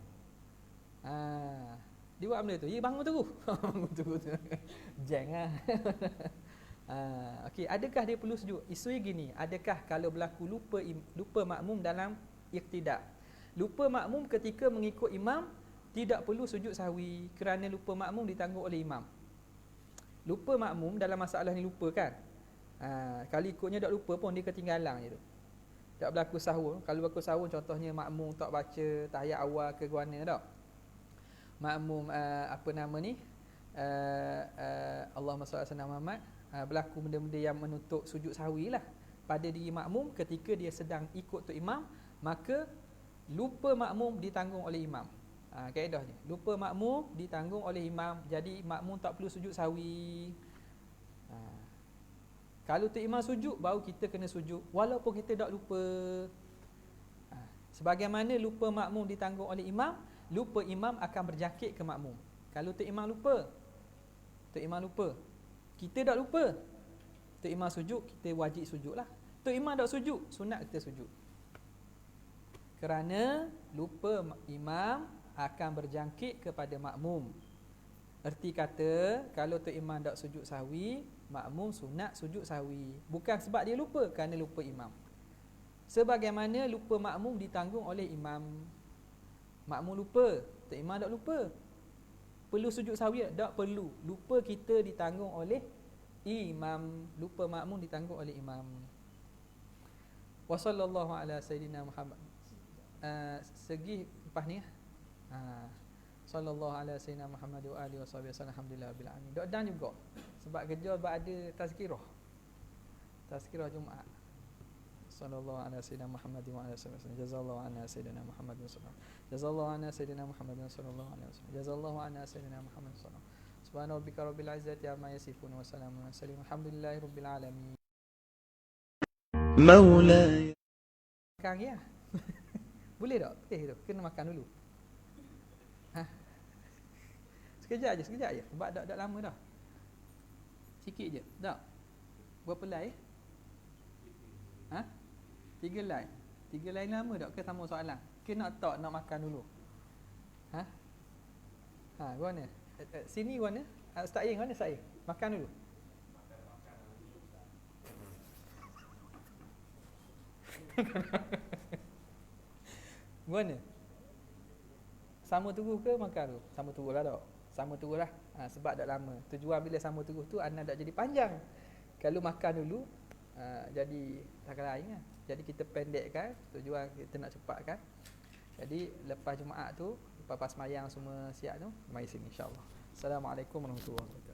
Dia buat benda tu. Dia bangun terus. Bangun terus. Jangan. Okey, adakah dia perlu sujud? Isu gini, adakah kalau berlaku lupa makmum dalam iqtidak? Lupa makmum ketika mengikut imam tidak perlu sujud sahwi kerana lupa makmum ditanggung oleh imam. Lupa makmum dalam masalah ni lupa kan? Kalau ikutnya tak lupa pun dia ketinggalan je tu. Tak berlaku sahur. Kalau berlaku sahur contohnya makmum tak baca tahiyat awal ke guana tak? Makmum Allahumma salli ala Muhammad, berlaku benda-benda yang menutup sujud sahwi lah pada diri makmum ketika dia sedang ikut tu imam, maka lupa makmum ditanggung oleh imam. Kaedahnya lupa makmum ditanggung oleh imam. Jadi makmum tak perlu sujud sahwi. Kalau Tok Imam sujud, baru kita kena sujud walaupun kita tak lupa. Sebagaimana lupa makmum ditanggung oleh imam, lupa imam akan berjangkit ke makmum. Kalau Tok Imam lupa, kita tak lupa, Tok Imam sujud, kita wajib sujudlah. Tok Imam tak sujud, sunat kita sujud. Kerana lupa imam akan berjangkit kepada makmum. Erti kata, kalau Tok Imam tak sujud sahwi, makmum sunat sujud sahwi. Bukan sebab dia lupa, kerana lupa imam. Sebagaimana lupa makmum ditanggung oleh imam. Makmum lupa, Tok Imam tak lupa, perlu sujud sahwi tak? Tak perlu. Lupa kita ditanggung oleh imam, lupa makmum ditanggung oleh imam. Wa sallallahu ala sayidina Muhammad. Segi lepas ni sallallahu ala sayyidina Muhammad wa alihi washabihi wasallam. Alhamdulillah rabbil alamin. Dok dan juga sebab kerja ada tazkirah Jumaat. Sallallahu ala sayyidina Muhammad wa alihi wasallam. Jazallahu anna sayyidina Muhammad sallallahu alaihi wasallam. Jazallahu anna sayyidina Muhammad sallallahu alaihi wasallam. Jazallahu anna sayyidina Muhammad sallallahu alaihi wasallam. Subhana rabbika rabbil izzati amma yasifun wa salamun alal mursalin. Alhamdulillahi rabbil alamin. Maulaya. Makan ya. Boleh tak? Boleh tu. Kena makan dulu. Sekejap je. Sebab dah lama dah. Sikit je. Tak? Berapa line? 3 line. 3 line lama tak ke sama soalan? Ke nak makan dulu? Mana? Sini mana? Ustaz Aing mana Ustaz Aing? Makan dulu. Mana? Sama tunggu ke makan tu? Sama tunggulah tak? Sama tunggulah. Sebab dah lama. Tujuan bila sama tunggu tu anda tak jadi panjang. Kalau makan dulu jadi tak lain kan. Jadi kita pendekkan, tujuan kita nak cepatkan. Jadi lepas Jumaat tu, lepas semayang semua siap tu, mari sini insya-Allah. Assalamualaikum warahmatullahi wabarakatuh.